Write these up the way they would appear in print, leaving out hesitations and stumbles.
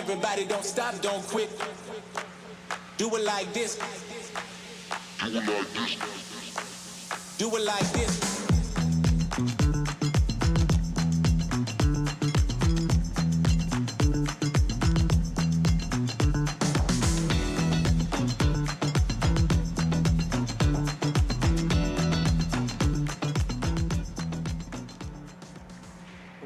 everybody don't stop, don't quit. Do it like this. Do it like this.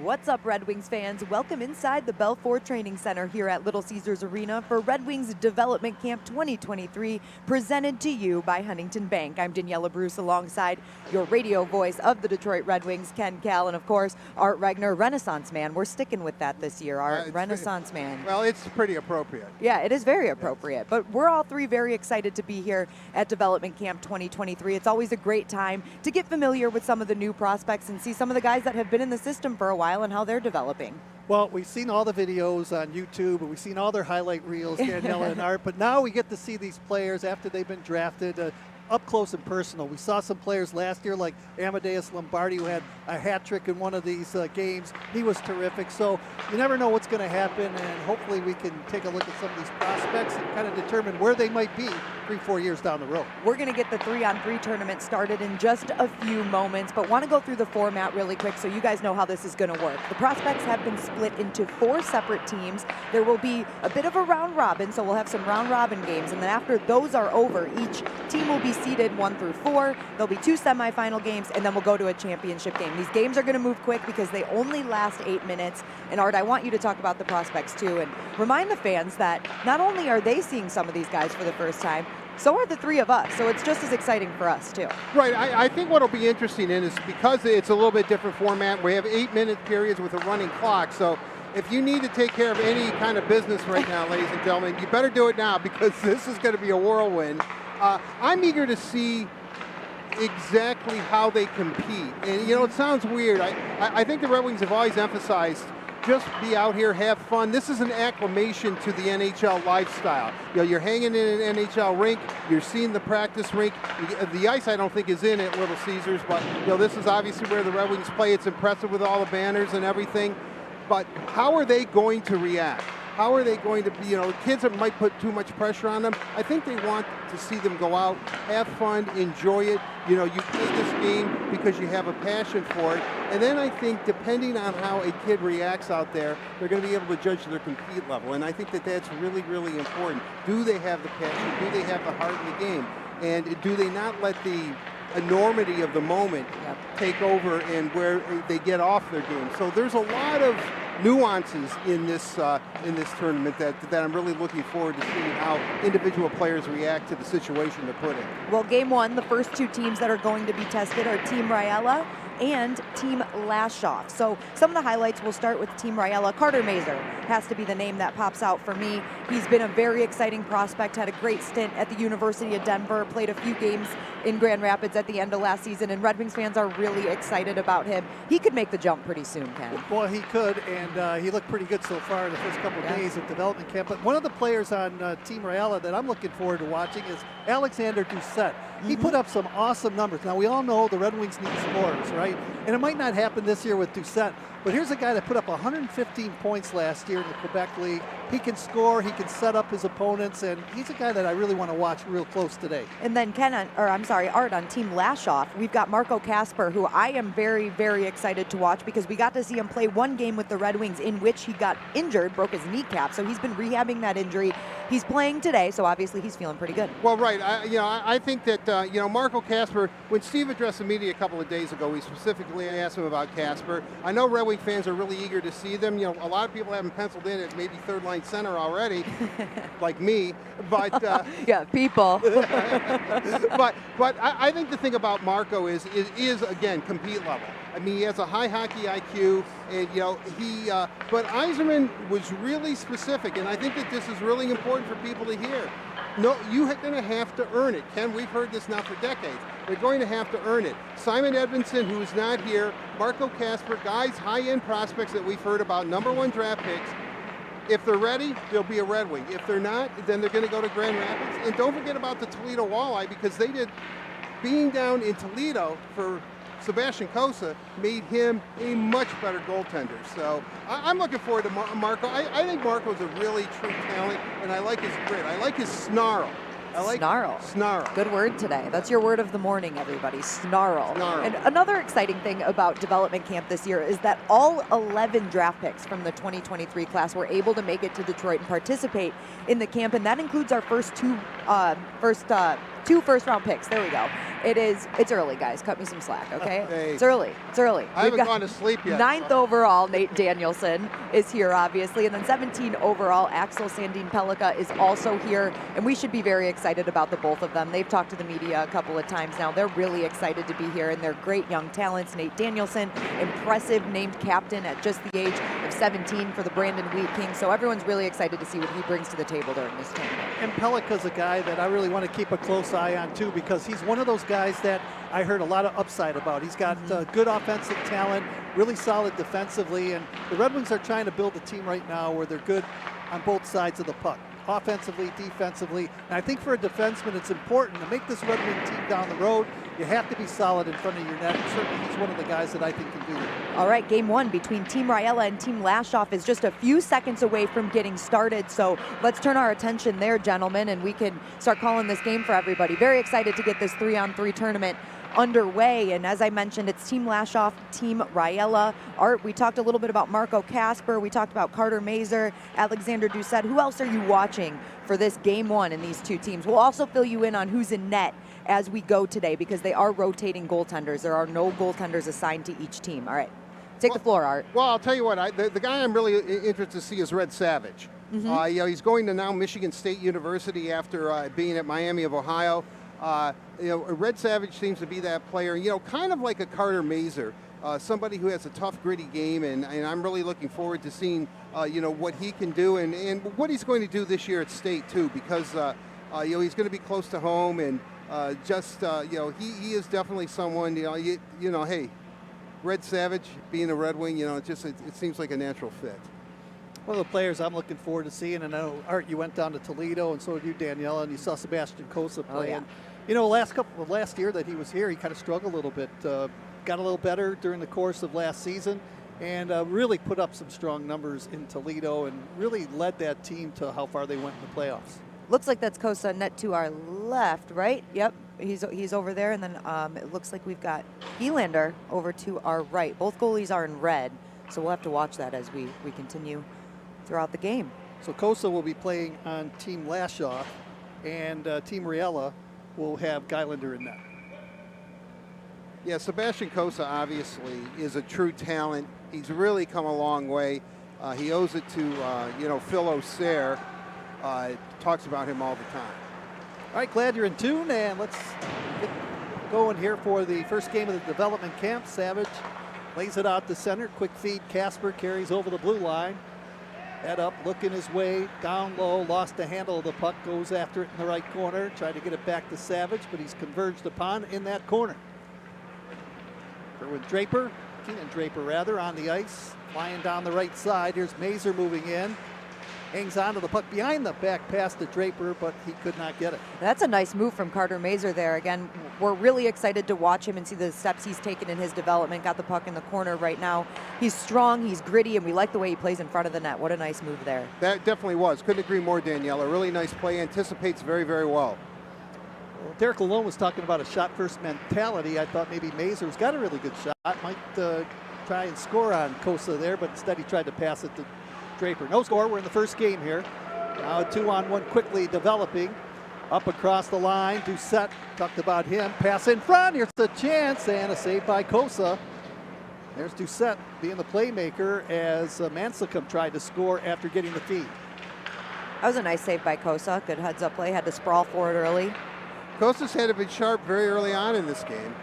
What's up, Red Wings fans? Welcome inside the Belfour Training Center here at Little Caesars Arena for Red Wings Development Camp 2023, presented to you by Huntington Bank. I'm Daniela Bruce alongside your radio voice of the Detroit Red Wings, Ken Kal, and of course, Art Regner, Renaissance Man. We're sticking with that this year, Art. Renaissance Man. Well, it's pretty appropriate. Yeah, it is very appropriate. But we're all three very excited to be here at Development Camp 2023. It's always a great time to get familiar with some of the new prospects and see some of the guys that have been in the system for a while and how they're developing. Well, we've seen all the videos on YouTube, and we've seen all their highlight reels, Daniela and Art, but now we get to see these players after they've been drafted up close and personal. We saw some players last year like Amadeus Lombardi, who had a hat trick in one of these games. He was terrific. So you never know what's going to happen, and hopefully we can take a look at some of these prospects and kind of determine where they might be 3-4 years down the road. We're going to get the 3-on-3 tournament started in just a few moments, but want to go through the format really quick so you guys know how this is going to work. The prospects have been split into 4 separate teams. There will be a bit of a round robin, so we'll have some round robin games, and then after those are over, each team will be seeded 1 through 4. There'll be 2 semifinal games, and then we'll go to a championship game. These games are going to move quick because they only last 8 minutes. And Art, I want you to talk about the prospects too, and remind the fans that not only are they seeing some of these guys for the first time, so are the 3 of us, so it's just as exciting for us too. Right, I think what'll be interesting in is because it's a little bit different format, we have 8-minute periods with a running clock, so if you need to take care of any kind of business right now, ladies and gentlemen, you better do it now because this is going to be a whirlwind. I'm eager to see exactly how they compete. And, you know, it sounds weird. I think the Red Wings have always emphasized just be out here, have fun. This is an acclimation to the NHL lifestyle. You know, you're hanging in an NHL rink, you're seeing the practice rink. The ice, I don't think, is in at Little Caesars, but, you know, this is obviously where the Red Wings play. It's impressive with all the banners and everything. But how are they going to react? How are they going to be, you know, kids that might put too much pressure on them? I think they want to see them go out, have fun, enjoy it. You know, you play this game because you have a passion for it. And then I think depending on how a kid reacts out there, they're going to be able to judge their compete level. And I think that that's really, really important. Do they have the passion? Do they have the heart in the game? And do they not let the enormity of the moment take over and where they get off their game? So there's a lot of nuances in this tournament that I'm really looking forward to seeing how individual players react to the situation they're put in. Well, game 1, the first 2 teams that are going to be tested are Team Riella and Team Lashoff. So some of the highlights, we'll start with Team Riella. Carter Mazer has to be the name that pops out for me. He's been a very exciting prospect, had a great stint at the University of Denver, played a few games in Grand Rapids at the end of last season, and Red Wings fans are really excited about him. He could make the jump pretty soon, Ken. Well, he could, and he looked pretty good so far in the first couple of days of development camp. But one of the players on Team Riella that I'm looking forward to watching is Alexander Doucette. He put up some awesome numbers. Now, we all know the Red Wings need scorers, right? And it might not happen this year with Doucette, but here's a guy that put up 115 points last year in the Quebec League. He can score, he can set up his opponents, and he's a guy that I really want to watch real close today. And then Art, on Team Lashoff, we've got Marco Kasper, who I am very, very excited to watch because we got to see him play one game with the Red Wings in which he got injured, broke his kneecap, so he's been rehabbing that injury. He's playing today, so obviously he's feeling pretty good. Well, right. I think that, Marco Kasper, when Steve addressed the media a couple of days ago, we specifically asked him about Kasper. I know Red Wing fans are really eager to see them. You know, a lot of people have him penciled in at maybe third-line center already, like me. But yeah, people. but I think the thing about Marco is again compete level. I mean, he has a high hockey IQ, and but Yzerman was really specific, and I think that this is really important for people to hear. No, you're going to have to earn it. Ken, we've heard this now for decades. They're going to have to earn it. Simon Edvinsson, who's not here, Marco Kasper, guys, high-end prospects that we've heard about, #1 draft picks. If they're ready, they'll be a Red Wing. If they're not, then they're going to go to Grand Rapids. And don't forget about the Toledo Walleye, because they did being down in Toledo for Sebastian Cosa made him a much better goaltender. So I'm looking forward to Marco. I think Marco's a really true talent, and I like his grit. I like his snarl. Snarl. Snarl. Good word today. That's your word of the morning, everybody. Snarl. Snarl. And another exciting thing about development camp this year is that all 11 draft picks from the 2023 class were able to make it to Detroit and participate in the camp, and that includes our first two first-round picks. There we go. It's early, guys. Cut me some slack, okay? Hey. It's early. I haven't gone to sleep yet. 9th overall, Nate Danielson is here, obviously. And then 17 overall, Axel Sandin Pellikka is also here. And we should be very excited about the both of them. They've talked to the media a couple of times now. They're really excited to be here, and they're great young talents. Nate Danielson, impressive, named captain at just the age of 17 for the Brandon Wheat Kings. So everyone's really excited to see what he brings to the table during this tournament. And Pellikka's a guy that I really want to keep a close eye on, too, because he's one of those guys that I heard a lot of upside about. He's got good offensive talent, really solid defensively, and the Red Wings are trying to build a team right now where they're good on both sides of the puck, offensively, defensively. And I think for a defenseman, it's important to make this Red Wing team down the road. You have to be solid in front of your net. And certainly he's one of the guys that I think can do that. All right, game one between Team Raiella and Team Lashoff is just a few seconds away from getting started. So let's turn our attention there, gentlemen, and we can start calling this game for everybody. Very excited to get this 3-on-3 tournament underway. And as I mentioned, it's Team Lashoff, Team Raiella. Art, we talked a little bit about Marco Kasper. We talked about Carter Mazer, Alexander Doucette. Who else are you watching for this game one in these two teams? We'll also fill you in on who's in net as we go today, because they are rotating goaltenders. There are no goaltenders assigned to each team. All right, take the floor, Art. Well, I'll tell you what, the guy I'm really interested to see is Red Savage. He's going to now Michigan State University after being at Miami of Ohio. Red Savage seems to be that player, kind of like a Carter Mazer, somebody who has a tough, gritty game, and I'm really looking forward to seeing, what he can do and what he's going to do this year at State, too, because, he's going to be close to home, and he is definitely someone, hey, Red Savage being a Red Wing, it seems like a natural fit. One of the players I'm looking forward to seeing, and I know, Art, you went down to Toledo, and so did you, Daniela, and you saw Sebastian Cosa play. Oh, yeah. Last year that he was here, he kind of struggled a little bit. Got a little better during the course of last season, and really put up some strong numbers in Toledo, and really led that team to how far they went in the playoffs. Looks like that's Cosa net to our left, right? Yep, he's over there, and then it looks like we've got Helander over to our right. Both goalies are in red, so we'll have to watch that as we continue throughout the game. So Cosa will be playing on Team Lashoff, and Team Raiella will have Geilander in net. Yeah, Sebastian Cosa obviously is a true talent. He's really come a long way. He owes it to, Phil O'Sare. Talks about him all the time. All right, glad you're in tune, and let's get going here for the first game of the development camp. Savage lays it out to center. Quick feed. Kasper carries over the blue line. Head up, looking his way, down low, lost the handle of the puck, goes after it in the right corner, tried to get it back to Savage, but he's converged upon in that corner. Keenan Draper, on the ice, flying down the right side. Here's Mazer moving in. Hangs on to the puck behind the back pass to Draper, but he could not get it. That's a nice move from Carter Mazer there. Again, we're really excited to watch him and see the steps he's taken in his development. Got the puck in the corner right now. He's strong, he's gritty, and we like the way he plays in front of the net. What a nice move there. That definitely was. Couldn't agree more, Daniela. Really nice play. Anticipates very, very well. Well, Derek Lalone was talking about a shot-first mentality. I thought maybe Mazer's got a really good shot. Might try and score on Cosa there, but instead he tried to pass it to Draper. No score. We're in the first game here. Now a 2-on-1 quickly developing. Up across the line. Doucette, talked about him. Pass in front. Here's the chance and a save by Cosa. There's Doucette being the playmaker as Mansicum tried to score after getting the feed. That was a nice save by Cosa. Good heads-up play. Had to sprawl for it early. Costa's had to be sharp very early on in this game.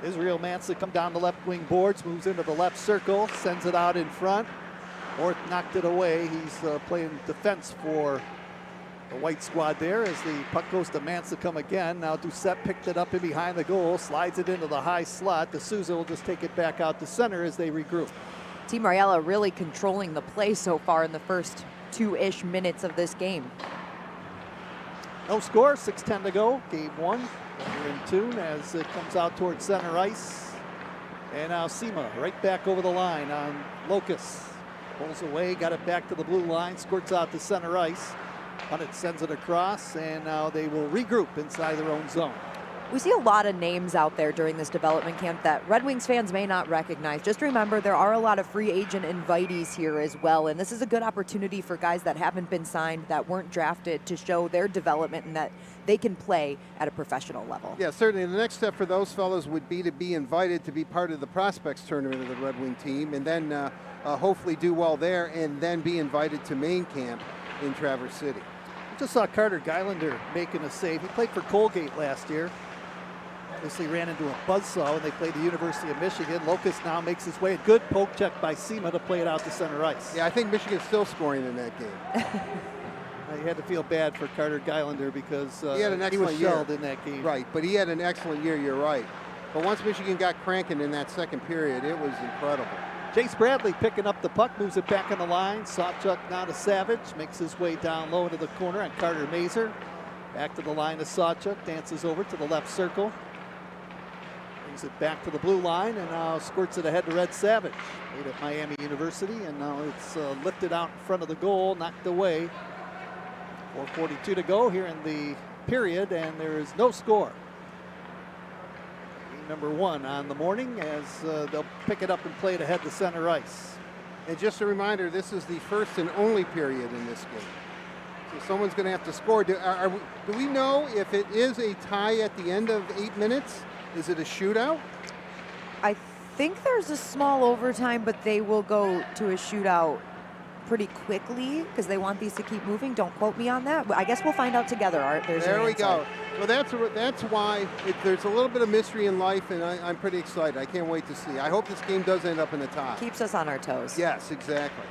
Israel Mansicum down the left wing boards. Moves into the left circle. Sends it out in front. Orth knocked it away. He's playing defense for the white squad there as the puck goes to Mansicum again. Now Doucette picked it up in behind the goal, slides it into the high slot. D'Souza will just take it back out to center as they regroup. Team Raiella really controlling the play so far in the first 2-ish minutes of this game. No score, 6:10 to go, game one. We're in tune as it comes out towards center ice. And now Sema right back over the line on Locust. Pulls away, got it back to the blue line, squirts out to center ice. Punnett sends it across, and now they will regroup inside their own zone. We see a lot of names out there during this development camp that Red Wings fans may not recognize. Just remember, there are a lot of free agent invitees here as well, and this is a good opportunity for guys that haven't been signed, that weren't drafted, to show their development and that they can play at a professional level. Yeah, certainly. The next step for those fellows would be to be invited to be part of the prospects tournament of the Red Wing team, and then hopefully do well there, and then be invited to main camp in Traverse City. I just saw Carter Geilander making a save. He played for Colgate last year. Obviously ran into a buzzsaw when they played the University of Michigan. Locust now makes his way. A good poke check by Sema to play it out to center ice. Yeah, I think Michigan's still scoring in that game. You had to feel bad for Carter Geilander because he had an excellent was year shelled in that game. Right, but he had an excellent year, you're right. But once Michigan got cranking in that second period, it was incredible. Chase Bradley picking up the puck, moves it back on the line. Sawchuk now to Savage, makes his way down low into the corner on Carter Mazer. Back to the line to Sawchuk, dances over to the left circle. Brings it back to the blue line and now squirts it ahead to Red Savage. Played at Miami University, and now it's lifted out in front of the goal, knocked away. 4:42 to go here in the period, and there is no score. Game number 1 on the morning as they'll pick it up and play it ahead to center ice. And just a reminder, this is the first and only period in this game. So someone's going to have to score. Do we know if it is a tie at the end of 8 minutes? Is it a shootout? I think there's a small overtime, but they will go to a shootout pretty quickly because they want these to keep moving. Don't quote me on that. But I guess we'll find out together, Art. There we go. Well, that's why there's a little bit of mystery in life, and I'm pretty excited. I can't wait to see. I hope this game does end up in the tie. Keeps us on our toes. Yes, exactly.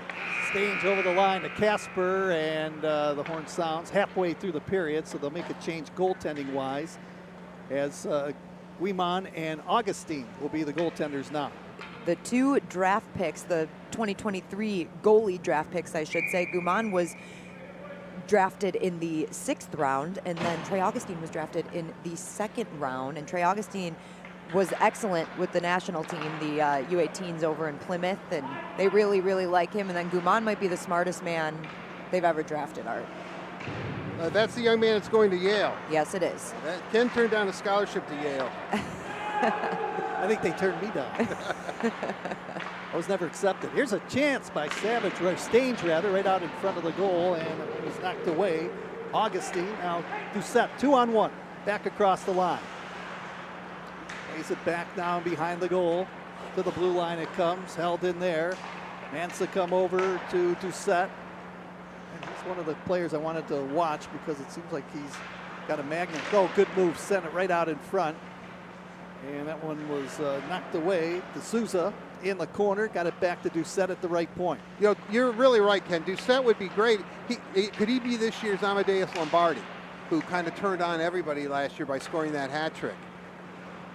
Stange over the line to Casper, and the horn sounds halfway through the period, so they'll make a change goaltending-wise as Guimond and Augustine will be the goaltenders now. The 2 draft picks, the 2023 goalie draft picks, I should say. Guimond was drafted in the 6th round, and then Trey Augustine was drafted in the 2nd round. And Trey Augustine was excellent with the national team, the U18s over in Plymouth, and they really, really like him. And then Guimond might be the smartest man they've ever drafted, Art. That's the young man that's going to Yale. Yes, it is. Ken turned down a scholarship to Yale. I think they turned me down. I was never accepted. Here's a chance by Savage, or Stange rather, right out in front of the goal, and it was knocked away. Augustine now Doucette, 2-on-1, back across the line. Plays it back down behind the goal. To the blue line it comes, held in there. Mansa come over to Doucette. And he's one of the players I wanted to watch because it seems like he's got a magnet. Oh, good move, sent it right out in front. And that one was knocked away. D'Souza in the corner, got it back to Doucette at the right point. You know, you're really right, Ken. Doucette would be great. Could he be this year's Amadeus Lombardi, who kind of turned on everybody last year by scoring that hat trick?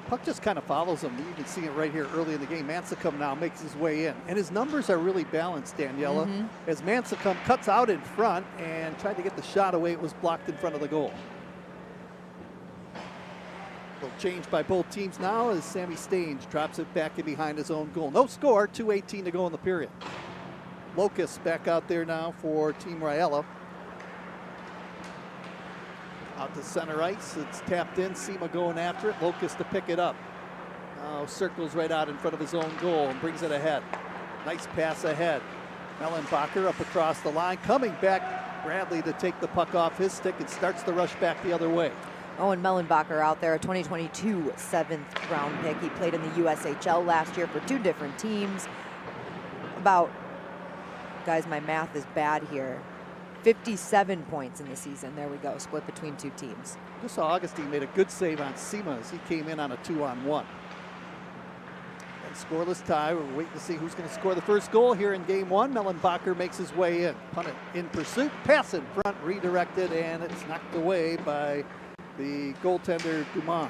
Puck just kind of follows him. You can see it right here early in the game. Mansicum now makes his way in. And his numbers are really balanced, Daniela. As Mansicum cuts out in front and tried to get the shot away, it was blocked in front of the goal. Little change by both teams now as Sammy Stange drops it back in behind his own goal. No score, 2:18 to go in the period. Locust back out there now for Team Raiella. Out to center ice, it's tapped in, Sema going after it, Locust to pick it up. Now circles right out in front of his own goal and brings it ahead. Nice pass ahead. Mellenbacher up across the line, coming back, Bradley to take the puck off his stick and starts the rush back the other way. Owen Mellenbacher out there, a 2022 7th round pick. He played in the USHL last year for 2 different teams. Guys, my math is bad here. 57 points in the season. There we go, split between 2 teams. Just saw Augustine made a good save on Sema as he came in on a 2-on-1. And scoreless tie. We're waiting to see who's going to score the first goal here in game 1. Mellenbacher makes his way in. Punt it in pursuit. Pass in front, redirected, and it's knocked away by the goaltender Guimond.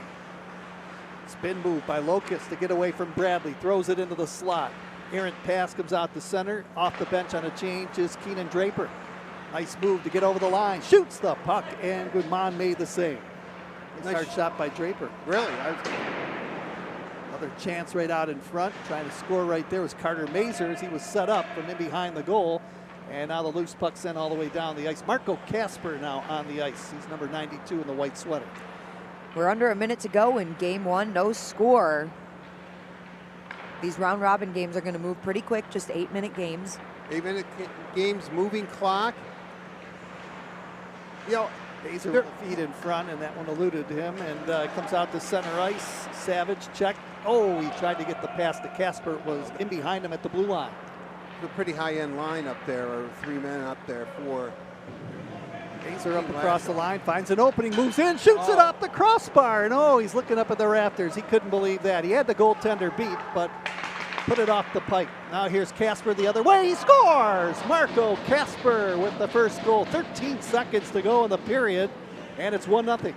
Spin move by Locust to get away from Bradley. Throws it into the slot. Errant pass comes out to center. Off the bench on a change is Keenan Draper. Nice move to get over the line. Shoots the puck, and Guimond made the save. Nice hard shot by Draper. Really? Another chance right out in front. Trying to score right there was Carter Mazer as he was set up from in behind the goal. And now the loose puck sent all the way down the ice. Marco Kasper now on the ice. He's number 92 in the white sweater. We're under a minute to go in game one, no score. These round robin games are going to move pretty quick, just 8-minute games. 8-minute games, moving clock. You know, Mazer with the feet in front, and that one eluded him, and comes out to center ice. Savage check. Oh, he tried to get the pass to Kasper. It was in behind him at the blue line. A pretty high-end line up there, or 3 men up there for Mazer up across the line, finds an opening, moves in, shoots it off the crossbar, and oh, he's looking up at the rafters. He couldn't believe that. He had the goaltender beat, but put it off the pipe. Now here's Kasper the other way. He scores! Marco Kasper with the first goal. 13 seconds to go in the period, and it's 1-0.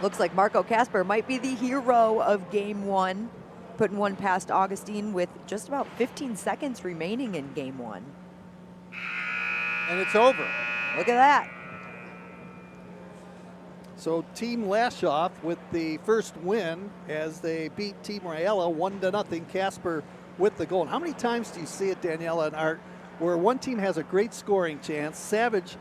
Looks like Marco Kasper might be the hero of game one, putting one past Augustine with just about 15 seconds remaining in game one. and it's over. Look at that. So Team Lashoff with the first win as they beat Team Rayella 1-0. Kasper with the goal. And how many times do you see it, Daniela and Art, where one team has a great scoring chance, Savage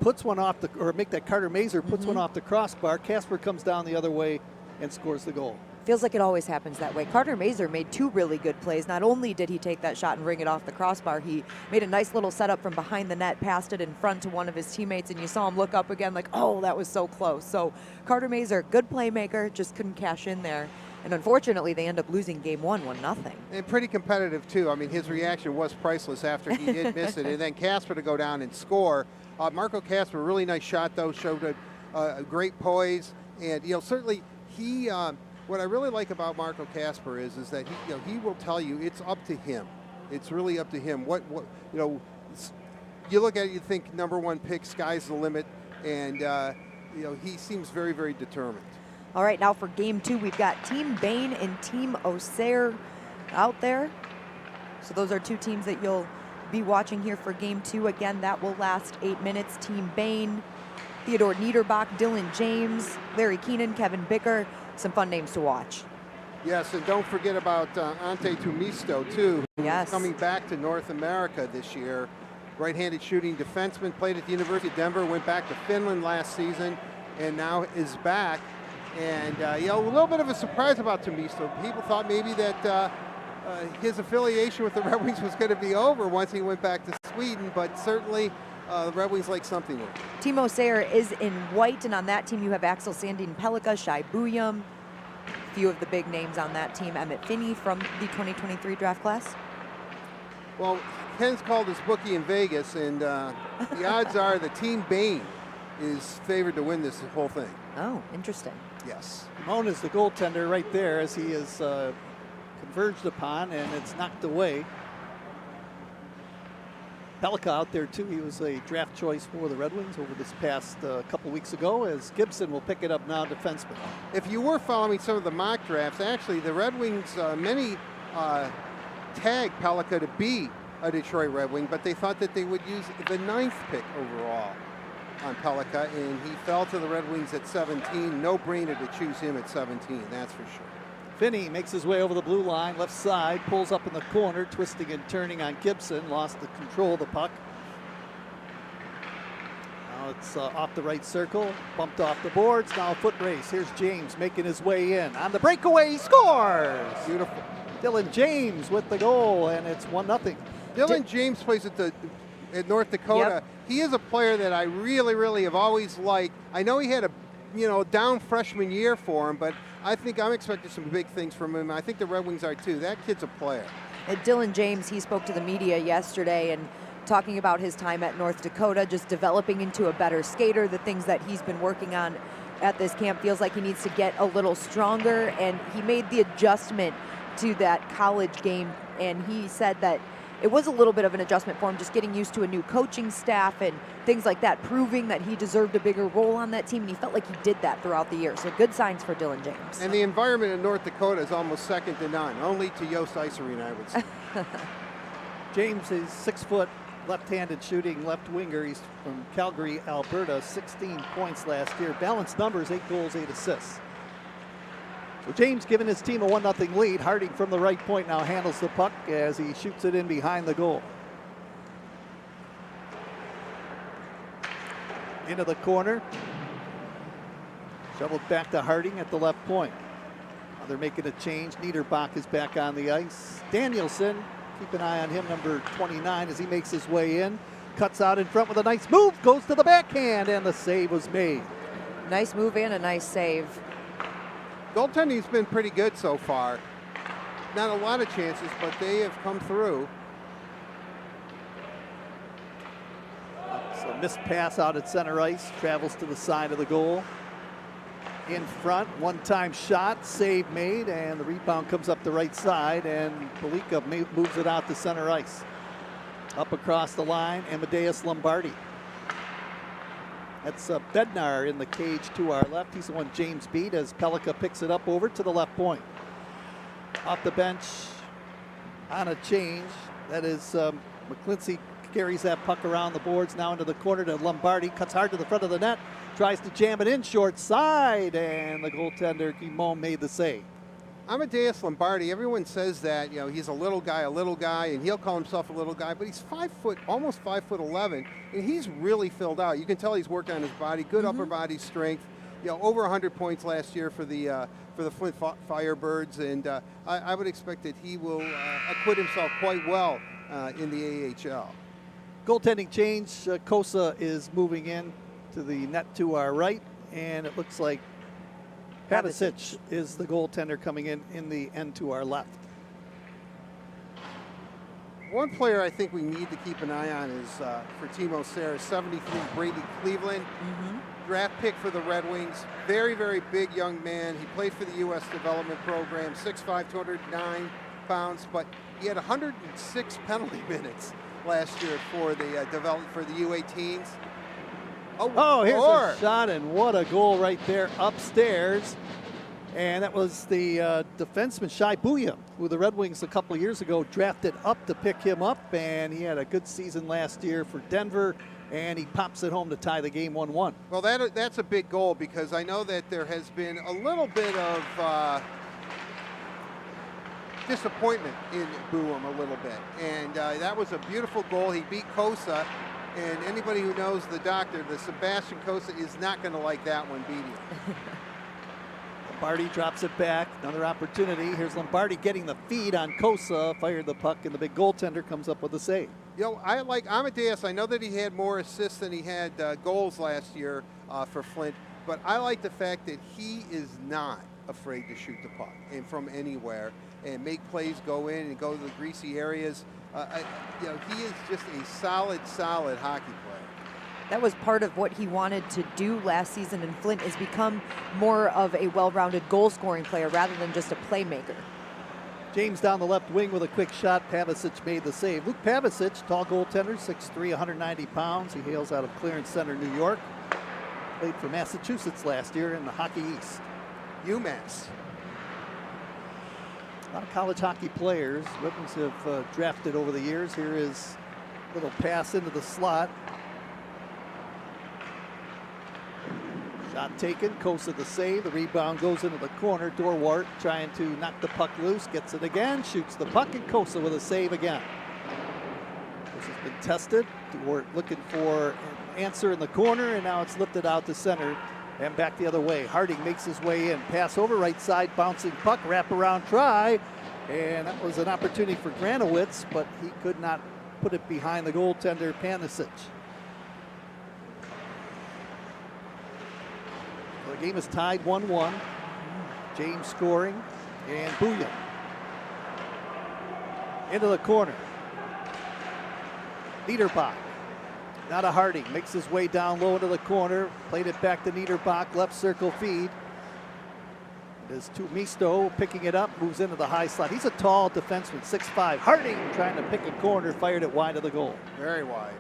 puts one off the, or make that Carter Mazer puts one off the crossbar, Kasper comes down the other way and scores the goal. Feels like it always happens that way. Carter Mazer made two really good plays. Not only did he take that shot and ring it off the crossbar, he made a nice little setup from behind the net, passed it in front to one of his teammates, and you saw him look up again like, oh, that was so close. So Carter Mazer, good playmaker, just couldn't cash in there. And unfortunately, they end up losing game one, 1-0. And pretty competitive, too. I mean, his reaction was priceless after he did miss it. And then Kasper to go down and score. Marco Kasper, really nice shot, though, showed a great poise. And, you know, certainly he, what I really like about Marco Kasper is that he, you know, he will tell you it's up to him. It's really up to him. What you know, you look at it, you think number one pick, sky's the limit. And, you know, he seems very, very determined. All right, now for game two, we've got Team Bain and Team Auxerre out there. So those are two teams that you'll be watching here for game two. Again, that will last 8 minutes. Team Bain, Theodore Niederbach, Dylan James, Larry Keenan, Kevin Bicker. Some fun names to watch. Yes, and don't forget about Ante Tumisto, too. Yes. Coming back to North America this year. Right-handed shooting defenseman, played at the University of Denver, went back to Finland last season, and now is back. And, you know, a little bit of a surprise about Tumisto. People thought maybe that his affiliation with the Red Wings was going to be over once he went back to Sweden, but certainly the Red Wings like something with it. Team Auxerre is in white, and on that team you have Axel Sandin Pelika, Shai Buyum, a few of the big names on that team. Emmett Finney from the 2023 draft class. Well, Ken's called his bookie in Vegas, and the odds are the Team Bain is favored to win this whole thing. Oh, interesting. Yes. Ramon is the goaltender right there as he is converged upon, and it's knocked away. Pelika out there too. He was a draft choice for the Red Wings over this past couple weeks ago, as Gibson will pick it up now, defenseman. If you were following some of the mock drafts, actually the Red Wings, many tagged Pelika to be a Detroit Red Wing, but they thought that they would use the 9th pick overall on Pelika, and he fell to the Red Wings at 17. No brainer to choose him at 17, that's for sure. Finney makes his way over the blue line, left side, pulls up in the corner, twisting and turning on Gibson, lost the control of the puck. Now it's off the right circle, bumped off the boards, now a foot race. Here's James making his way in. On the breakaway, he scores! Beautiful. Dylan James with the goal, and it's 1-0. Dylan James plays at North Dakota. Yep. He is a player that I really, really have always liked. I know he had a, you know, down freshman year for him, but I think I'm expecting some big things from him. I think the Red Wings are too. That kid's a player. Dylan James, he spoke to the media yesterday and talking about his time at North Dakota, just developing into a better skater, the things that he's been working on at this camp. Feels like he needs to get a little stronger, and he made the adjustment to that college game, and he said that it was a little bit of an adjustment for him, just getting used to a new coaching staff and things like that, proving that he deserved a bigger role on that team, and he felt like he did that throughout the year. So good signs for Dylan James. And the environment in North Dakota is almost second to none, only to Yost Ice Arena, I would say. James is 6 foot, left-handed shooting left winger. He's from Calgary, Alberta, 16 points last year. Balanced numbers, 8 goals, 8 assists. Well, James giving his team a 1-0 lead. Harding from the right point now handles the puck as he shoots it in behind the goal. Into the corner. Shoveled back to Harding at the left point. Now they're making a change. Niederbach is back on the ice. Danielson, keep an eye on him, number 29, as he makes his way in. Cuts out in front with a nice move. Goes to the backhand, and the save was made. Nice move and a nice save. Goaltending's been pretty good so far. Not a lot of chances, but they have come through. It's a missed pass out at center ice. Travels to the side of the goal. In front, one-time shot, save made, and the rebound comes up the right side, and Belika moves it out to center ice. Up across the line, Amadeus Lombardi. That's Bednar in the cage to our left. He's the one James beat as Pelika picks it up over to the left point. Off the bench on a change. That is McClincy carries that puck around the boards now into the corner to Lombardi. Cuts hard to the front of the net. Tries to jam it in short side, and the goaltender Guimond made the save. Amadeus Lombardi, everyone says that, he's a little guy, and he'll call himself a little guy, but he's 5 foot, almost 5'11", and he's really filled out. You can tell he's worked on his body, good upper body strength. Over 100 points last year for the Flint Firebirds, and I would expect that he will acquit himself quite well in the AHL. Goaltending change. Kosa is moving in to the net to our right, and it looks like Pavicic is the goaltender coming in the end to our left. One player I think we need to keep an eye on is for Timo Serra, 73, Brady Cleveland. Draft pick for the Red Wings. Very, very big young man. He played for the U.S. development program, 6'5", 209 pounds, but he had 106 penalty minutes last year for the for the U18s. Oh, here's a shot, and what a goal right there upstairs. And that was the defenseman, Shai Bouya, who the Red Wings a couple of years ago drafted up to pick him up, and he had a good season last year for Denver, and he pops it home to tie the game 1-1. Well, that's a big goal, because I know that there has been a little bit of disappointment in Bouya a little bit, and that was a beautiful goal. He beat Kosa. And anybody who knows the doctor, the Sebastian Kosa, is not going to like that one beating. Lombardi drops it back. Another opportunity. Here's Lombardi getting the feed on Kosa. Fired the puck, and the big goaltender comes up with a save. I like Amadeus. I know that he had more assists than he had goals last year for Flint, but I like the fact that he is not afraid to shoot the puck and from anywhere and make plays go in and go to the greasy areas. He is just a solid hockey player. That was part of what he wanted to do last season in Flint, is become more of a well-rounded goal-scoring player rather than just a playmaker. James down the left wing with a quick shot. Pavicic made the save. Luke Pavicic, tall goaltender, 6'3", 190 pounds. He hails out of Clearance Center, New York. Played for Massachusetts last year in the Hockey East. UMass. A lot of college hockey players Red Wings have drafted over the years. Here is a little pass into the slot. Shot taken. Kosa the save. The rebound goes into the corner. Dorwart trying to knock the puck loose. Gets it again. Shoots the puck, and Kosa with a save again. This has been tested. Dorwart looking for an answer in the corner, and now it's lifted out to center. And back the other way. Harding makes his way in. Pass over right side, bouncing puck, wraparound try. And that was an opportunity for Granowitz, but he could not put it behind the goaltender, Pavicic. So the game is tied 1-1. James scoring, and Bouya into the corner. Niederbach. Now to Harding, makes his way down low into the corner, played it back to Niederbach, left circle feed. It is to Misto, picking it up, moves into the high slot. He's a tall defenseman, 6'5". Harding trying to pick a corner, fired it wide of the goal. Very wide.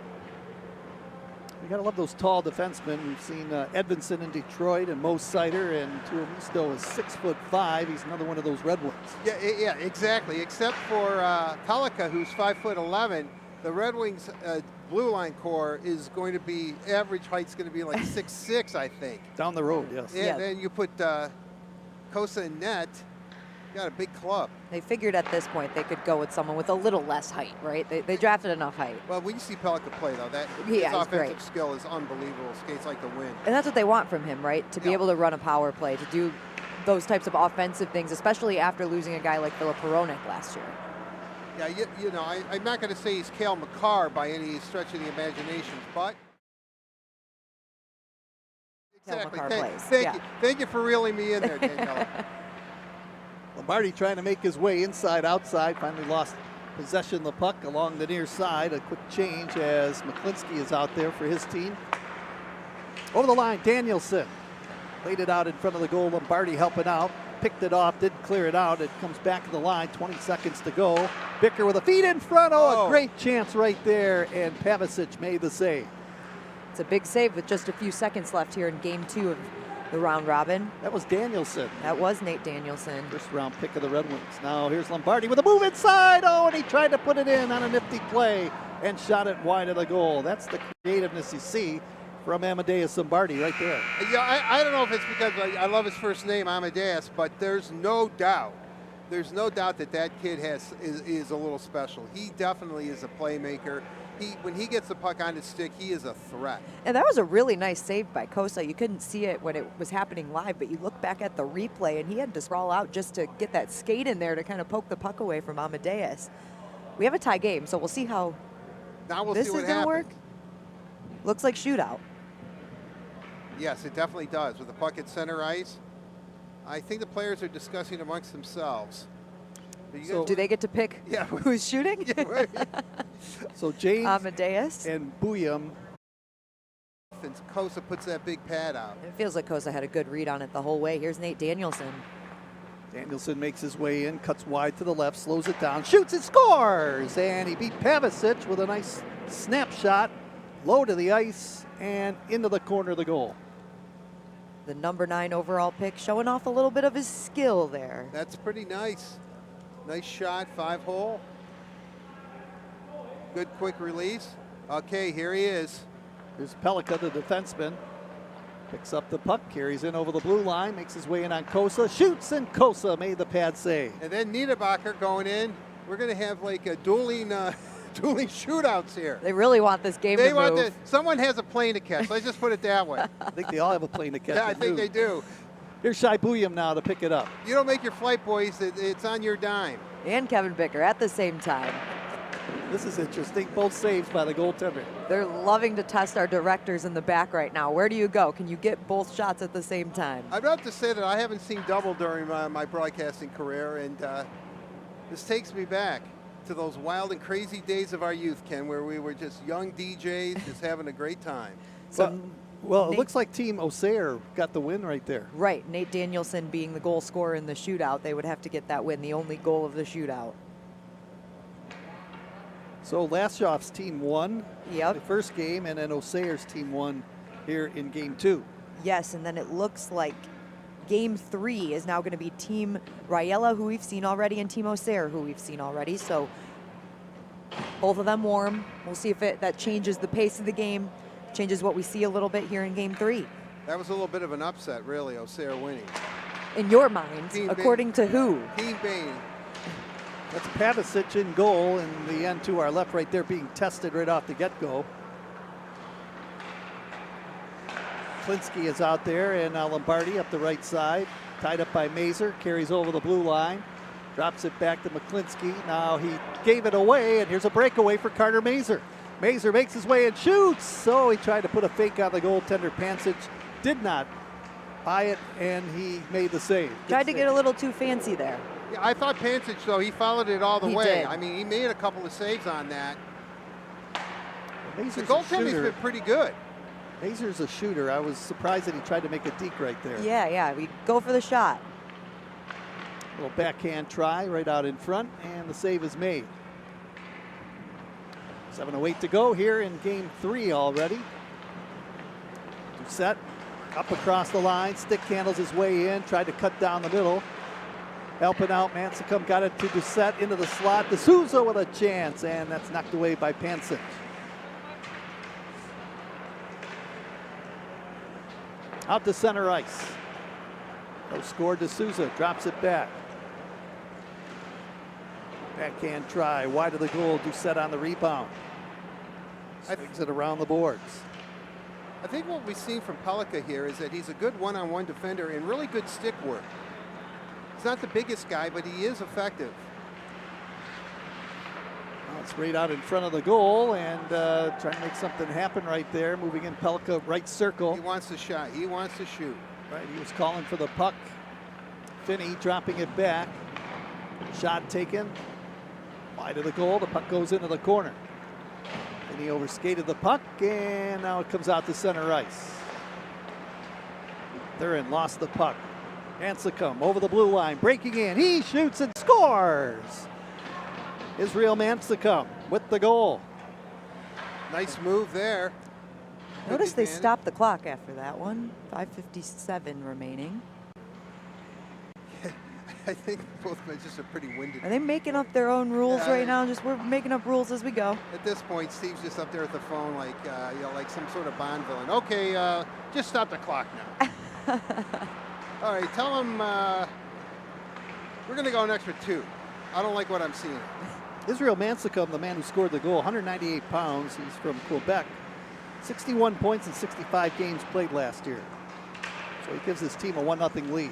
You gotta love those tall defensemen. We've seen Edvinson in Detroit and Mo Sider, and Tuomisto is 6'5". He's another one of those Red Wings. Yeah, exactly. Except for Pelika, who's 5'11". The Red Wings blue line core is going to be, average height's going to be like 6'6", I think. Down the road, yes. Yeah, then you put Kosa in net. Got a big club. They figured at this point they could go with someone with a little less height, right? They drafted enough height. Well, when you see Pellica play, though, Yeah, his he's offensive great. skill is unbelievable. Skates like the wind. And that's what they want from him, right? To be Yeah. able to run a power play, to do those types of offensive things, especially after losing a guy like Filip Hronek last year. Yeah, you know, I'm not going to say he's Cale Makar by any stretch of the imagination, but Cale exactly. Makar plays, Thank yeah. you. Thank you for reeling me in there, Danielle. Lombardi trying to make his way inside, outside. Finally lost possession of the puck along the near side. A quick change as McClinsky is out there for his team. Over the line, Danielson laid it out in front of the goal. Lombardi helping out. Picked it off, didn't clear it out. It comes back to the line, 20 seconds to go. Bicker with a feed in front. Oh, a great chance right there. And Pavicic made the save. It's a big save with just a few seconds left here in game 2 of the round robin. That was Danielson. That was Nate Danielson. First round pick of the Red Wings. Now here's Lombardi with a move inside. Oh, and he tried to put it in on a nifty play and shot it wide of the goal. That's the creativeness you see from Amadeus Lombardi right there. Yeah, I don't know if it's because I love his first name, Amadeus, but there's no doubt that kid is a little special. He definitely is a playmaker. When he gets the puck on his stick, he is a threat. And that was a really nice save by Kosa. You couldn't see it when it was happening live, but you look back at the replay, and he had to sprawl out just to get that skate in there to kind of poke the puck away from Amadeus. We have a tie game, so we'll see how Now we'll this see is what going to happens. work. Looks like shootout. Yes, it definitely does. With the puck at center ice, I think the players are discussing amongst themselves. Do they get to pick who's shooting? Yeah, right. So James Amadeus and Buyam. Kosa puts that big pad out. It feels like Kosa had a good read on it the whole way. Here's Nate Danielson. Danielson makes his way in, cuts wide to the left, slows it down, shoots and scores! And he beat Pavicic with a nice snapshot, low to the ice and into the corner of the goal. The number 9 overall pick, showing off a little bit of his skill there. That's pretty nice. Nice shot, 5-hole. Good quick release. Okay, here he is. Here's Pellica, the defenseman. Picks up the puck, carries in over the blue line, makes his way in on Kosa, shoots, and Kosa made the pad save. And then Niederbacher going in. We're going to have like a dueling shootouts here. They really want this game to move. Someone has a plane to catch. Let's just put it that way. I think they all have a plane to catch. Yeah, I think they do. Here's Shai Buyam now to pick it up. You don't make your flight, boys. It's on your dime. And Kevin Bicker at the same time. This is interesting. Both saves by the goaltender. They're loving to test our directors in the back right now. Where do you go? Can you get both shots at the same time? I'd have to say that I haven't seen double during my broadcasting career, and this takes me back to those wild and crazy days of our youth, Ken, where we were just young DJs, just having a great time. Well, it looks like Team Osair got the win right there. Right, Nate Danielson being the goal scorer in the shootout, they would have to get that win, the only goal of the shootout. So Lashoff's team won the first game, and then Osair's team won here in game 2. Yes, and then it looks like game 3 is now going to be Team Raiella, who we've seen already, and Team Osair, who we've seen already. So both of them warm. We'll see if that changes the pace of the game, changes what we see a little bit here in game 3. That was a little bit of an upset, really, Osair winning. In your mind, according to who? Team Bain. That's Pavicic in goal, and the end to our left right there being tested right off the get-go. Klinsky is out there, and now Lombardi up the right side, tied up by Mazur, carries over the blue line, drops it back to McClinsky. Now he gave it away, and here's a breakaway for Carter Mazur. Mazur makes his way and shoots. So he tried to put a fake on the goaltender. Pancic did not buy it, and he made the save. Tried to get a little too fancy there. Yeah, I thought Pancic, though, he followed it all the way. Did. I mean, he made a couple of saves on that. Mazur's the goaltending's been pretty good. Mazur's a shooter. I was surprised that he tried to make a deke right there. Yeah, we go for the shot. Little backhand try right out in front, and the save is made. 7:08 to go here in game 3 already. Doucette up across the line, stick handles his way in, tried to cut down the middle. Helping out, Mansicum got it to Doucette into the slot. D'Souza with a chance, and that's knocked away by Pancic. Out to center ice. No score. D'Souza drops it back. Backhand try, wide of the goal. Doucette on the rebound. Swings it around the boards. I think what we've seen from Pellica here is that he's a good one-on-one defender and really good stick work. He's not the biggest guy, but he is effective. Well, it's right out in front of the goal and trying to make something happen right there. Moving in Pellica, right circle. He wants the shot. He wants to shoot. Right, he was calling for the puck. Finney dropping it back. Shot taken. Wide of the goal. The puck goes into the corner. Finney overskated the puck, and now it comes out to center ice. Thurin lost the puck. Ansicum over the blue line, breaking in. He shoots and scores. Israel Ansicum with the goal. Nice move there. Notice they stopped the clock after that one. 5:57 remaining. I think both matches are pretty winded. Are they making up their own rules Yeah, right now? We're making up rules as we go. At this point, Steve's just up there at the phone like, like some sort of Bond villain. Okay, just stop the clock now. All right, tell him we're going to go an extra 2. I don't like what I'm seeing. Israel Ansicum, the man who scored the goal, 198 pounds. He's from Quebec. 61 points in 65 games played last year. So he gives his team a 1-0 lead.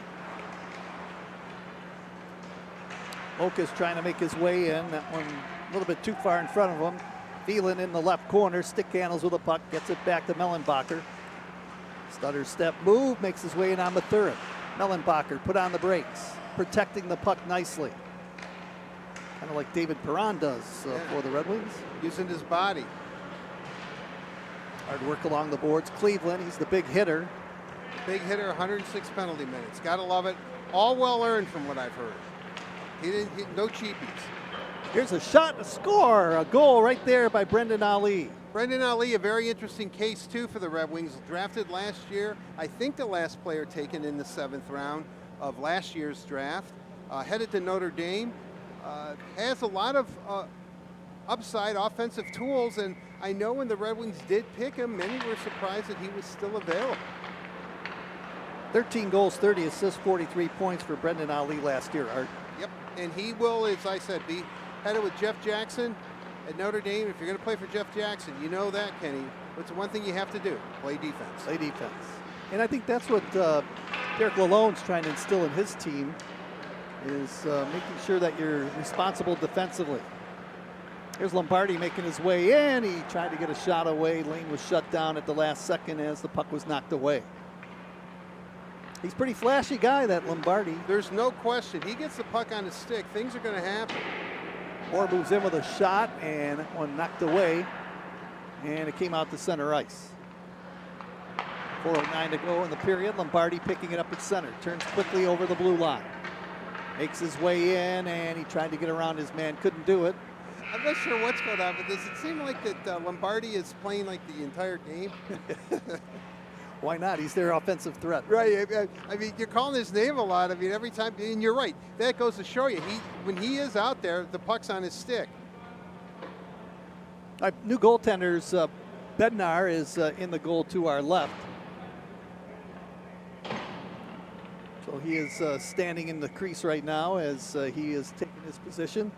Mocha's trying to make his way in. That one a little bit too far in front of him. Phelan in the left corner, stick handles with a puck, gets it back to Mellenbacher. Stutter step move, makes his way in on Mathurin. Mellenbacher put on the brakes, protecting the puck nicely. Kind of like David Perron does for the Red Wings. Using his body. Hard work along the boards. Cleveland, he's the big hitter. Big hitter, 106 penalty minutes. Gotta love it. All well earned from what I've heard. He didn't hit no cheapies. Here's a shot, a score, a goal right there by Brendan Ali. Brendan Ali, a very interesting case too for the Red Wings. Drafted last year. I think the last player taken in the 7th round of last year's draft. Headed to Notre Dame. Has a lot of upside offensive tools, and I know when the Red Wings did pick him, many were surprised that he was still available. 13 goals, 30 assists, 43 points for Brendan Ali last year, Art. Yep, and he will, as I said, be headed with Jeff Jackson at Notre Dame. If you're going to play for Jeff Jackson, you know that, Kenny. What's the one thing you have to do? Play defense. Play defense. And I think that's what Derek Lalonde's trying to instill in his team, is making sure that you're responsible defensively. Here's Lombardi making his way in. He tried to get a shot away. Lane was shut down at the last second as the puck was knocked away. He's a pretty flashy guy, that Lombardi. There's no question. He gets the puck on his stick. Things are going to happen. Moore moves in with a shot, and that one knocked away, and it came out to center ice. 4:09 to go in the period. Lombardi picking it up at center. Turns quickly over the blue line. Makes his way in, and he tried to get around his man. Couldn't do it. I'm not sure what's going on, but does it seem like that Lombardi is playing like the entire game? Why not? He's their offensive threat. Right. I mean, you're calling his name a lot. I mean, every time, and you're right. That goes to show you, when he is out there, the puck's on his stick. New goaltenders, Bednar is in the goal to our left. So he is standing in the crease right now as he is taking his position.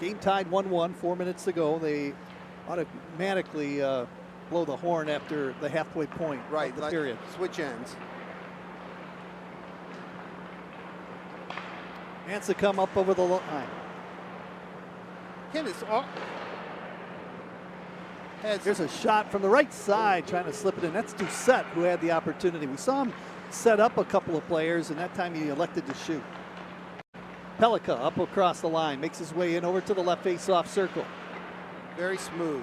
Game tied 1-1, 4 minutes to go. They automatically blow the horn after the halfway point of the period. Switch ends. Ansicum up over the line. Ken, it's all. There's a shot from the right side, trying to slip it in. That's Doucette who had the opportunity. We saw him set up a couple of players, and that time he elected to shoot. Pellica up across the line, makes his way in over to the left face-off circle. Very smooth.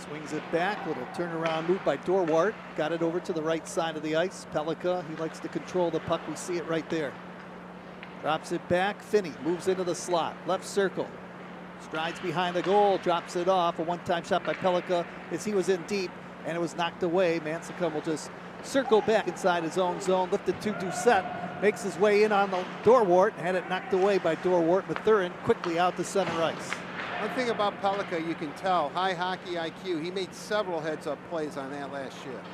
Swings it back, little turnaround move by Dorwart. Got it over to the right side of the ice. Pellica, he likes to control the puck. We see it right there. Drops it back. Finney moves into the slot, left circle. Strides behind the goal, drops it off. A one-time shot by Pellica as he was in deep, and it was knocked away. Ansicum will just circle back inside his own zone, lifted to Doucette, makes his way in on the Dorwart, had it knocked away by Dorwart. Mathurin quickly out to center ice. One thing about Pelika, you can tell, high hockey IQ. He made several heads-up plays on that last shift.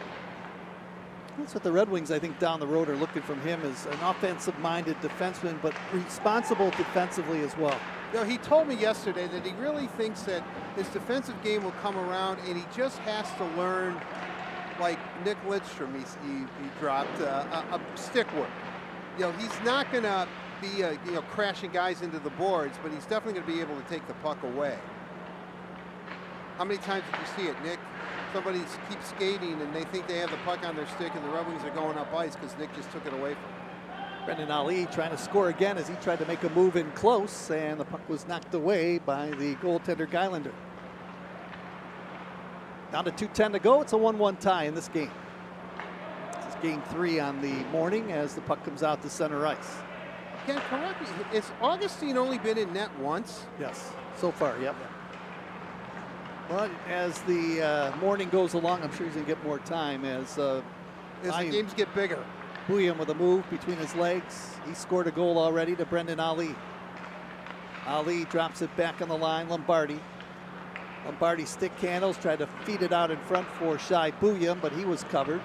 That's what the Red Wings, I think, down the road are looking from him, as an offensive-minded defenseman, but responsible defensively as well. You know, he told me yesterday that he really thinks that his defensive game will come around, and he just has to learn, like Nick Lidstrom, he dropped a stick work. You know, he's not going to be crashing guys into the boards, but he's definitely going to be able to take the puck away. How many times did you see it, Nick? Somebody keeps skating and they think they have the puck on their stick, and the Red Wings are going up ice because Nick just took it away from him. Brendan Ali trying to score again as he tried to make a move in close, and the puck was knocked away by the goaltender Geilander. Down to 2:10 to go. It's a 1-1 tie in this game. This is game 3 on the morning as the puck comes out to center ice. Ken, correct me. Has Augustine only been in net once? Yes, so far, yep. But as the morning goes along, I'm sure he's going to get more time as the games get bigger. Bouillon with a move between his legs. He scored a goal already to Brendan Ali. Ali drops it back on the line. Lombardi. Lombardi stick handles, tried to feed it out in front for Shai Bouillon, but he was covered.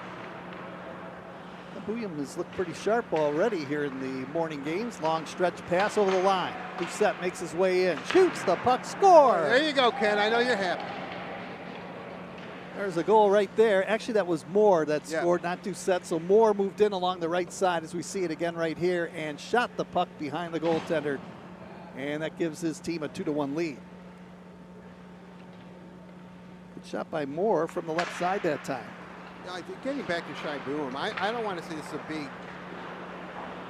Bouillon has looked pretty sharp already here in the morning games. Long stretch pass over the line. Doucette makes his way in, shoots the puck, score! There you go, Ken. I know you're happy. There's a goal right there. Actually, that was Moore that scored, not Doucette. So Moore moved in along the right side, as we see it again right here, and shot the puck behind the goaltender. And that gives his team a 2-1 lead. Good shot by Moore from the left side that time. Getting back to Shai Bouillon, I don't want to say this is a big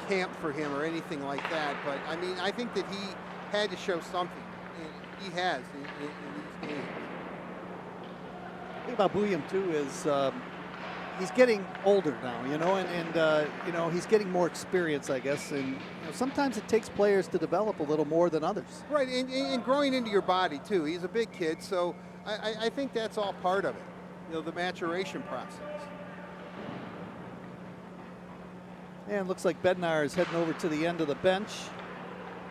camp for him or anything like that, but I mean, I think that he had to show something. And he has in these games. The thing about Bouillon too is he's getting older now, and he's getting more experience, I guess, and sometimes it takes players to develop a little more than others. Right, and growing into your body too. He's a big kid, so I think that's all part of it. The maturation process. And looks like Bednar is heading over to the end of the bench.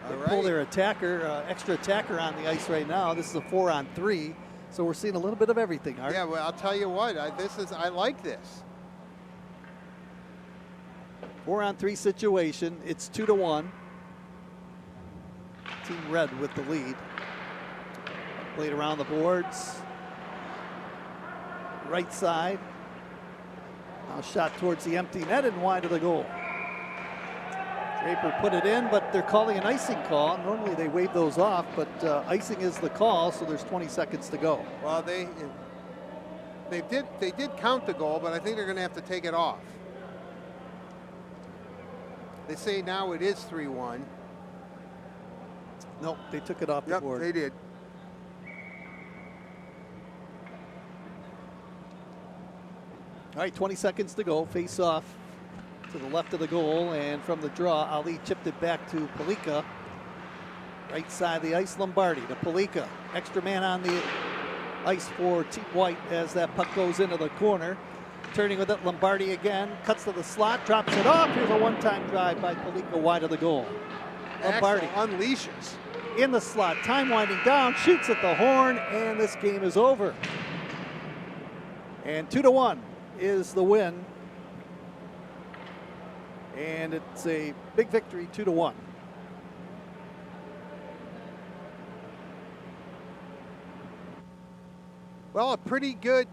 They pull their attacker, extra attacker on the ice right now. This is a 4-on-3, so we're seeing a little bit of everything, Art. Yeah, well, I'll tell you what, I like this. 4-on-3 situation. It's 2-1. Team Red with the lead. Played around the boards. Right side. Now shot towards the empty net and wide of the goal. Draper put it in, but they're calling an icing call. Normally they wave those off, but icing is the call, so there's 20 seconds to go. Well, they did count the goal, but I think they're going to have to take it off. They say now it is 3-1. Nope, they took it off the board. They did. All right, 20 seconds to go. Face off to the left of the goal, and from the draw, Ali chipped it back to Pelika. Right side of the ice, Lombardi to Pelika. Extra man on the ice for Team White as that puck goes into the corner. Turning with it, Lombardi again, cuts to the slot, drops it off. Here's a one-time drive by Pelika wide of the goal. Lombardi unleashes. In the slot, time winding down, shoots at the horn, and this game is over. And 2-1 is the win. And it's a big victory, 2-1. Well, a pretty good.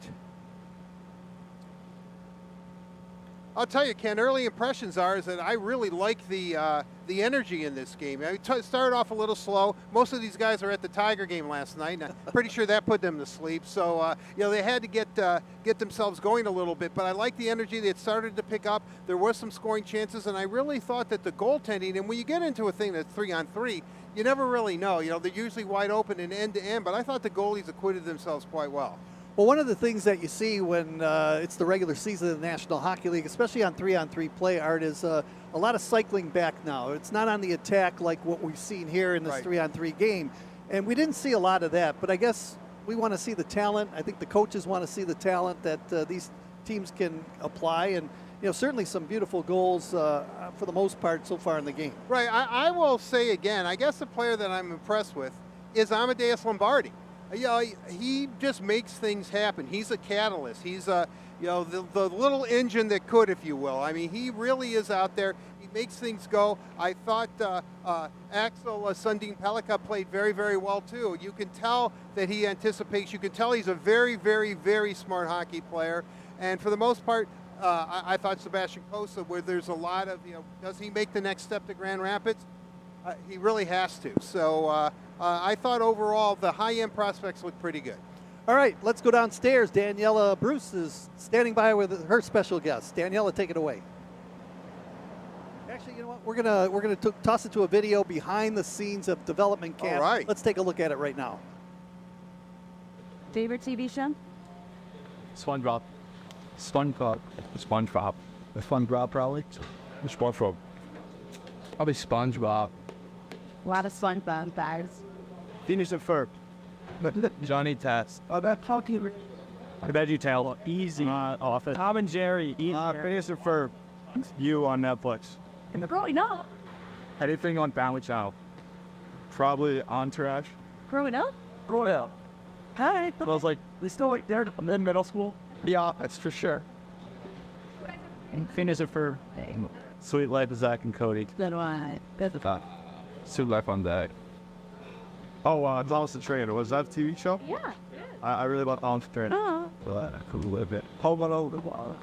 I'll tell you, Ken, early impressions are is that I really like the energy in this game. I started off a little slow. Most of these guys are at the Tiger game last night, and I'm pretty sure that put them to sleep. So, they had to get themselves going a little bit. But I like the energy that started to pick up. There was some scoring chances, and I really thought that the goaltending, and when you get into a thing that's 3-on-3, you never really know. They're usually wide open and end-to-end, but I thought the goalies acquitted themselves quite well. Well, one of the things that you see when it's the regular season of the National Hockey League, especially on 3-on-3 play, Art, is a lot of cycling back now. It's not on the attack like what we've seen here in this 3-on-3 game. And we didn't see a lot of that, but I guess we want to see the talent. I think the coaches want to see the talent that these teams can apply. And, certainly some beautiful goals for the most part so far in the game. Right. I will say again, I guess the player that I'm impressed with is Amadeus Lombardi. You know, he just makes things happen. He's a catalyst. He's a, you know, the little engine that could, if you will. I mean, he really is out there. He makes things go. I thought Axel Sundin Pelika played very, very well too. You can tell that he anticipates. You can tell he's a very, very, very smart hockey player. And for the most part, I thought Sebastian Cossa, where there's a lot of, you know, does he make the next step to Grand Rapids? He really has to. So I thought overall the high-end prospects look pretty good. All right, let's go downstairs. Daniela Bruce is standing by with her special guest. Daniela, take it away. Actually, you know what? We're gonna toss it to a video behind the scenes of development camp. All right. Let's take a look at it right now. Favorite TV show? SpongeBob. SpongeBob. SpongeBob. The SpongeBob probably. SpongeBob. Probably SpongeBob. A lot of SpongeBob guys. Phineas and Ferb. Johnny Test. Oh, that's how you. I bet you tell. Easy. Office. Tom and Jerry. Phineas and Ferb. You on Netflix. In the growing up. Anything on Family Channel. Probably Entourage. Growing up? Growing up. Hi. I was like, they still like there in middle school. Yeah, that's for sure. And Phineas and Ferb. Sweet Life of Zach and Cody. Then why? That's a Sweet Life on Deck. Oh, Thomas the Trainer. Was that a TV show? yeah. I really love Thomas the Trainer. Oh. Well, I could live it. Home Alone.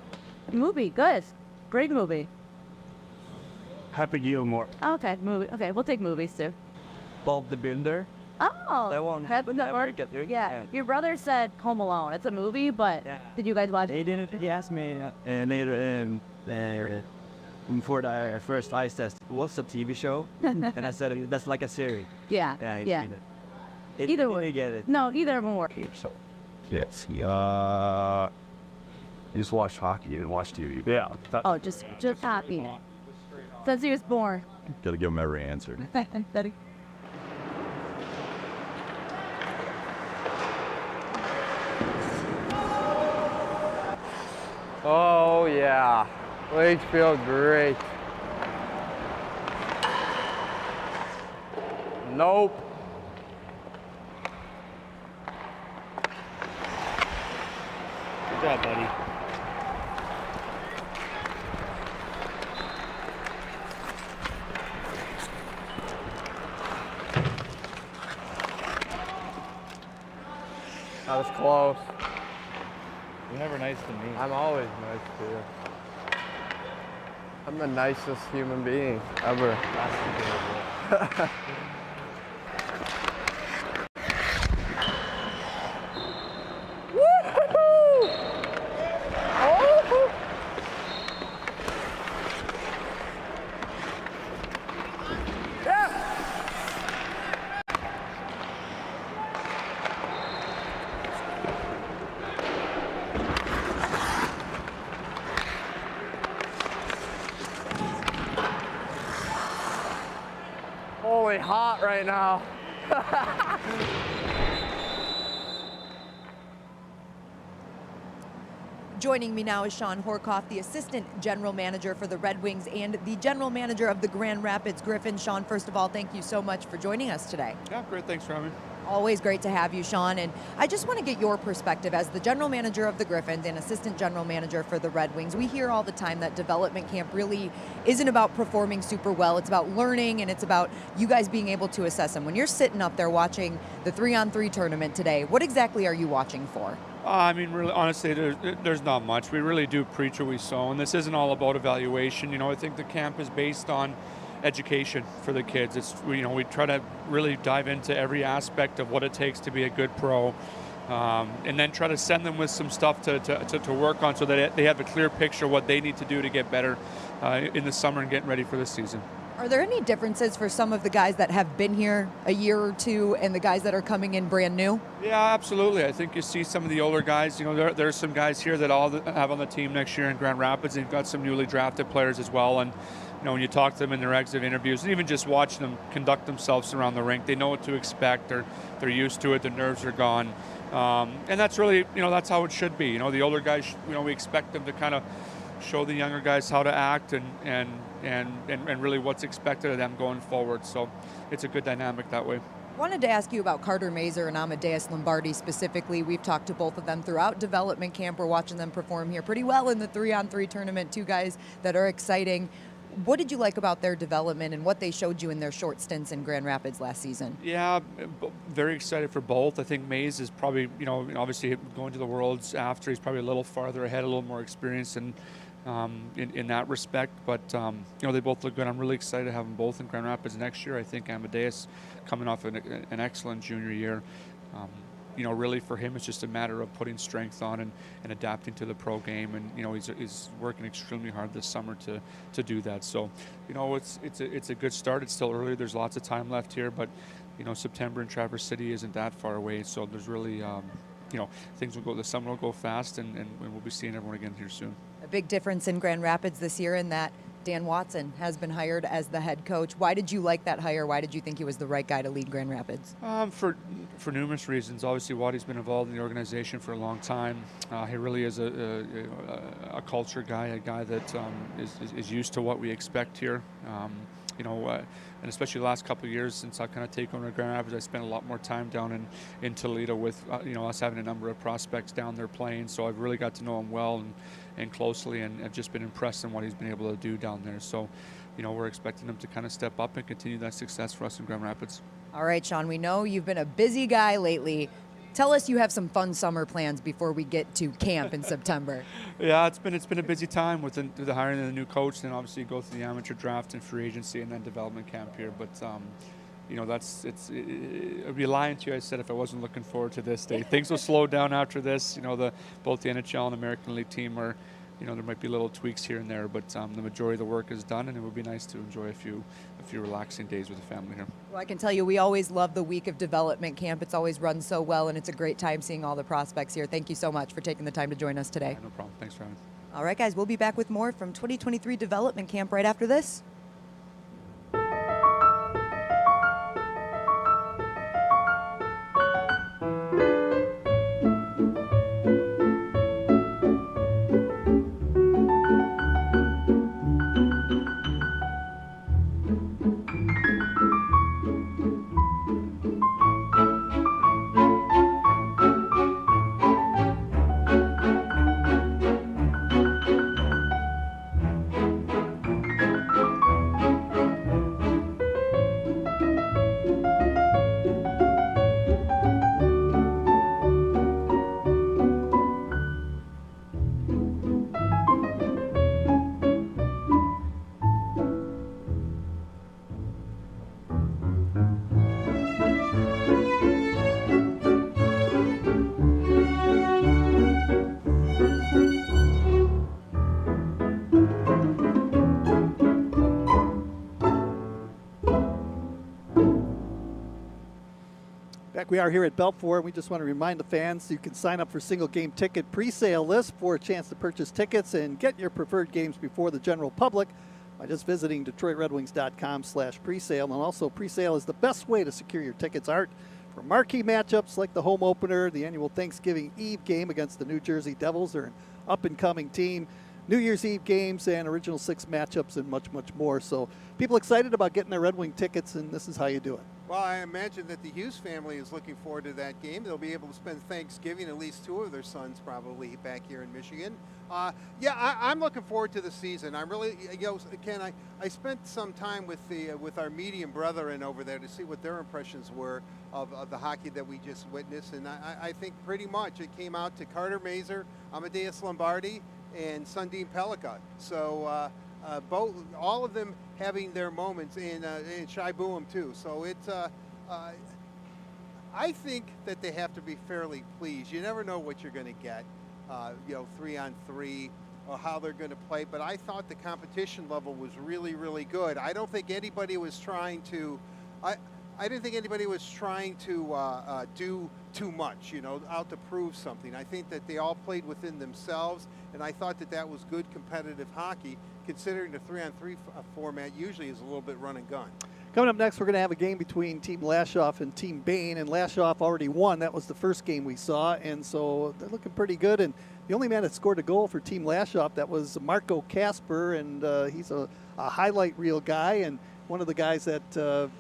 Movie, good. Great movie. Happy Gilmore. Okay, movie. Okay, we'll take movies too. Bob the Builder. Oh. That one. Happy Network. Yeah. Your brother said Home Alone. It's a movie, but did you guys watch it? They didn't. He asked me, and later, before the first ice test, what's a TV show? And I said that's like a series. Yeah. Yeah. Either way. Didn't get it. No, either of them work. So, yes. You just watch hockey. You didn't watch TV. Yeah. Oh, just happy. Since he was born. Gotta give him every answer. Daddy. Oh yeah, legs feel great. Nope. Good job, buddy. That was close. You're never nice to me. I'm always nice to you. I'm the nicest human being ever. Holy hot right now. Joining me now is Shawn Horcoff, the Assistant General Manager for the Red Wings and the General Manager of the Grand Rapids Griffins. Shawn, first of all, thank you so much for joining us today. Yeah, great. Thanks for having me. Always great to have you, Shawn. And I just want to get your perspective as the General Manager of the Griffins and Assistant General Manager for the Red Wings. We hear all the time that development camp really isn't about performing super well. It's about learning, and it's about you guys being able to assess them. When you're sitting up there watching the 3-on-3 tournament today, what exactly are you watching for? I mean, really, honestly, there's not much. We really do preach what we sow, and this isn't all about evaluation. You know, I think the camp is based on education for the kids. It's, you know, we try to really dive into every aspect of what it takes to be a good pro, and then try to send them with some stuff to work on so that they have a clear picture of what they need to do to get better in the summer and getting ready for this season. Are there any differences for some of the guys that have been here a year or two and the guys that are coming in brand new? Yeah, absolutely. I think you see some of the older guys. You know, there's some guys here that all have on the team next year in Grand Rapids. They've got some newly drafted players as well. And, you know, when you talk to them in their exit interviews and even just watching them conduct themselves around the rink, they know what to expect. They're used to it. Their nerves are gone. And that's really, you know, that's how it should be. You know, the older guys, you know, we expect them to kind of show the younger guys how to act and really what's expected of them going forward. So it's a good dynamic that way. Wanted to ask you about Carter Mazer and Amadeus Lombardi specifically. We've talked to both of them throughout development camp. We're watching them perform here pretty well in the 3-on-3 tournament. Two guys that are exciting. What did you like about their development and what they showed you in their short stints in Grand Rapids last season? Yeah, very excited for both. I think Mays is probably, obviously going to the Worlds after. He's probably a little farther ahead, a little more experience in that respect. But, they both look good. I'm really excited to have them both in Grand Rapids next year. I think Amadeus coming off an excellent junior year. Really for him, it's just a matter of putting strength on and adapting to the pro game. And, he's working extremely hard this summer to do that. So, it's a good start. It's still early. There's lots of time left here. But, September in Traverse City isn't that far away. So there's really, things will go, the summer will go fast and we'll be seeing everyone again here soon. A big difference in Grand Rapids this year in that Dan Watson has been hired as the head coach. Why did you like that hire? Why did you think he was the right guy to lead Grand Rapids? For numerous reasons. Obviously, Waddy's been involved in the organization for a long time. He really is a culture guy, a guy that is used to what we expect here. And especially the last couple of years since I kind of taken over Grand Rapids, I spent a lot more time down in Toledo with us having a number of prospects down there playing. So I've really got to know him well and closely, and I've just been impressed in what he's been able to do down there. So, we're expecting him to kind of step up and continue that success for us in Grand Rapids. All right, Shawn, we know you've been a busy guy lately. Tell us you have some fun summer plans before we get to camp in September. Yeah, it's been a busy time with the hiring of the new coach, and obviously go through the amateur draft and free agency and then development camp here. But I'd be lying to you. I said if I wasn't looking forward to this day, things will slow down after this. Both the NHL and American League team are, there might be little tweaks here and there, but the majority of the work is done, and it would be nice to enjoy a few relaxing days with the family here. Well, I can tell you, we always love the week of development camp. It's always run so well, and it's a great time seeing all the prospects here. Thank you so much for taking the time to join us today. No problem. Thanks for having me. All right, guys, we'll be back with more from 2023 development camp right after this. We are here at Belfour, and we just want to remind the fans you can sign up for single game ticket pre-sale list for a chance to purchase tickets and get your preferred games before the general public by just visiting DetroitRedWings.com/presale. And also, presale is the best way to secure your tickets. Art for marquee matchups like the home opener, the annual Thanksgiving Eve game against the New Jersey Devils. They're an up-and-coming team. New Year's Eve games and Original Six matchups and much, much more. So people excited about getting their Red Wing tickets, and this is how you do it. Well, I imagine that the Hughes family is looking forward to that game. They'll be able to spend Thanksgiving, at least two of their sons probably, back here in Michigan. I'm looking forward to the season. I'm really, Ken, I spent some time with our medium brethren over there to see what their impressions were of the hockey that we just witnessed, and I think pretty much it came out to Carter Mazer, Amadeus Lombardi, and Sundin Pellikka. So all of them having their moments, and Shai Buum too. So it's I think that they have to be fairly pleased. You never know what you're going to get, 3-on-3, or how they're going to play. But I thought the competition level was really, really good. I don't think anybody was trying to. I didn't think anybody was trying to do too much, out to prove something. I think that they all played within themselves, and I thought that was good competitive hockey, considering the 3-on-3 format usually is a little bit run and gun. Coming up next, we're going to have a game between Team Lashoff and Team Bain, and Lashoff already won. That was the first game we saw, and so they're looking pretty good. And the only man that scored a goal for Team Lashoff, that was Marco Casper, and he's a highlight reel guy. And one of the guys that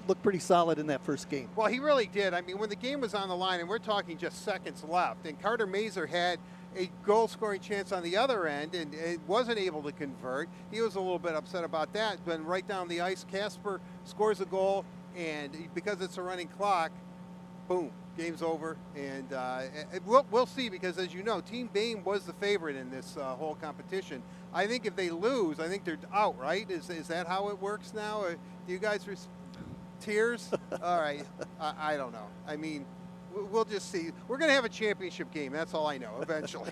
looked pretty solid in that first game. Well, he really did. I mean, when the game was on the line, and we're talking just seconds left, and Carter Mazer had a goal-scoring chance on the other end and wasn't able to convert. He was a little bit upset about that. But right down the ice, Casper scores a goal, and because it's a running clock, boom, game's over. And we'll see, because as you know, Team Bain was the favorite in this whole competition. I think if they lose, I think they're out, right? Is that how it works now? Do you guys tears? All right, I don't know. I mean, we'll just see. We're going to have a championship game. That's all I know, eventually.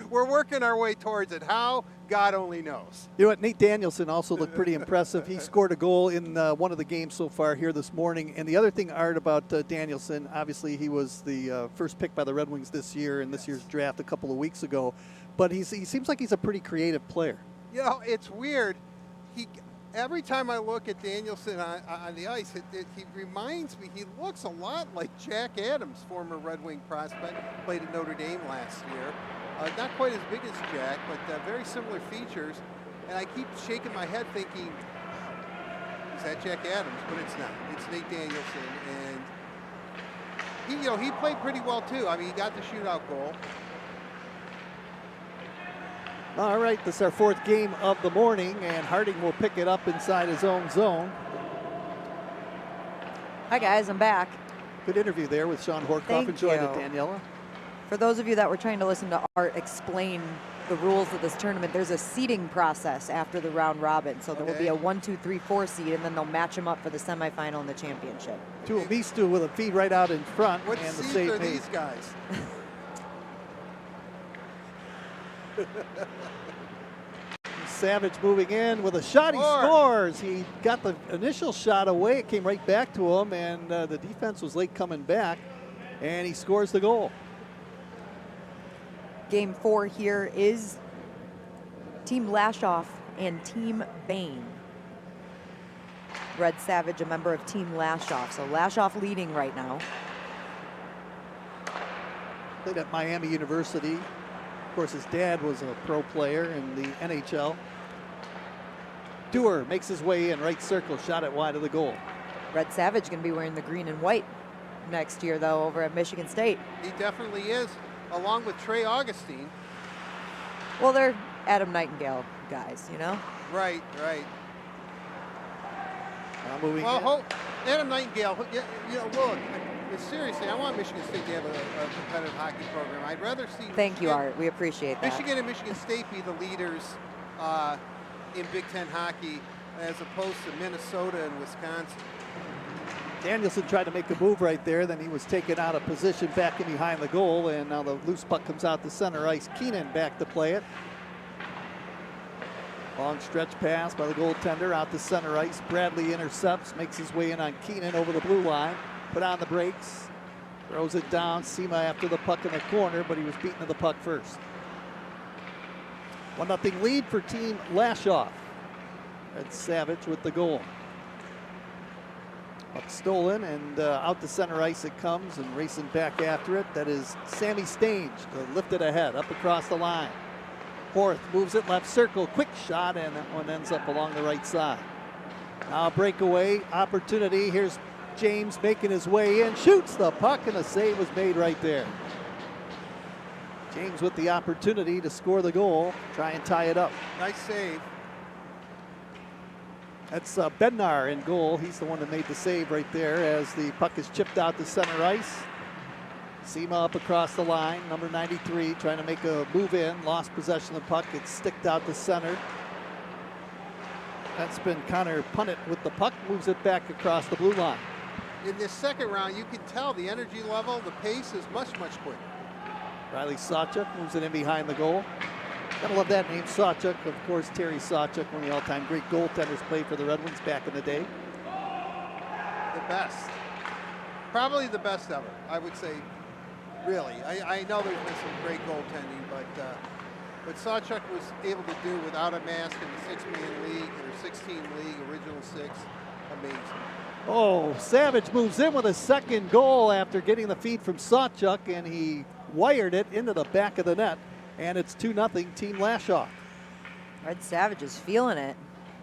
we're working our way towards it. How? God only knows. You know what? Nate Danielson also looked pretty impressive. He scored a goal in one of the games so far here this morning. And the other thing, Art, about Danielson, obviously he was the first pick by the Red Wings this year in this year's draft a couple of weeks ago. But he seems like he's a pretty creative player. You know, it's weird. Every time I look at Danielson on the ice, he reminds me, he looks a lot like Jack Adams, former Red Wing prospect, played at Notre Dame last year. Not quite as big as Jack, but very similar features. And I keep shaking my head thinking, is that Jack Adams? But it's not. It's Nate Danielson. And he played pretty well too. I mean, he got the shootout goal. All right, this is our fourth game of the morning, and Harding will pick it up inside his own zone. Hi guys, I'm back. Good interview there with Shawn Horcoff. Thank Enjoyed you. it, Daniela. For those of you that were trying to listen to Art explain the rules of this tournament, there's a seeding process after the round robin. So there will be a 1, 2, 3, 4 seed, and then they'll match them up for the semifinal and the championship. Tuomistu with a feed right out in front. What and the seeds save are made. these guys? Savage moving in with a shot. He scores. He got the initial shot away. It came right back to him, and the defense was late coming back, and he scores the goal. Game 4 here is Team Lashoff and Team Bain. Red Savage, a member of Team Lashoff. So Lashoff leading right now. Played at Miami University. Of course, his dad was a pro player in the NHL. Dewar makes his way in, right circle, shot it wide of the goal. Red Savage going to be wearing the green and white next year, though, over at Michigan State. He definitely is, along with Trey Augustine. Well, they're Adam Nightingale guys, you know? Right. Moving Well, Adam Nightingale, look, seriously, I want Michigan State to have a competitive hockey program. I'd rather see Thank you, Art. We appreciate that. Michigan and Michigan State be the leaders in Big Ten hockey as opposed to Minnesota and Wisconsin. Danielson tried to make a move right there, then he was taken out of position back in behind the goal, and now the loose puck comes out to center ice. Keenan back to play it. Long stretch pass by the goaltender out to center ice. Bradley intercepts, makes his way in on Keenan over the blue line. Put on the brakes, throws it down. Sema after the puck in the corner, but he was beaten to the puck first. 1-0 lead for Team Lashoff. Red Savage with the goal. Puck stolen, and out to center ice it comes, and racing back after it. That is Sammy Stange to lift it ahead, up across the line. Horth moves it left circle, quick shot, and that one ends up along the right side. Now a breakaway opportunity. Here's James making his way in, shoots the puck, and a save was made right there. James with the opportunity to score the goal, try and tie it up. Nice save. That's Bednar in goal. He's the one that made the save right there as the puck is chipped out to center ice. Sema up across the line, number 93, trying to make a move in, lost possession of the puck. It's sticked out to center. That's been Connor Punnett with the puck, moves it back across the blue line. In this second round, you can tell the energy level, the pace is much quicker. Riley Sawchuk moves it in behind the goal. Gotta love that name, Sawchuk. Of course, Terry Sawchuk, one of the all-time great goaltenders, played for the Red Wings back in the day. The best. Probably the best ever, I would say, really. I know there's been some great goaltending, but what Sawchuk was able to do without a mask in the 6-man league or 16 league, original 6, amazing. Oh, Savage moves in with a second goal after getting the feed from Sawchuk, and he wired it into the back of the net, and it's 2-0 Team Lashoff. Red Savage is feeling it.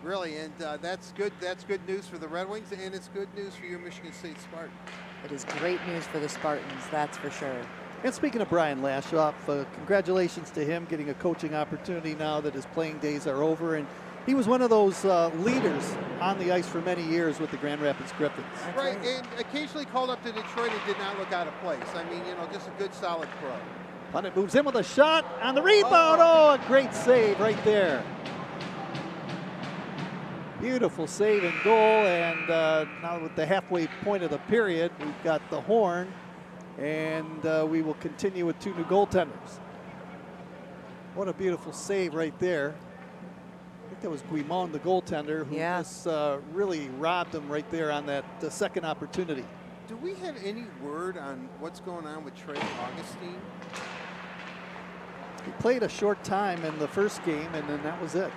Really, and that's good. That's good news for the Red Wings, and it's good news for your Michigan State Spartans. It is great news for the Spartans, that's for sure. And speaking of Brian Lashoff, congratulations to him getting a coaching opportunity now that his playing days are over. And he was one of those leaders on the ice for many years with the Grand Rapids Griffins. Right, and occasionally called up to Detroit and did not look out of place. I mean, you know, just a good, solid pro. Punnett moves in with a shot on the rebound. Oh, a great save right there. Beautiful save and goal, and now with the halfway point of the period, we've got the horn, and we will continue with 2 new goaltenders. What a beautiful save right there. I think that was Guimond, the goaltender, who just really robbed him right there on that second opportunity. Do we have any word on what's going on with Trey Augustine? He played a short time in the first game, and then that was it.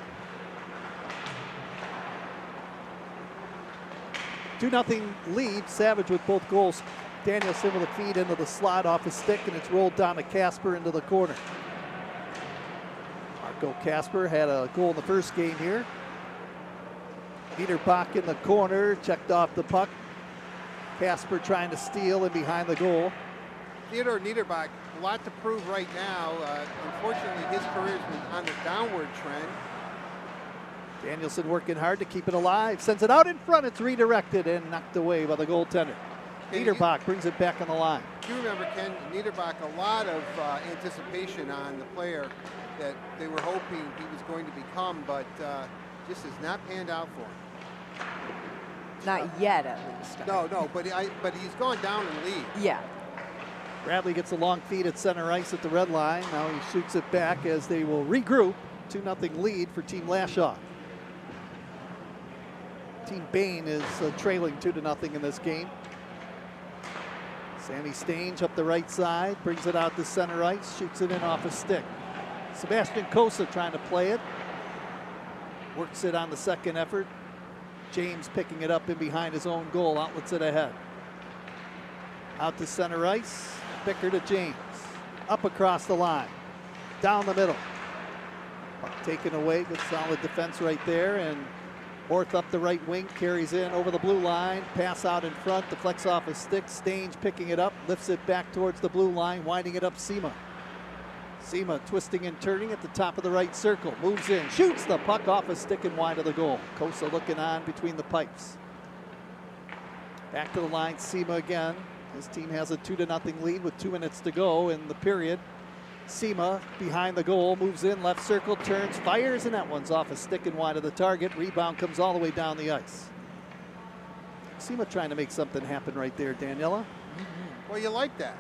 2-0 lead. Savage with both goals. Danielson with a feed into the slot off his stick, and it's rolled down to Casper into the corner. Marco Casper had a goal in the first game here. Niederbach in the corner, checked off the puck. Casper trying to steal and behind the goal. Theodore Niederbach, a lot to prove right now. Unfortunately, his career's been on the downward trend. Danielson working hard to keep it alive. Sends it out in front. It's redirected and knocked away by the goaltender. Niederbach brings it back on the line. You remember, Ken, Niederbach, a lot of anticipation on the player that they were hoping he was going to become, but just has not panned out for him. Not yet, at least. No, but he's gone down in lead. Yeah. Bradley gets a long feed at center ice at the red line. Now he shoots it back as they will regroup. 2-0 lead for Team Lashoff. Team Bain is trailing 2-0 in this game. Sammy Stange up the right side, brings it out to center ice, shoots it in off a stick. Sebastian Kosa trying to play it. Works it on the second effort. James picking it up in behind his own goal, outlets it ahead. Out to center ice, Bicker to James. Up across the line, down the middle. Puck taken away, good solid defense right there, and Orth up the right wing, carries in over the blue line, pass out in front, deflects off a stick, Stange picking it up, lifts it back towards the blue line, winding it up Sema. Sema twisting and turning at the top of the right circle, moves in, shoots the puck off a stick and wide of the goal. Kosa looking on between the pipes. Back to the line, Sema again. His team has a 2-0 lead with 2 minutes to go in the period. Sema behind the goal, moves in, left circle, turns, fires, and that one's off a stick and wide of the target. Rebound comes all the way down the ice. Sema trying to make something happen right there, Daniela. Well, you like that.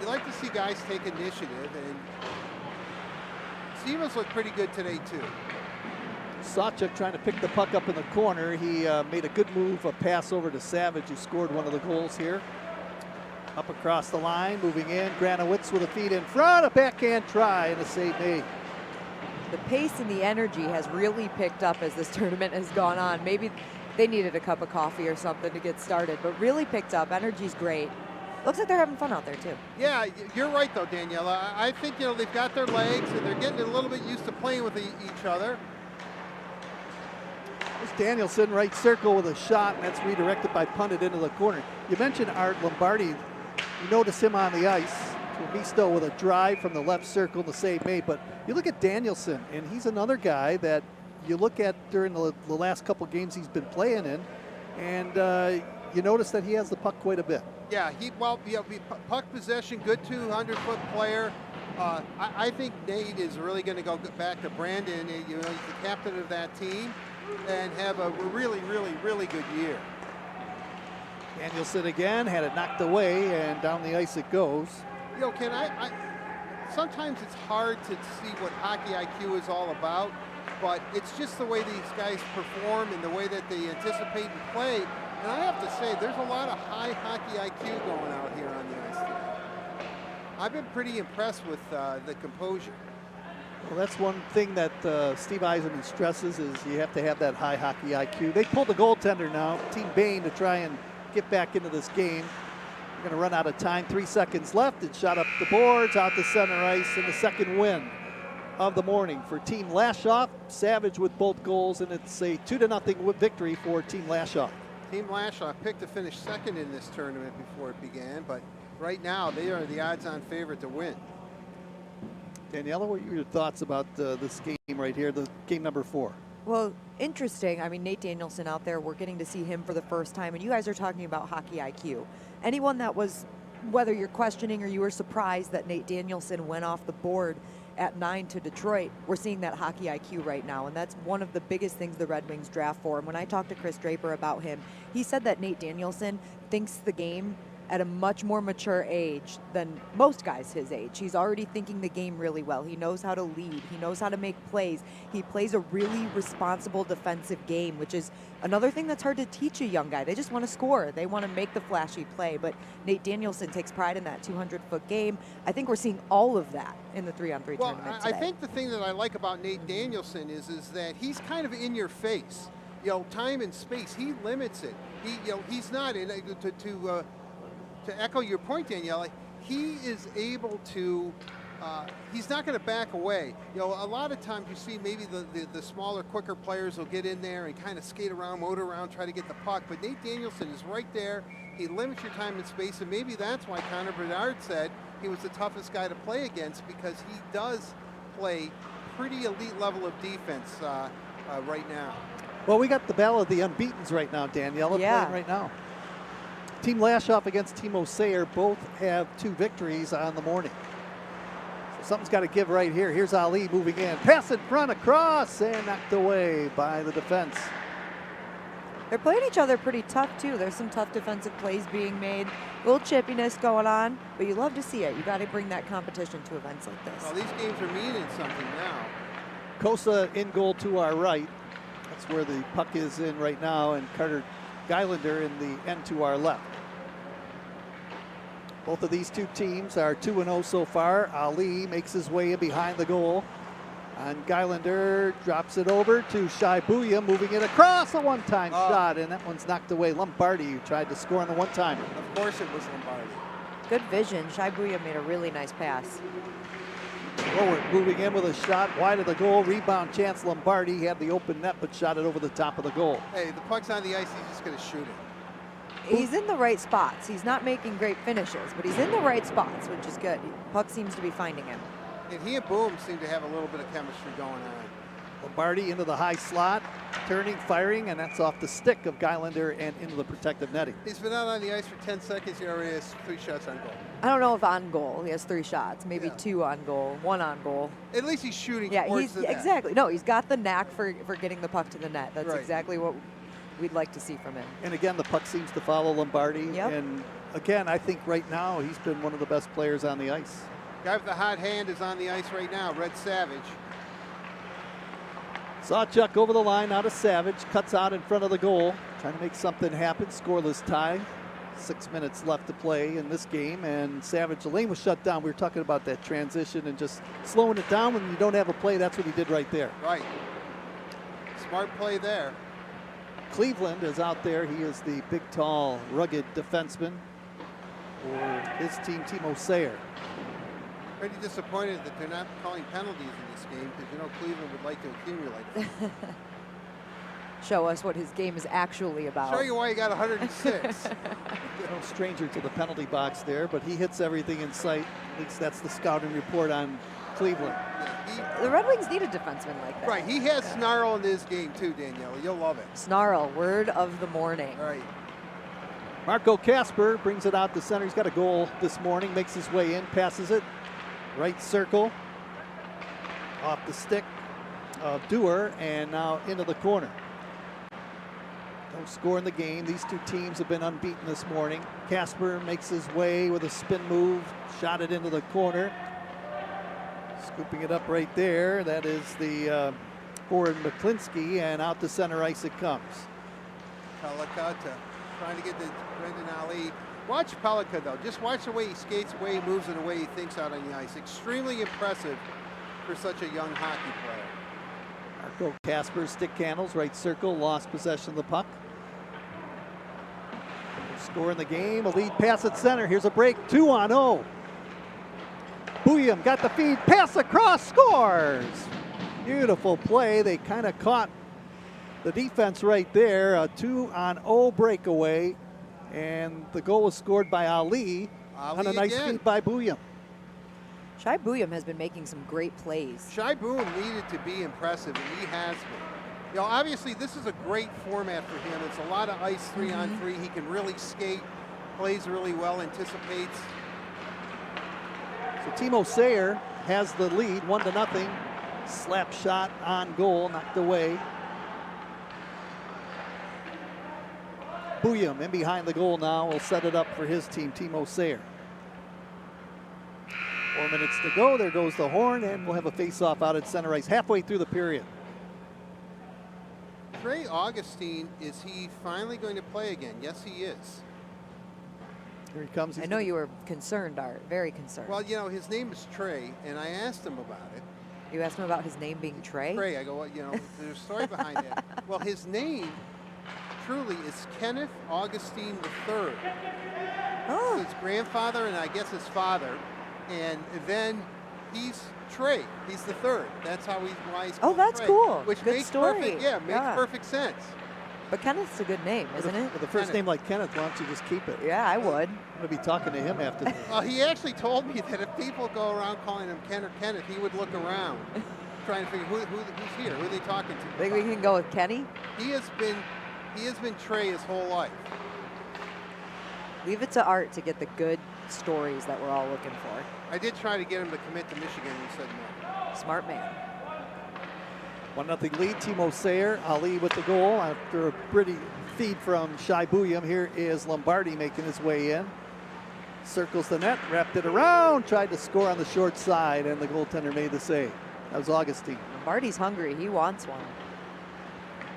You like to see guys take initiative, and Sema's looked pretty good today, too. Sawchuk trying to pick the puck up in the corner. He made a good move, a pass over to Savage, who scored one of the goals here. Up across the line, moving in. Granowitz with a feed in front, a backhand try, and a save made. The pace and the energy has really picked up as this tournament has gone on. Maybe they needed a cup of coffee or something to get started, but really picked up. Energy's great. Looks like they're having fun out there, too. Yeah, you're right, though, Daniela. I think, you know, they've got their legs, and they're getting a little bit used to playing with each other. There's Danielson, right circle with a shot, and that's redirected by Punnett into the corner. You mentioned Art Lombardi. You notice him on the ice. Misto with a drive from the left circle, the save made. But you look at Danielson, and he's another guy that you look at during the last couple games he's been playing in, and you notice that he has the puck quite a bit. Yeah, puck possession, good 200-foot player. I think Nate is really going to go back to Brandon. You know, he's the captain of that team, and have a really, really, really good year. Danielson again had it knocked away, and down the ice it goes. You know, Ken, sometimes it's hard to see what hockey IQ is all about, but it's just the way these guys perform and the way that they anticipate and play. And I have to say, there's a lot of high hockey IQ going out here on the ice today. I've been pretty impressed with the composure. Well, that's one thing that Steve Eisenman stresses is you have to have that high hockey IQ. They pulled the goaltender now, Team Bain, to try and get back into this game. We're going to run out of time. 3 seconds left. It's shot up the boards, out to center ice, and the second win of the morning for Team Lashoff. Savage with both goals, and it's a 2-0 victory for Team Lashoff. Team Lashoff picked to finish second in this tournament before it began, but right now they are the odds-on favorite to win. Daniela, what are your thoughts about this game right here, the game number 4? Well, interesting. I mean, Nate Danielson out there, we're getting to see him for the first time, and you guys are talking about hockey IQ. Anyone that was, whether you're questioning or you were surprised that Nate Danielson went off the board at 9 to Detroit, we're seeing that hockey IQ right now, and that's one of the biggest things the Red Wings draft for. And when I talked to Chris Draper about him, he said that Nate Danielson thinks the game at a much more mature age than most guys his age. He's already thinking the game really well. He knows how to lead. He knows how to make plays. He plays a really responsible defensive game, which is another thing that's hard to teach a young guy. They just want to score. They want to make the flashy play, but Nate Danielson takes pride in that 200-foot game. I think we're seeing all of that in the 3-on-3 tournament today. I think the thing that I like about Nate Danielson is that he's kind of in your face. You know, time and space, he limits it. He's not in to echo your point, Daniela, he is able to, he's not going to back away. You know, a lot of times you see maybe the smaller, quicker players will get in there and kind of skate around, motor around, try to get the puck. But Nate Danielson is right there. He limits your time and space, and maybe that's why Connor Bedard said he was the toughest guy to play against, because he does play pretty elite level of defense right now. Well, we got the battle of the unbeatens right now, Daniela, playing right now. Team Lashoff against Team O'Sayer both have 2 victories on the morning. So something's got to give right here. Here's Ali moving in. Pass in front, across, and knocked away by the defense. They're playing each other pretty tough, too. There's some tough defensive plays being made. A little chippiness going on, but you love to see it. You got to bring that competition to events like this. Well, these games are meaning something now. Kosa in goal to our right. That's where the puck is in right now, and Carter Geilander in the end to our left. Both of these two teams are 2-0 so far. Ali makes his way in behind the goal, and Geilander drops it over to Shibuya, moving it across, a one-time shot, and that one's knocked away. Lombardi, who tried to score on the one-timer. Of course it was Lombardi. Good vision. Shibuya made a really nice pass. Forward moving in with a shot wide of the goal. Rebound chance. Lombardi had the open net, but shot it over the top of the goal. Hey, the puck's on the ice. He's just going to shoot it. He's in the right spots. He's not making great finishes, but he's in the right spots, which is good. Puck seems to be finding him. And he and Boom seem to have a little bit of chemistry going on. Lombardi into the high slot, turning, firing, and that's off the stick of Geilander and into the protective netting. He's been out on the ice for 10 seconds. He already has 3 shots on goal. I don't know if on goal. He has 3 shots, maybe 2 on goal, 1 on goal. At least he's shooting Yeah, towards the net. exactly. No, he's got the knack for getting the puck to the net. That's right. Exactly what we'd like to see from him. And again, the puck seems to follow Lombardi. Yep. And again, I think right now he's been one of the best players on the ice. Guy with the hot hand is on the ice right now, Red Savage. Sawchuk over the line, out of Savage, cuts out in front of the goal, trying to make something happen. Scoreless tie. 6 minutes left to play in this game, and Savage, the lane was shut down. We were talking about that transition and just slowing it down when you don't have a play. That's what he did right there. Right. Smart play there. Cleveland is out there. He is the big, tall, rugged defenseman for his team, Team O'Sayer. Pretty disappointed that they're not calling penalties in this game, because you know Cleveland would like to accumulate them. Show us what his game is actually about. Show you why he got 106. No stranger to the penalty box there, but he hits everything in sight. At least that's the scouting report on Cleveland. The Red Wings need a defenseman like that. Right, he has snarl in this game too, Danielle. You'll love it. Snarl, word of the morning. All right. Marco Kasper brings it out to center. He's got a goal this morning, makes his way in, passes it. Right circle, off the stick of Dewar, and now into the corner. No score in the game. These two teams have been unbeaten this morning. Kasper makes his way with a spin move, shot it into the corner. Scooping it up right there. That is the forward McClinsky, and out to center ice it comes. Pellicata trying to get to Brendan Ali. Watch Pellica, though. Just watch the way he skates, the way he moves, and the way he thinks out on the ice. Extremely impressive for such a young hockey player. Marco Kasper, stick handles, right circle, lost possession of the puck. Score in the game, a lead pass at center. Here's a break, 2-on-0. Booyam got the feed, pass across, scores. Beautiful play. They kind of caught the defense right there. A 2-on-0 breakaway. And the goal was scored by Ali on a nice feed by Booyam. Shai Booyam has been making some great plays. Shai Boom needed to be impressive, and he has been. You know, obviously, this is a great format for him. It's a lot of ice 3-on-3. He can really skate, plays really well, anticipates. So Timo Sayer has the lead, 1-0. Slap shot on goal, knocked away. Booyam in behind the goal now will set it up for his team, Timo Sayer. 4 minutes to go. There goes the horn, and we'll have a face-off out at center ice halfway through the period. Trey Augustine, is he finally going to play again? Yes, he is. Here he comes. I know you were concerned, Art, very concerned. Well, you know, his name is Trey, and I asked him about it. You asked him about his name being Trey? Trey, I go, well, you know, there's a story behind that. Well, his name truly is Kenneth Augustine III. Oh. His grandfather and I guess his father. And then he's Trey. He's the third. That's how why he's called that's Trey, cool. Which Good makes story. perfect. Yeah, makes perfect sense. But Kenneth's a good name, isn't it? With a first name like Kenneth, why don't you just keep it? Yeah, I would. I'm going to be talking to him after this. Well, he actually told me that if people go around calling him Ken or Kenneth, he would look around, trying to figure who's here, who are they talking to. Think we can go with Kenny? He has been Trey his whole life. Leave it to Art to get the good stories that we're all looking for. I did try to get him to commit to Michigan, and he said no. Smart man. 1-0 lead, Timo Sayer. Ali with the goal after a pretty feed from Shai Booyam. Here is Lombardi making his way in. Circles the net, wrapped it around, tried to score on the short side, and the goaltender made the save. That was Augustine. Lombardi's hungry. He wants one.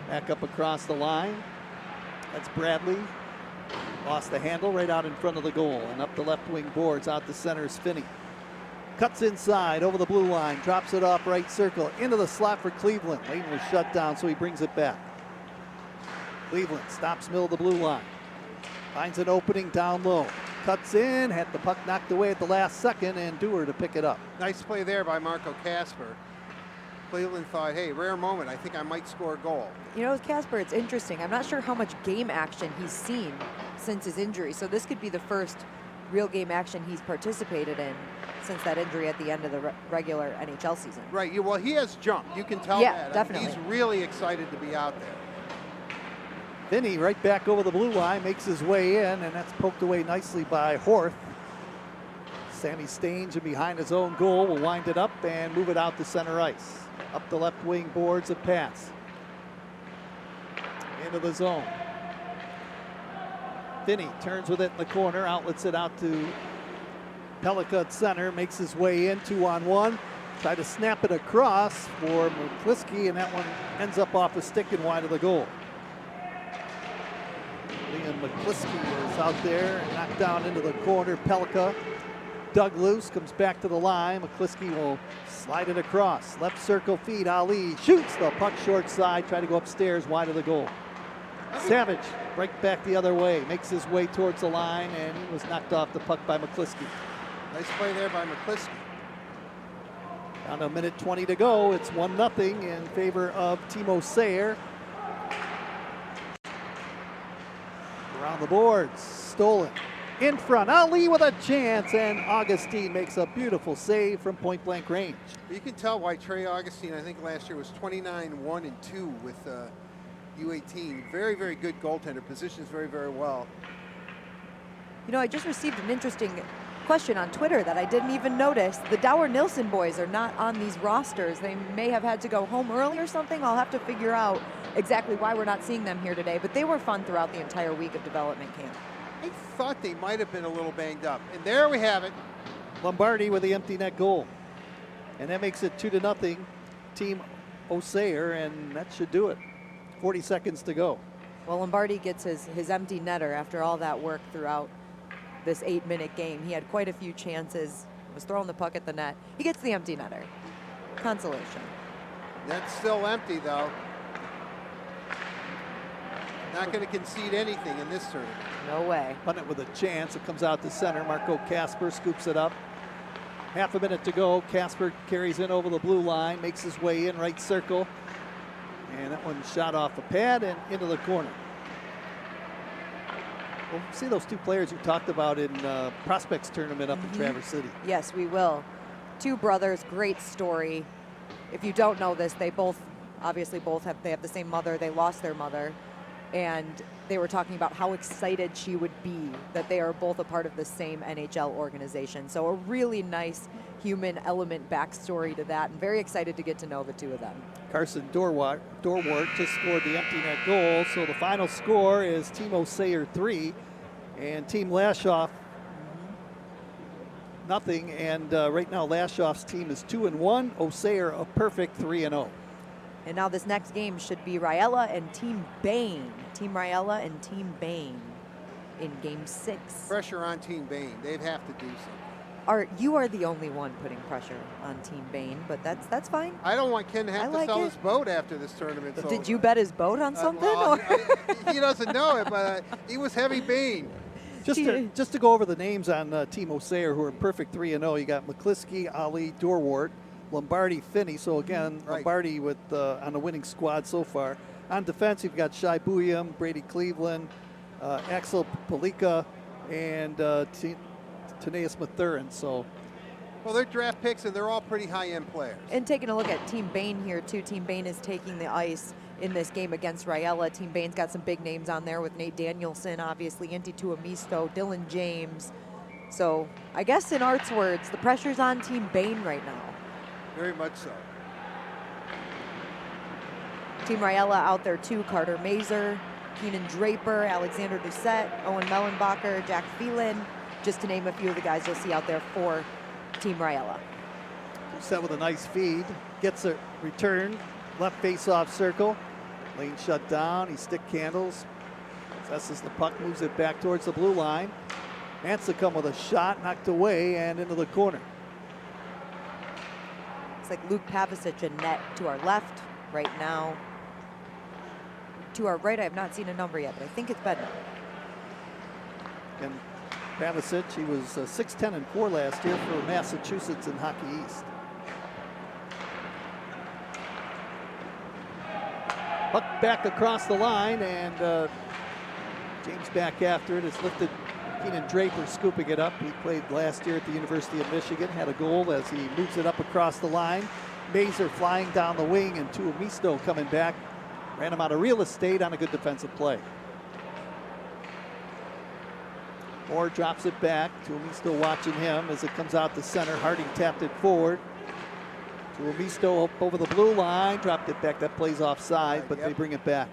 Back up across the line. That's Bradley. Lost the handle right out in front of the goal. And up the left wing boards, out the center is Finney. Cuts inside over the blue line, drops it off right circle, into the slot for Cleveland. Layton was shut down, so he brings it back. Cleveland stops middle of the blue line. Finds an opening down low. Cuts in, had the puck knocked away at the last second, and Dewar to pick it up. Nice play there by Marco Kasper. Cleveland thought, hey, rare moment, I think I might score a goal. You know, with Kasper, it's interesting. I'm not sure how much game action he's seen since his injury, so this could be the first real game action he's participated in since that injury at the end of the regular NHL season. Right, well, he has jumped. You can tell Yeah, that. definitely. He's really excited to be out there. Finney right back over the blue line, makes his way in, and that's poked away nicely by Horth. Sammy Staines in behind his own goal will wind it up and move it out to center ice. Up the left wing boards, a pass. Into the zone. Finney turns with it in the corner, outlets it out to Pelika at center, makes his way in, 2-on-1. Try to snap it across for McCliskey, and that one ends up off a stick and wide of the goal. Liam McCliskey is out there, knocked down into the corner. Pelika dug loose, comes back to the line. McCliskey will slide it across. Left circle feed, Ali shoots the puck short side, try to go upstairs, wide of the goal. Savage right back the other way, makes his way towards the line, and he was knocked off the puck by McCliskey. Nice play there by McCliskey. Down to a minute 20 to go. It's 1-0 in favor of Timo Sayer. Around the boards, stolen. In front, Ali with a chance, and Augustine makes a beautiful save from point blank range. You can tell why Trey Augustine, I think last year was 29-1-2 with U18. Very, very good goaltender, positions very, very well. You know, I just received an interesting question on Twitter that I didn't even notice. The Dower Nilsson boys are not on these rosters. They may have had to go home early or something. I'll have to figure out exactly why we're not seeing them here today, but they were fun throughout the entire week of development camp. I thought they might have been a little banged up. And there we have it. Lombardi with the empty net goal. And that makes it 2-0 Team O'Sayer, and that should do it. 40 seconds to go. Well, Lombardi gets his empty netter after all that work throughout this 8-minute game. He had quite a few chances, was throwing the puck at the net. He gets the empty netter. Consolation. That's still empty, though. Not going to concede anything in this tournament. No way. Punt it with a chance. It comes out to center. Marco Kasper scoops it up. Half a minute to go. Casper carries in over the blue line, makes his way in right circle. And that one shot off the pad and into the corner. We'll see those two players you talked about in Prospects tournament up in Traverse City. Yes, we will. Two brothers, great story. If you don't know this, they both obviously have the same mother. They lost their mother, and they were talking about how excited she would be that they are both a part of the same NHL organization. So a really nice human element backstory to that, and very excited to get to know the two of them. Carson Dorwart just scored the empty net goal. So the final score is Team Osayer 3 and Team Lashoff nothing. And right now Lashoff's team is 2-1. Osayer a perfect 3-0. And now this next game should be Riella and Team Bain. Team Riella and Team Bain in Game 6. Pressure on Team Bain. They'd have to do something. Art, you are the only one putting pressure on Team Bain, but that's fine. I don't want Ken to have to sell his boat after this tournament. Did you bet his boat on something? Well, he doesn't know it, but he was heavy Bain. Just to go over the names on Team Osayer, who are perfect 3-0. You got McCliskey, Ali, Dorwart, Lombardi, Finney. So again, right. Lombardi with on the winning squad so far. On defense, you've got Shai Buyam, Brady Cleveland, Axel Palika, and Taneas Mathurin. So, well, they're draft picks, and they're all pretty high-end players. And taking a look at Team Bain here, too. Team Bain is taking the ice in this game against Riella. Team Bain's got some big names on there with Nate Danielson, obviously, Inti Tuomisto, Dylan James. So I guess in Art's words, the pressure's on Team Bain right now. Very much so. Team Riella out there, too. Carter Mazer, Keenan Draper, Alexander Doucette, Owen Mellenbacher, Jack Phelan, just to name a few of the guys you'll see out there for Team Riella. Set with a nice feed, gets a return, left face-off circle. Lane shut down, he stick handles. Possesses the puck, moves it back towards the blue line. Ansa come with a shot, knocked away and into the corner. It's like Luke Pavicic and net to our left right now. To our right, I have not seen a number yet, but I think it's Bednar. And Pavicic, he was 6-10-4 last year for Massachusetts in Hockey East. Puck back across the line, and James back after it. It's lifted. Keenan Draper scooping it up. He played last year at the University of Michigan, had a goal as he moves it up across the line. Mazer flying down the wing, and Tuomisto coming back. Ran him out of real estate on a good defensive play. Moore drops it back. Tuomisto watching him as it comes out to center. Harding tapped it forward. Tuomisto up over the blue line, dropped it back. That play's offside, but they bring it back.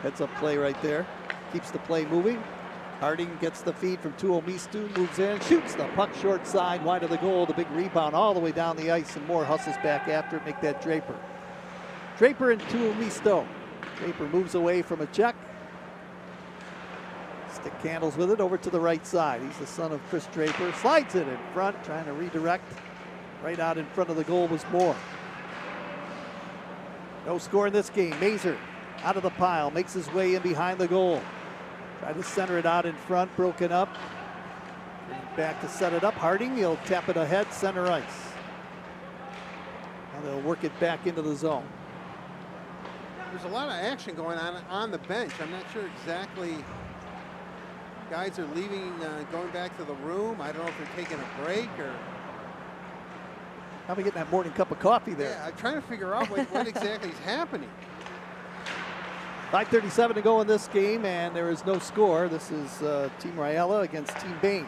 Heads up play right there. Keeps the play moving. Harding gets the feed from Tuomisto, moves in, shoots the puck short side, wide of the goal. The big rebound all the way down the ice, and Moore hustles back after it, make that Draper. Draper and Tuomisto. Draper moves away from a check. Stick handles with it over to the right side. He's the son of Chris Draper. Slides it in front, trying to redirect. Right out in front of the goal was Moore. No score in this game. Mazer out of the pile, makes his way in behind the goal. Try to center it out in front, broken up. Back to set it up. Harding, he'll tap it ahead, center ice. Now they'll work it back into the zone. There's a lot of action going on the bench. I'm not sure exactly. Guys are leaving, going back to the room. I don't know if they're taking a break or. Probably getting that morning cup of coffee there. Yeah, I'm trying to figure out what exactly is happening. 5:37 to go in this game, and there is no score. This is Team Riella against Team Bain.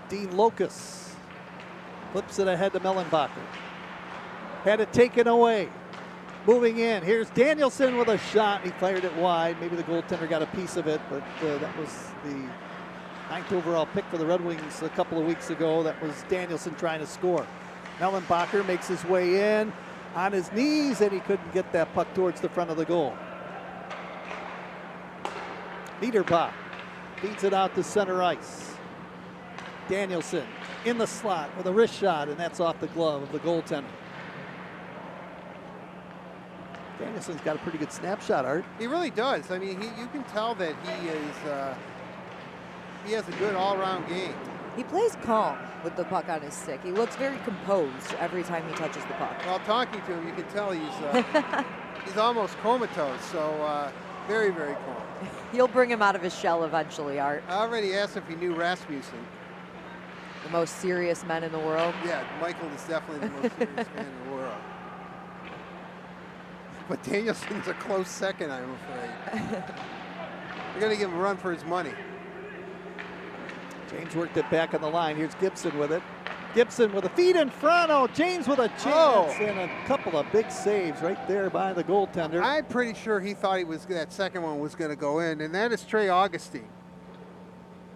Dean Locus flips it ahead to Mellenbacher. Had it taken away. Moving in. Here's Danielson with a shot. He fired it wide. Maybe the goaltender got a piece of it, but that was the 9th overall pick for the Red Wings a couple of weeks ago. That was Danielson trying to score. Mellenbacher makes his way in on his knees, and he couldn't get that puck towards the front of the goal. Niederbach feeds it out to center ice. Danielson in the slot with a wrist shot, and that's off the glove of the goaltender. Danielson's got a pretty good snapshot, Art. He really does. I mean, you can tell that he has a good all-around game. He plays calm with the puck on his stick. He looks very composed every time he touches the puck. Well, talking to him, you can tell he's almost comatose, so very, very calm. You'll bring him out of his shell eventually, Art. I already asked if he knew Rasmussen. The most serious men in the world. Yeah, Michael is definitely the most serious man in the world. But Danielson's a close second, I'm afraid. They're going to give him a run for his money. James worked it back on the line. Here's Gibson with it. Gibson with a feed in front. Oh, James with a chance and a couple of big saves right there by the goaltender. I'm pretty sure he thought that second one was going to go in, and that is Trey Augustine.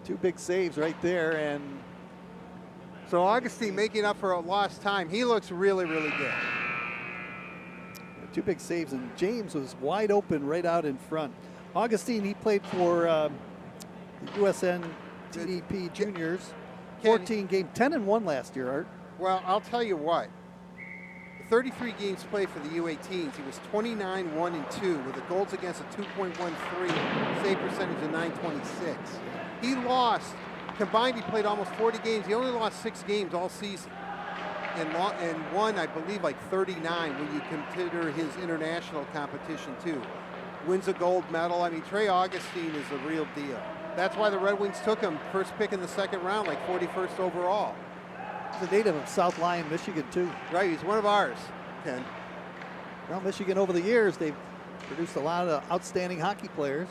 2 big saves right there, and so Augustine making up for a lost time. He looks really, really good. 2 big saves, and James was wide open right out in front. Augustine, he played for the USN TDP Juniors. 14 games, 10-1 last year, Art. Well, I'll tell you what. 33 games played for the U18s. He was 29-1-2 with a goals against a 2.13, save percentage of 926. He lost, combined he played almost 40 games. He only lost 6 games all season. And won, I believe, like 39 when you consider his international competition too. Wins a gold medal. I mean, Trey Augustine is a real deal. That's why the Red Wings took him first pick in the second round, like 41st overall. He's a native of South Lyon, Michigan, too. Right, he's one of ours, Ken. Well, Michigan over the years, they've produced a lot of outstanding hockey players.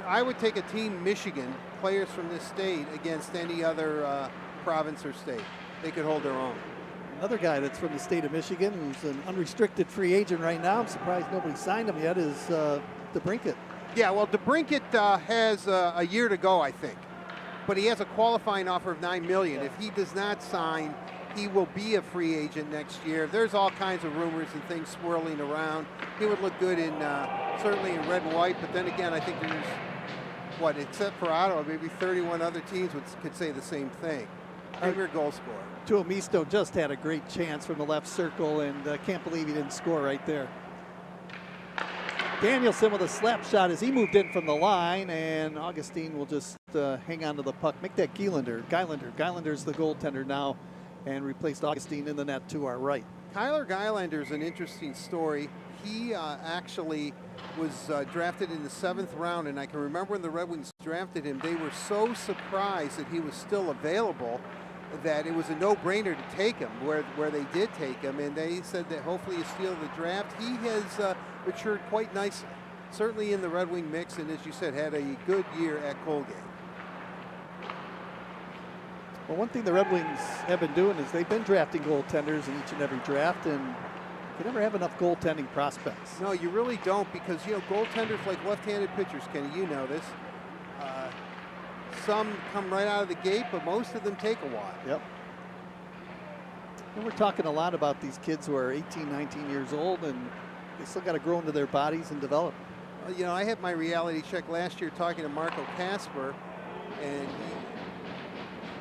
I would take a team Michigan, players from this state, against any other province or state. They could hold their own. Another guy that's from the state of Michigan, who's an unrestricted free agent right now. I'm surprised nobody signed him yet, is DeBrincat. Yeah, well, DeBrincat has a year to go, I think. But he has a qualifying offer of $9 million. If he does not sign, he will be a free agent next year. There's all kinds of rumors and things swirling around. He would look good in certainly in red and white, but then again, I think there's, except for Ottawa, maybe 31 other teams could say the same thing. Premier goal scorer. Tuomisto just had a great chance from the left circle, and can't believe he didn't score right there. Danielson with a slap shot as he moved in from the line, and Augustine will just hang on to the puck. Make that Gylander. Gylander's the goaltender now, and replaced Augustine in the net to our right. Kyler Gylander's an interesting story. He actually was drafted in the 7th round, and I can remember when the Red Wings drafted him, they were so surprised that he was still available that it was a no-brainer to take him where they did take him, and they said that hopefully he'll steal the draft. He has matured quite nicely, certainly in the Red Wing mix, and as you said, had a good year at Colgate. Well, one thing the Red Wings have been doing is they've been drafting goaltenders in each and every draft, and you never have enough goaltending prospects. No, you really don't, because goaltenders like left-handed pitchers, Kenny, you know this. Some come right out of the gate, but most of them take a while. Yep. And we're talking a lot about these kids who are 18, 19 years old, and they still got to grow into their bodies and develop. I had my reality check last year talking to Marco Kasper, and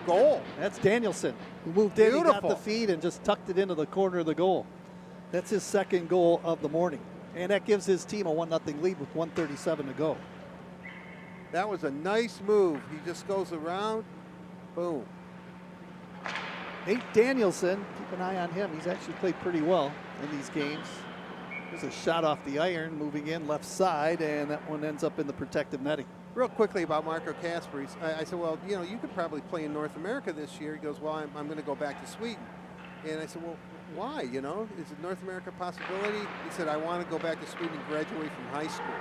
goal. That's Danielson, who moved in, he got Beautiful. the feed and just tucked it into the corner of the goal. That's his second goal of the morning. And that gives his team a 1-0 lead with 1:37 to go. That was a nice move. He just goes around, boom. Nate Danielson, keep an eye on him. He's actually played pretty well in these games. There's a shot off the iron, moving in left side, and that one ends up in the protective netting. Real quickly about Marco Kasper, I said, well, you could probably play in North America this year. He goes, well, I'm going to go back to Sweden. And I said, well, why, is it North America a possibility? He said, I want to go back to Sweden and graduate from high school.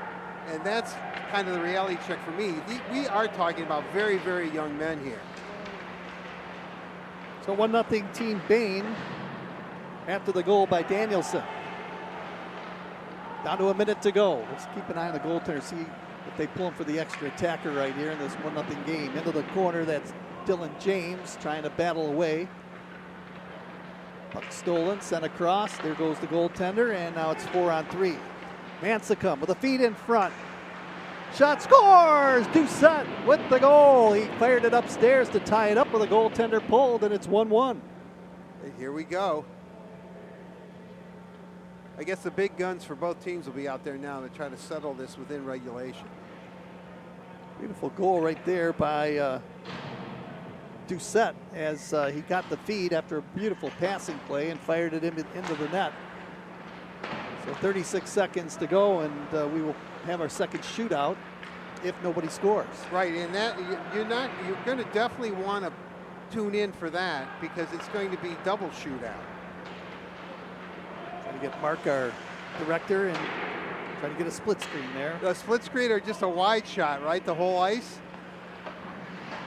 And that's kind of the reality check for me. We are talking about very, very young men here. So 1-0 Team Bain after the goal by Danielson. Down to a minute to go. Let's keep an eye on the goaltender, see if they pull him for the extra attacker right here in this 1-0 game. Into the corner, that's Dylan James trying to battle away. Puck stolen, sent across. There goes the goaltender, and now it's 4-on-3. Mansicum with a feed in front. Shot scores! Doucette with the goal. He fired it upstairs to tie it up with a goaltender pulled, and it's 1-1. Here we go. I guess the big guns for both teams will be out there now to try to settle this within regulation. Beautiful goal right there by Doucette as he got the feed after a beautiful passing play and fired it into the net. So 36 seconds to go, and we will have our second shootout if nobody scores. Right, and that you're going to definitely want to tune in for that because it's going to be double shootout. Trying to get Mark, our director, and trying to get a split screen there. A split screen or just a wide shot, right? The whole ice.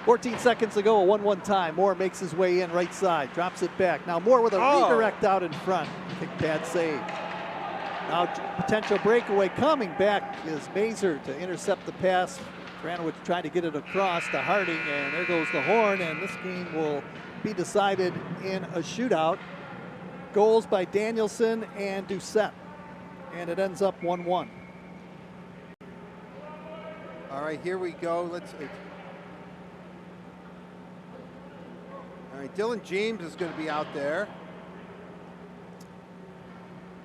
14 seconds to go, a 1-1 tie. Moore makes his way in right side, drops it back. Now Moore with a redirect out in front. Kick pad save. Now potential breakaway coming back is Mazer to intercept the pass. Tranowicz trying to get it across to Harding, and there goes the horn, and this game will be decided in a shootout. Goals by Danielson and Doucette, and it ends up 1-1. All right, here we go. All right, Dylan James is going to be out there.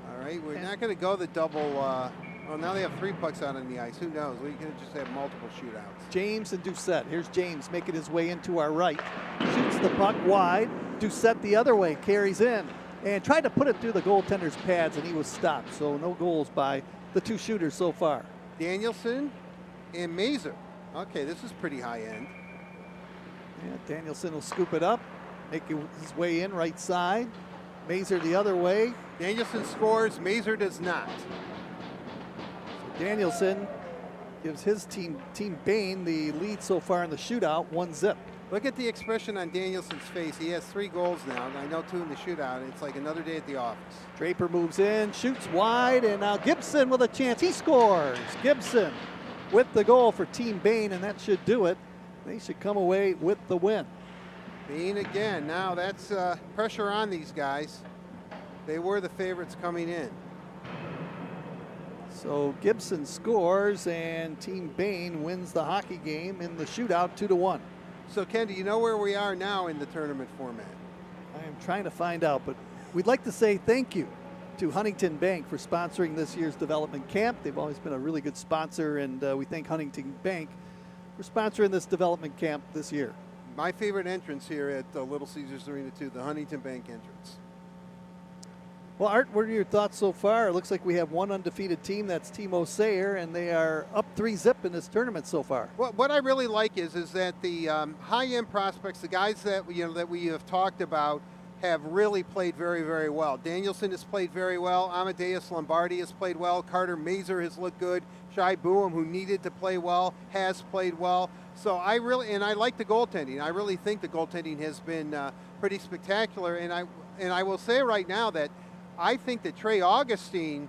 All right, we're not going to go the double. Well, now they have 3 pucks out on the ice. Who knows? We could just have multiple shootouts. James and Doucette. Here's James making his way into our right. Shoots the puck wide. Doucette the other way, carries in, and tried to put it through the goaltender's pads, and he was stopped. So no goals by the 2 shooters so far. Danielson and Mazer. Okay, this is pretty high end. Yeah, Danielson will scoop it up, make his way in right side. Mazer the other way. Danielson scores, Mazer does not. So Danielson gives his team Bain the lead so far in the shootout, 1-0. Look at the expression on Danielson's face. He has 3 goals now, and I know 2 in the shootout. It's like another day at the office. Draper moves in, shoots wide, and now Gibson with a chance. He scores. Gibson with the goal for Team Bain, and that should do it. They should come away with the win. Bain again. Now that's pressure on these guys. They were the favorites coming in. So Gibson scores, and Team Bain wins the hockey game in the shootout 2-1. So Ken, do you know where we are now in the tournament format? I am trying to find out, but we'd like to say thank you to Huntington Bank for sponsoring this year's development camp. They've always been a really good sponsor, and we thank Huntington Bank for sponsoring this development camp this year. My favorite entrance here at Little Caesars Arena too, the Huntington Bank entrance. Well, Art, what are your thoughts so far? It looks like we have one undefeated team, that's Team O'Sayer, and they are up 3-0 in this tournament so far. What I really like is that the high-end prospects, the guys that we have talked about, have really played very, very well. Danielson has played very well. Amadeus Lombardi has played well. Carter Mazer has looked good. Shai Boom, who needed to play well, has played well. So I like the goaltending. I really think the goaltending has been pretty spectacular. And I will say right now that I think that Trey Augustine,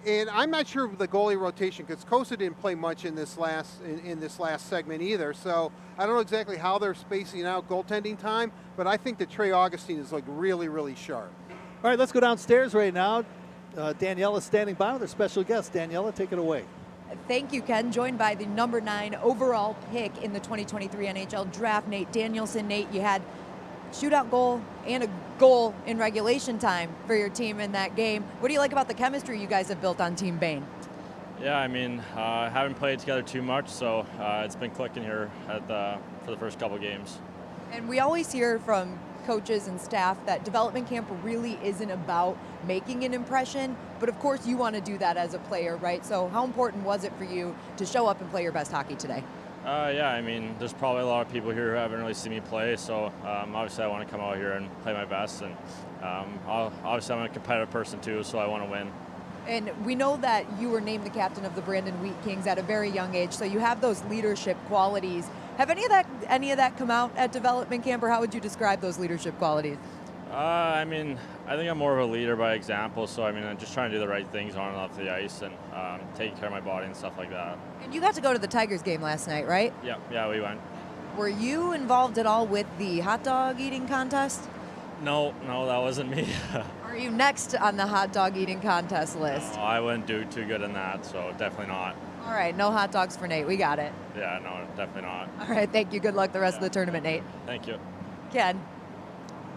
and I'm not sure of the goalie rotation because Kosa didn't play much in this last segment either. So I don't know exactly how they're spacing out goaltending time, but I think that Trey Augustine is like really, really sharp. All right, let's go downstairs right now. Daniela is standing by with her special guest. Daniela, take it away. Thank you, Ken. Joined by the number 9 overall pick in the 2023 NHL draft, Nate Danielson. Nate, you had shootout goal and a goal in regulation time for your team in that game. What do you like about the chemistry you guys have built on Team Bain? Yeah, I mean, haven't played together too much, so it's been clicking here for the first couple games. And we always hear from coaches and staff that development camp really isn't about making an impression, but of course you want to do that as a player, right? So how important was it for you to show up and play your best hockey today? Yeah, I mean, there's probably a lot of people here who haven't really seen me play, so obviously I want to come out here and play my best, and obviously I'm a competitive person too, so I want to win. And we know that you were named the captain of the Brandon Wheat Kings at a very young age, so you have those leadership qualities. Have any of that come out at development camp, or how would you describe those leadership qualities? I mean, I think I'm more of a leader by example, so I mean, I'm just trying to do the right things on and off the ice and taking care of my body and stuff like that. And you got to go to the Tigers game last night, right? Yeah, we went. Were you involved at all with the hot dog eating contest? No, that wasn't me. Are you next on the hot dog eating contest list? No, I wouldn't do too good in that, so definitely not. All right, no hot dogs for Nate. We got it. Yeah, no, definitely not. All right, thank you. Good luck the rest of the tournament, Nate. Thank you. Ken.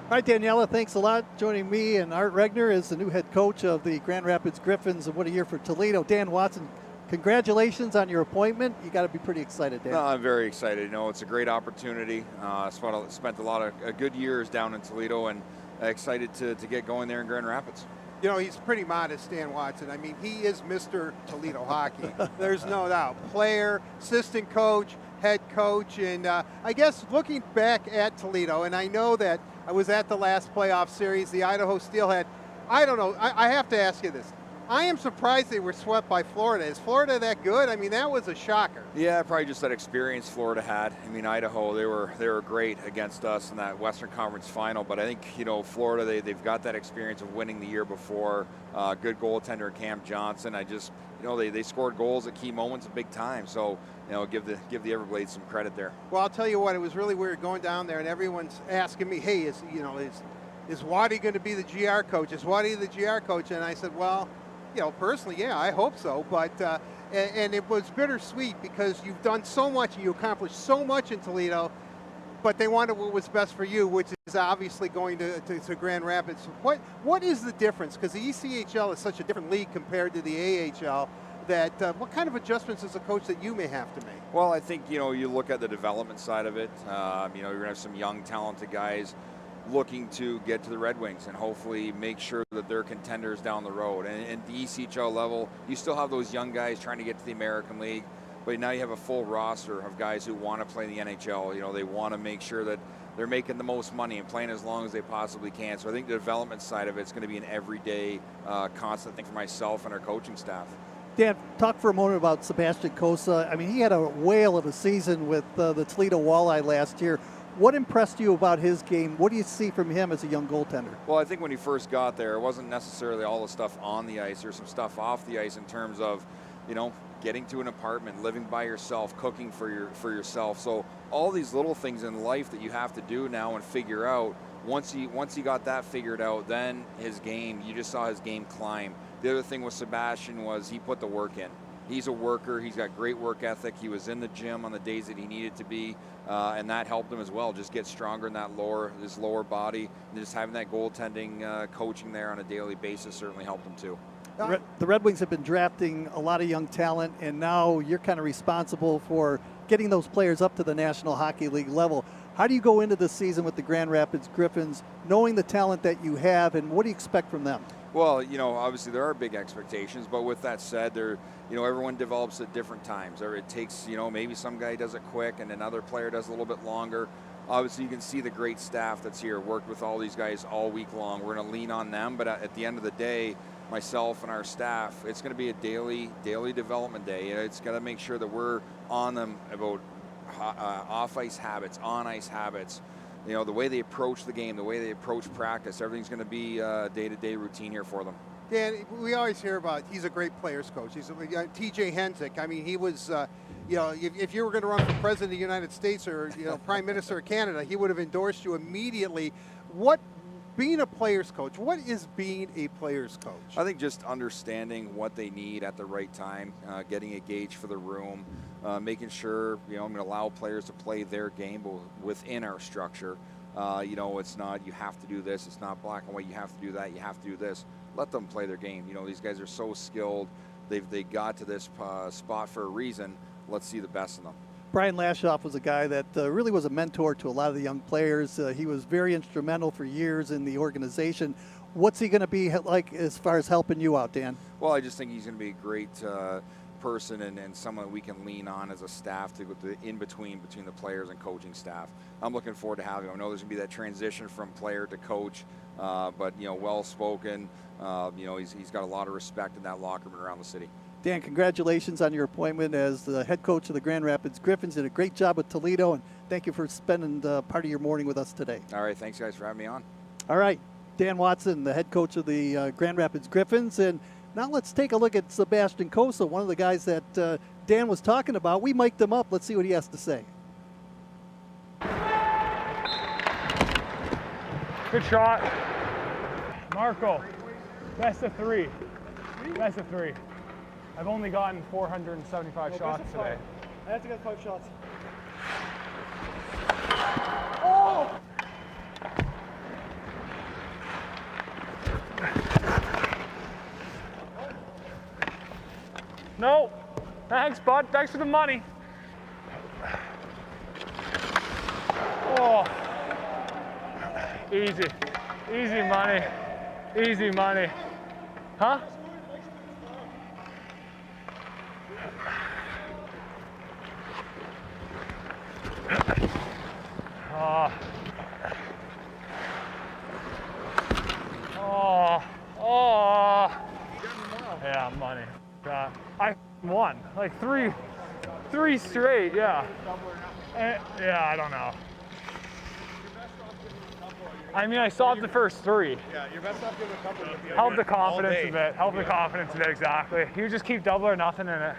All right, Daniela, thanks a lot. Joining me and Art Regner is the new head coach of the Grand Rapids Griffins, and what a year for Toledo. Dan Watson, congratulations on your appointment. You got to be pretty excited, Dan. No, I'm very excited. You know, it's a great opportunity. Spent a lot of good years down in Toledo, and excited to get going there in Grand Rapids. You know, he's pretty modest, Dan Watson. I mean, he is Mr. Toledo hockey. There's no doubt. Player, assistant coach, head coach, and I guess looking back at Toledo, and I know that I was at the last playoff series, the Idaho Steelhead. I don't know. I have to ask you this. I am surprised they were swept by Florida. Is Florida that good? I mean, that was a shocker. Yeah, probably just that experience Florida had. I mean, Idaho, they were great against us in that Western Conference final, but I think, you know, Florida, they've got that experience of winning the year before. Good goaltender Cam Johnson. They scored goals at key moments at big time. So, you know, give the Everblades some credit there. Well, I'll tell you what, it was really weird going down there, and everyone's asking me, hey, is Waddy going to be the GR coach? Is Waddy the GR coach? And I said, well, you know, personally, yeah, I hope so. But and it was bittersweet because you've done so much and you accomplished so much in Toledo, but they wanted what was best for you, which is obviously going to Grand Rapids. What is the difference? Because the ECHL is such a different league compared to the AHL. That what kind of adjustments as a coach that you may have to make? Well, I think, you know, you look at the development side of it. You know, you're gonna have some young, talented guys looking to get to the Red Wings and hopefully make sure that they're contenders down the road. And at the ECHL level, you still have those young guys trying to get to the American League, but now you have a full roster of guys who want to play in the NHL. You know, they want to make sure that they're making the most money and playing as long as they possibly can. So I think the development side of it's going to be an everyday, constant thing for myself and our coaching staff. Dan, talk for a moment about Sebastian Cossa. I mean, he had a whale of a season with the Toledo Walleye last year. What impressed you about his game? What do you see from him as a young goaltender? Well, I think when he first got there, it wasn't necessarily all the stuff on the ice. There's some stuff off the ice in terms of, you know, getting to an apartment, living by yourself, cooking for yourself. So all these little things in life that you have to do now and figure out. Once he got that figured out, then his game, you just saw his game climb. The other thing with Sebastian was he put the work in. He's a worker. He's got great work ethic. He was in the gym on the days that he needed to be, and that helped him as well. Just get stronger in his lower body, and just having that goaltending coaching there on a daily basis certainly helped him too. The Red Wings have been drafting a lot of young talent, and now you're kind of responsible for getting those players up to the National Hockey League level. How do you go into this season with the Grand Rapids Griffins, knowing the talent that you have, and what do you expect from them? Well, you know, obviously there are big expectations, but with that said, everyone develops at different times. Or it takes, you know, maybe some guy does it quick and another player does a little bit longer. Obviously, you can see the great staff that's here, worked with all these guys all week long. We're going to lean on them, but at the end of the day, myself and our staff, it's going to be a daily development day. It's got to make sure that we're on them about off-ice habits, on-ice habits. You know, the way they approach the game, the way they approach practice, everything's going to be a day-to-day routine here for them. Dan, we always hear about he's a great players coach. He's T.J. Hensick. I mean, he was, you know, if you were going to run for president of the United States or, you know, prime minister of Canada, he would have endorsed you immediately. Being a players coach, what is being a players coach? I think just understanding what they need at the right time, getting a gauge for the room, making sure, you know, I'm going to allow players to play their game within our structure. You know, it's not you have to do this, it's not black and white, you have to do that, you have to do this. Let them play their game. You know, these guys are so skilled. They got to this spot for a reason. Let's see the best in them. Brian Lashoff was a guy that really was a mentor to a lot of the young players. He was very instrumental for years in the organization. What's he going to be like as far as helping you out, Dan? Well, I just think he's going to be a great person and someone we can lean on as a staff to go in between the players and coaching staff. I'm looking forward to having him. I know there's going to be that transition from player to coach, but, you know, well-spoken. You know, he's got a lot of respect in that locker room around the city. Dan, congratulations on your appointment as the head coach of the Grand Rapids Griffins. Did a great job with Toledo, and thank you for spending part of your morning with us today. All right, thanks, guys, for having me on. All right, Dan Watson, the head coach of the Grand Rapids Griffins. And now let's take a look at Sebastian Cossa, one of the guys that Dan was talking about. We mic'd him up. Let's see what he has to say. Good shot. Marco, best of three. Best of three. I've only gotten 475 shots today. I have to get 5 shots. Oh! No. Thanks, bud. Thanks for the money. Oh. Easy. Easy money. Easy money. Huh? Oh. Oh. Oh. Yeah, money. I won. Like three straight, yeah. Yeah, I don't know. I mean, I solved the first three. Yeah, your best off giving a couple. Help the confidence a bit. Help the confidence a bit, exactly. You just keep double or nothing in it.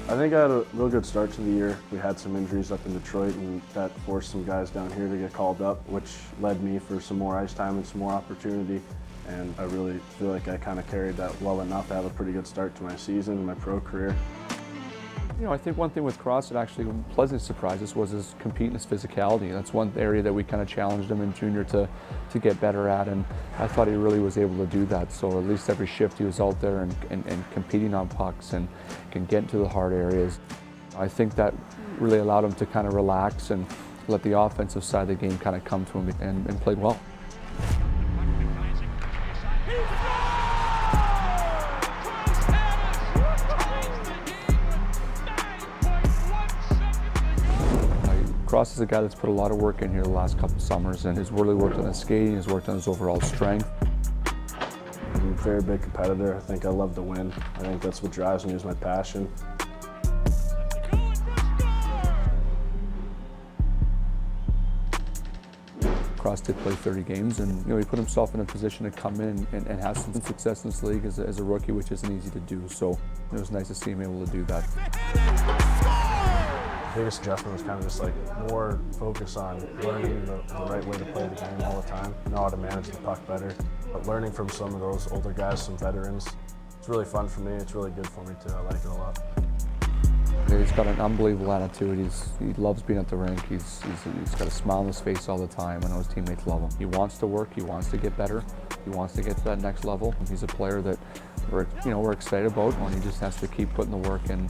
I think I had a real good start to the year. We had some injuries up in Detroit, and that forced some guys down here to get called up, which led me for some more ice time and some more opportunity. And I really feel like I kind of carried that well enough to have a pretty good start to my season and my pro career. You know, I think one thing with Cross that actually pleasant surprises was his compete and his physicality. That's one area that we kind of challenged him in junior to get better at, and I thought he really was able to do that. So at least every shift he was out there and competing on pucks and can get into the hard areas. I think that really allowed him to kind of relax and let the offensive side of the game kind of come to him and played well. Cross is a guy that's put a lot of work in here the last couple of summers and has really worked on his skating, has worked on his overall strength. I'm a very big competitor. I think I love to win. I think that's what drives me, is my passion. Cross did play 30 games, and you know, he put himself in a position to come in and have some success in this league as a rookie, which isn't easy to do. So it was nice to see him able to do that. The biggest adjustment was kind of just like more focus on learning the right way to play the game all the time, know how to manage the puck better. But learning from some of those older guys, some veterans, it's really fun for me. It's really good for me too. I like it a lot. He's got an unbelievable attitude. He loves being at the rink. He's got a smile on his face all the time. I know his teammates love him. He wants to work. He wants to get better. He wants to get to that next level. He's a player that we're excited about, and he just has to keep putting the work in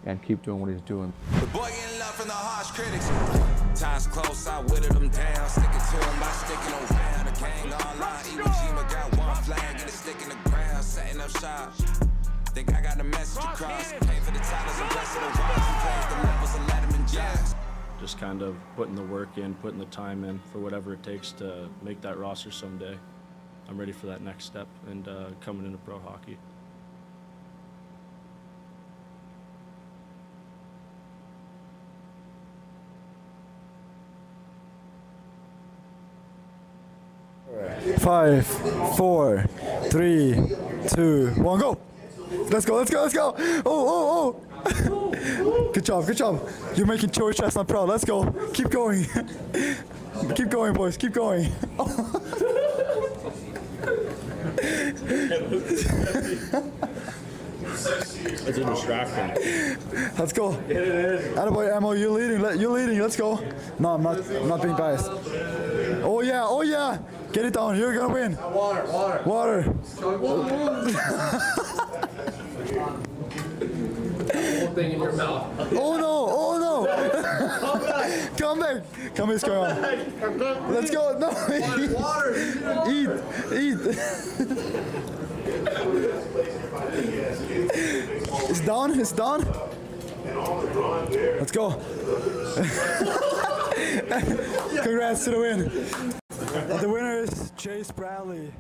and keep doing what he's doing. The boy getting love from the harsh critics. Times close, I whittled them down. Sticking to him by sticking around. The gang online. Iwo Jima got one flag and a stick in the ground. Setting up shop. Think I got the message across. Pay for the titles and rest of the rocks. We played the levels and let them in jobs. Just kind of putting the work in, putting the time in for whatever it takes to make that roster someday. I'm ready for that next step and coming into pro hockey. Five, 4, 3, 2, 1, go! Let's go, let's go, let's go! Oh! Good job, good job. You're making choice chest, I'm proud. Let's go. Keep going. Keep going, boys, keep going. It's a distraction. Let's go. Attaboy, Emmo, you're leading, let's go. No, I'm not being biased. Oh yeah. Get it down, you're gonna win. Water. Thing in your mouth. Oh no. Come back. Come here, Skyron. Let's go. No. Water. Eat. It's done. Let's go. Congrats to the win. The winner is Chase Bradley.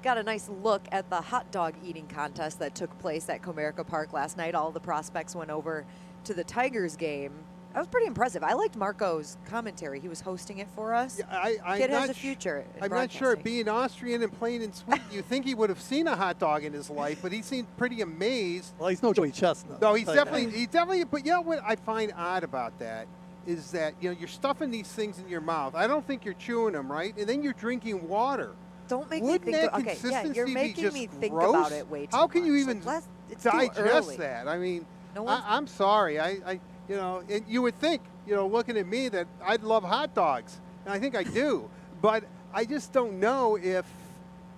Got a nice look at the hot dog eating contest that took place at Comerica Park last night. All the prospects went over to the Tigers game That was pretty impressive. I liked Marco's commentary. He was hosting it for us. Yeah, Kid has a future. I'm not sure. Being Austrian and playing in Sweden, you think he would have seen a hot dog in his life, but he seemed pretty amazed. Well, he's no Joey Chestnut. No, he's definitely. But you know what I find odd about that is that you're stuffing these things in your mouth. I don't think you're chewing them, right? And then you're drinking water. Don't make Wouldn't me think. that Okay, yeah, you're consistency be making just me think gross? about it way too How can much. you even It's too early. digest that? I mean, No one's- I'm sorry. I and you would think, looking at me, that I'd love hot dogs, and I think I do, but I just don't know if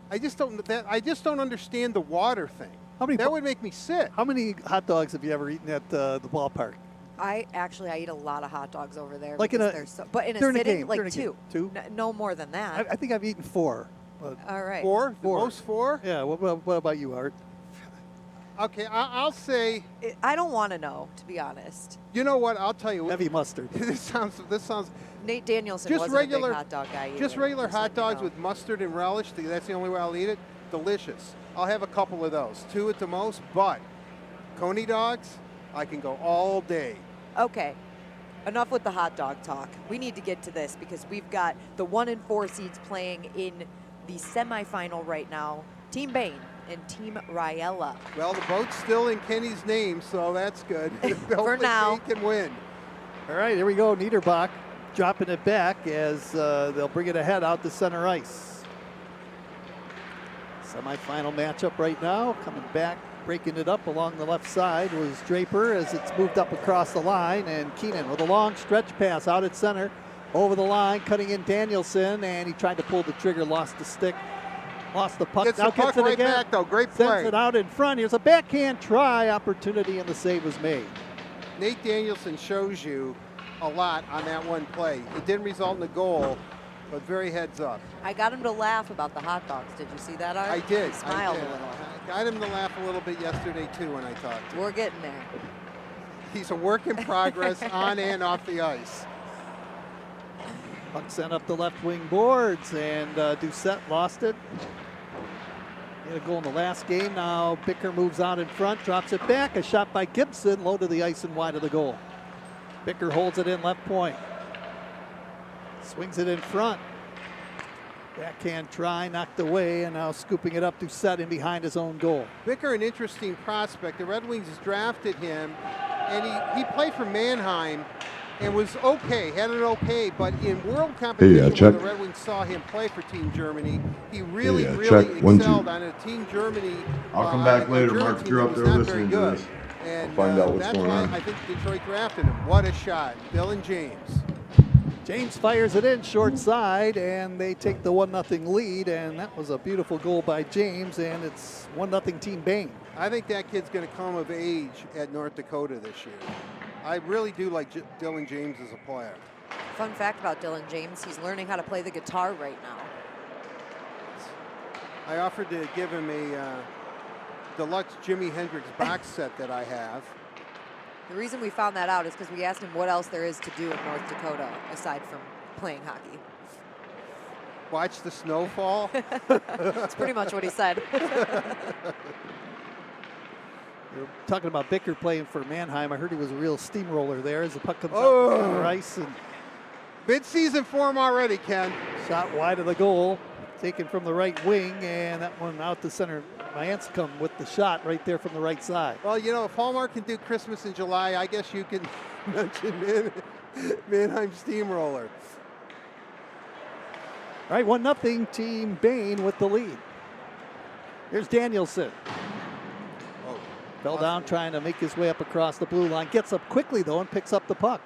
I just don't understand the water thing. That would make me sick. How many hot dogs have you ever eaten at the ballpark? I eat a lot of hot dogs over there. Like because they're so, but in a during a sitting, game, like during a game. 2. No more than that. I think I've eaten 4. But All right. 4? The most 4? Yeah. What about you, Art? Okay, I'll say. I don't want to know, to be honest. You know what? I'll tell you. Heavy mustard. This sounds. Nate Danielson just wasn't regular a big hot dog guy either. Just regular Just hot let you dogs know. with mustard and relish. That's the only way I'll eat it. Delicious. I'll have a couple of those, 2 at the most. But Coney dogs, I can go all day. Okay. Enough with the hot dog talk. We need to get to this because we've got the 1 and 4 seeds playing in the semifinal right now. Team Bain and Team Riella. Well, the boat's still in Kenny's name, so that's good. For now. He can win. All right, here we go. Niederbach dropping it back as they'll bring it ahead out to center ice. Semifinal matchup right now. Coming back, breaking it up along the left side was Draper as it's moved up across the line, and Keenan with a long stretch pass out at center. Over the line, cutting in Danielson, and he tried to pull the trigger, lost the stick, lost the puck. Gets now the puck gets it right again. back, though. Great play. Sends it out in front. Here's a backhand try opportunity, and the save was made. Nate Danielson shows you a lot on that one play. It didn't result in a goal, but very heads up. I got him to laugh about the hot dogs. Did you see that, Art? I did. He smiled I did. a little. I got him to laugh a little bit yesterday, too, when I talked to him. We're getting there. He's a work in progress on and off the ice. Puck sent up the left wing boards, and Doucette lost it. He had a goal in the last game. Now Bicker moves out in front, drops it back. A shot by Gibson, low to the ice and wide of the goal. Bicker holds it in left point. Swings it in front. Backhand try, knocked away, and now scooping it up Doucette in behind his own goal. Bicker, an interesting prospect. The Red Wings drafted him, and he played for Mannheim and was okay, had an okay, but in world competition, check. when the Red Wings saw him play for Team Germany, he really, check. really 1, 2. excelled on a Team Germany. I'll come back later, German Mark, if team you're that up was there not very listening to good. this. And I'll find out what's that's going why on. I think Detroit drafted him. What a shot. Dylan James. James fires it in short side, and they take the 1-0 lead, and that was a beautiful goal by James, and it's 1-0 Team Bain. I think that kid's going to come of age at North Dakota this year. I really do like Dylan James as a player. Fun fact about Dylan James, he's learning how to play the guitar right now. I offered to give him a deluxe Jimi Hendrix box set that I have. The reason we found that out is because we asked him what else there is to do in North Dakota aside from playing hockey. Watch the snowfall. That's pretty much what he said. You're talking about Bicker playing for Mannheim. I heard he was a real steamroller there as the puck comes Oh. out on the ice. And mid-season form already, Ken. shot wide of the goal, taken from the right wing, and that one out to center. Manscombe with the shot right there from the right side. Well, if Hallmark can do Christmas in July, I guess you can mention Mannheim Steamroller. All right, 1-0 Team Bain with the lead. Here's Danielson. Fell down trying to make his way up across the blue line. Gets up quickly, though, and picks up the puck.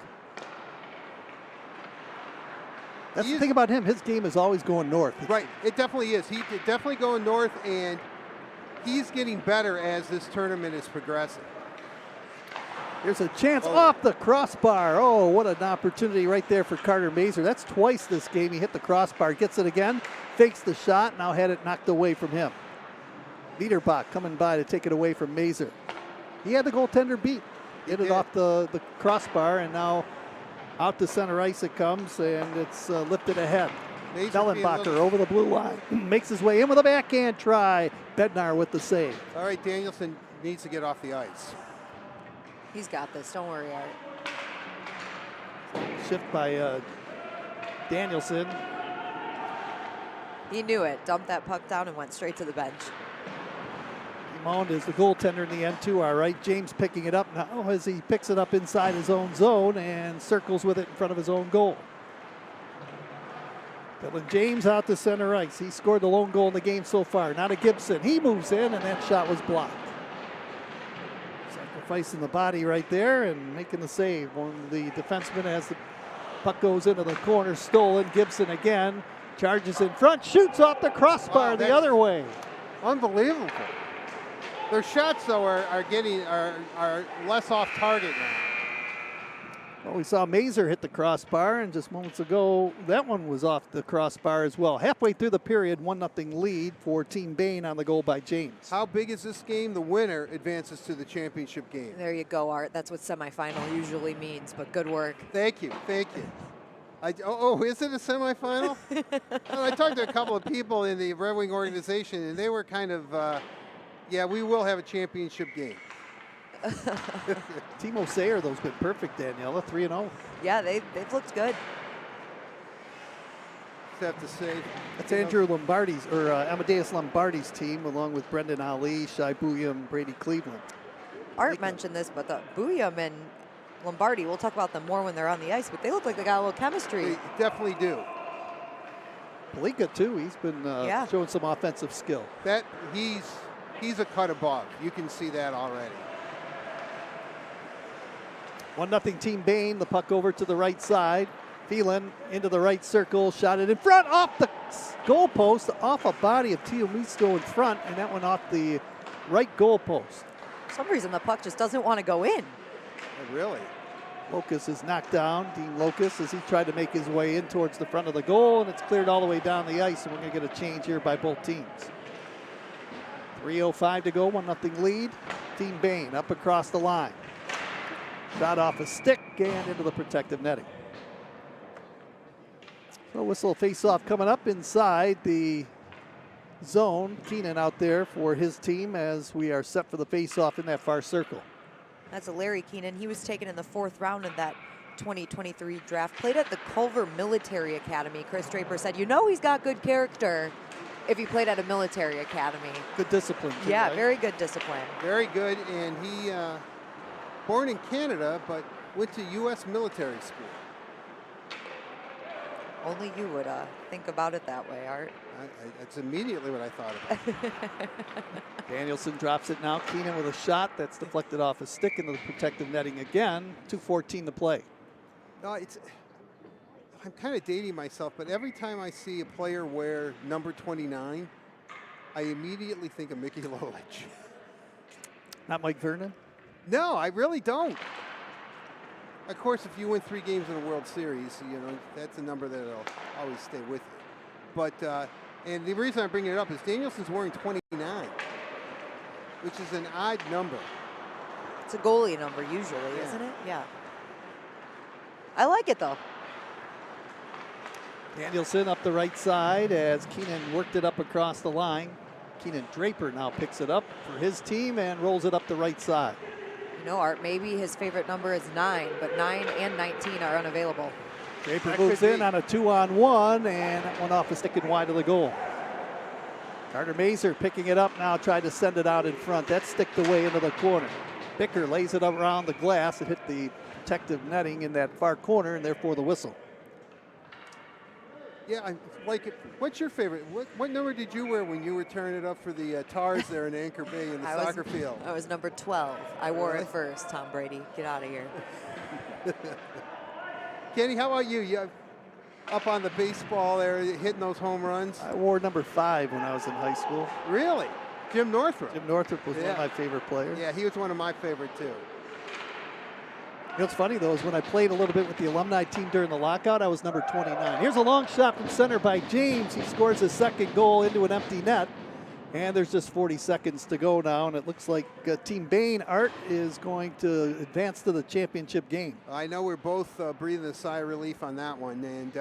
That's the thing about him. His game is always going north. Right, it definitely is. He's definitely going north, and he's getting better as this tournament is progressing. There's a chance off the crossbar. Oh, what an opportunity right there for Carter Mazur. That's twice this game. He hit the crossbar, gets it again, fakes the shot, now had it knocked away from him. Niederbach coming by to take it away from Mazur. He had the goaltender beat. Hit it off the crossbar, and now out to center ice it comes, and it's lifted ahead. Dellenbacher over the blue line. Makes his way in with a backhand try. Bednar with the save. All right, Danielson needs to get off the ice. He's got this. Don't worry, Art. shift by Danielson. He knew it. Dumped that puck down and went straight to the bench. Mount is the goaltender in the end to our right. James picking it up now as he picks it up inside his own zone and circles with it in front of his own goal. Dylan James out to center ice. He scored the lone goal in the game so far. Now to Gibson. He moves in and that shot was blocked. Sacrificing the body right there and making the save. One of the defensemen as the puck goes into the corner. Stolen. Gibson again. Charges in front. Shoots off the crossbar the other way. Unbelievable. Their shots, though, are less off target now. Well, we saw Mazer hit the crossbar, and just moments ago, that one was off the crossbar as well. Halfway through the period, 1-0 lead for Team Bain on the goal by James. How big is this game? The winner advances to the championship game. There you go, Art. That's what semifinal usually means, but good work. Thank you. Thank you. Is it a semifinal? I talked to a couple of people in the Red Wing organization, and they were kind of, yeah, we will have a championship game. Timo Sayer, those been perfect, Daniela, 3-0. Yeah, they've looked good. Just have to say. That's Andrew Lombardi's, or Amadeus Lombardi's team, along with Brendan Ali, Shai Bouillon, Brady Cleveland. Art mentioned this, but the Bouillon and Lombardi, we'll talk about them more when they're on the ice, but they look like they got a little chemistry. They definitely do. Palika, too, he's been showing some offensive skill. That he's a cut above. You can see that already. 1-0 Team Bain, the puck over to the right side. Phelan into the right circle, shot it in front, off the goal post, off a body of Tio Misto in front, and that went off the right goal post. For some reason, the puck just doesn't want to go in. Really? Locus is knocked down, Dean Locus, as he tried to make his way in towards the front of the goal, and it's cleared all the way down the ice, and we're going to get a change here by both teams. 3:05 to go, 1-0 lead. Team Bain up across the line. Shot off a stick and into the protective netting. So whistle face-off coming up inside the zone. Keenan out there for his team as we are set for the face-off in that far circle. That's a Larry Keenan. He was taken in the 4th round of that 2023 draft. Played at the Culver Military Academy. Chris Draper said, you know he's got good character if he played at a military academy. Good discipline, too, yeah, right? Very good discipline. Very good, and he, born in Canada, but went to U.S. military school. Only you would think about it that way, Art. That's immediately what I thought about. Danielson drops it now. Keenan with a shot that's deflected off a stick into the protective netting again. 2:14 to play. No, I'm kind of dating myself, but every time I see a player wear number 29, I immediately think of Mickey Lolich. Not Mike Vernon? No, I really don't. Of course, if you win 3 games in a World Series, you know, that's a number that'll always stay with you. But, and the reason I'm bringing it up is Danielson's wearing 29, which is an odd number. It's a goalie number usually, isn't it? Yeah. I like it, though. Danielson up the right side as Keenan worked it up across the line. Keenan Draper now picks it up for his team and rolls it up the right side. You know, Art, maybe his favorite number is 9, but 9 and 19 are unavailable. Draper moves in on a 2-on-1, and that one off a stick and wide of the goal. Carter Mazer picking it up now, tried to send it out in front. That sticked away into the corner. Bicker lays it around the glass. It hit the protective netting in that far corner, and therefore the whistle. Yeah, I like it. What's your favorite? What number did you wear when you were tearing it up for the Tars there in Anchor Bay in the soccer field? I was number 12. I wore it first, Tom Brady. Get out of here. Kenny, how about you? You up on the baseball there, hitting those home runs? I wore number 5 when I was in high school. Really? Jim Northrup? Jim Northrup was one of my favorite players. Yeah, he was one of my favorite too. You know what's funny, though, is when I played a little bit with the alumni team during the lockout, I was number 29. Here's a long shot from center by James. He scores his second goal into an empty net. And there's just 40 seconds to go now, and it looks like Team Bain, Art, is going to advance to the championship game. I know we're both breathing a sigh of relief on that one. And,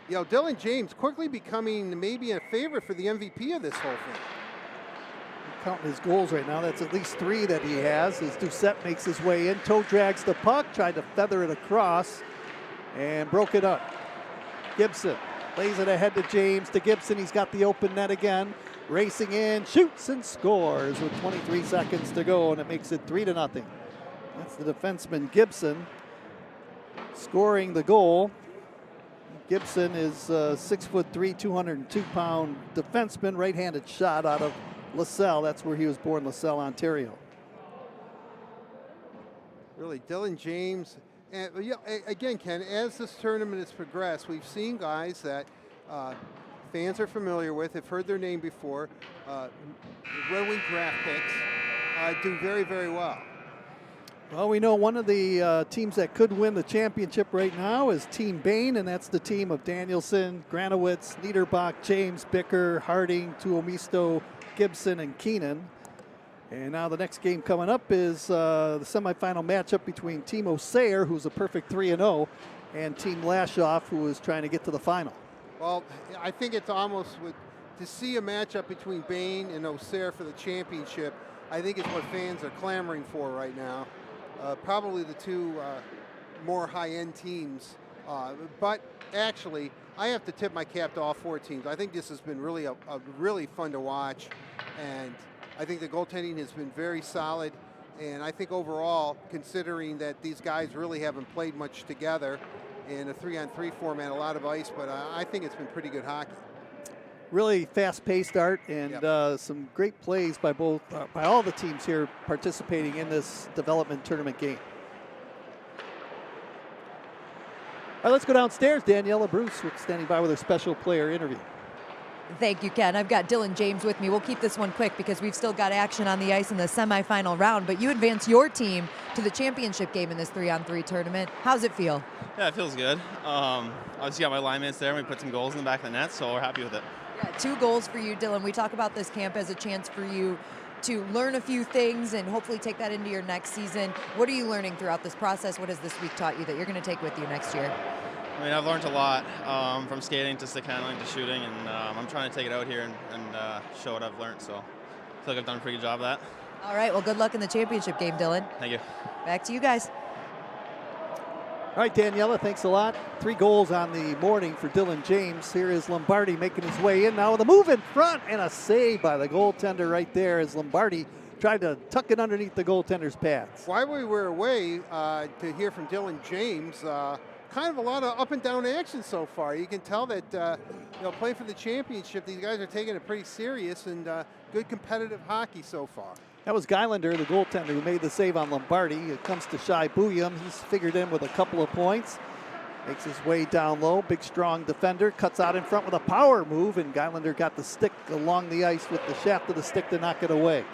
you know, Dylan James quickly becoming maybe a favorite for the MVP of this whole thing. Counting his goals right now, that's at least 3 that he has. As Doucette makes his way in, toe drags the puck, tried to feather it across. and broke it up. Gibson lays it ahead to James, to Gibson. He's got the open net again. Racing in, shoots and scores with 23 seconds to go, and it makes it 3-0. That's the defenseman Gibson scoring the goal. Gibson is 6'3", 202-pound defenseman, right-handed shot out of LaSalle. That's where he was born, LaSalle, Ontario. Really, Dylan James. And again, Ken, as this tournament has progressed, we've seen guys that fans are familiar with, have heard their name before, Red Wing draft picks, do very, very well. Well, we know one of the teams that could win the championship right now is Team Bain, and that's the team of Danielson, Granowitz, Niederbach, James, Bicker, Harding, Tuomisto, Gibson, and Keenan. And now the next game coming up is the semifinal matchup between Team O'Sayer, who's a perfect 3-0, and Team Lashoff, who is trying to get to the final. Well, I think it's almost to see a matchup between Bain and O'Sayer for the championship. I think it's what fans are clamoring for right now. Probably the two more high-end teams. But actually, I have to tip my cap to all four teams. I think this has been really really fun to watch, and I think the goaltending has been very solid. And I think overall, considering that these guys really haven't played much together in a 3-on-3 format, a lot of ice, but I think it's been pretty good hockey. Really fast-paced, Art, and some great plays by by all the teams here participating in this development tournament game. All right, let's go downstairs. Daniela Bruce standing by with a special player interview. Thank you, Ken. I've got Dylan James with me. We'll keep this one quick because we've still got action on the ice in the semifinal round, but you advance your team to the championship game in this 3-on-3 tournament. How's it feel? Yeah, it feels good. Obviously got my line mates there, and we put some goals in the back of the net, so we're happy with it. Yeah, 2 goals for you, Dylan. We talk about this camp as a chance for you to learn a few things and hopefully take that into your next season. What are you learning throughout this process? What has this week taught you that you're going to take with you next year? I mean, I've learned a lot from skating to stick handling to shooting, and I'm trying to take it out here and show what I've learned, so I feel like I've done a pretty good job of that. All right, well, good luck in the championship game, Dylan. Thank you. Back to you guys. All right, Daniela, thanks a lot. 3 goals on the morning for Dylan James. Here is Lombardi making his way in now with a move in front and a save by the goaltender right there as Lombardi tried to tuck it underneath the goaltender's pads. While we were away to hear from Dylan James, kind of a lot of up and down action so far. You can tell that playing for the championship, these guys are taking it pretty serious and good competitive hockey so far. That was Geilander, the goaltender, who made the save on Lombardi. It comes to Shai Booyam. He's figured in with a couple of points. Makes his way down low. Big, strong defender. Cuts out in front with a power move, and Geilander got the stick along the ice with the shaft of the stick to knock it away.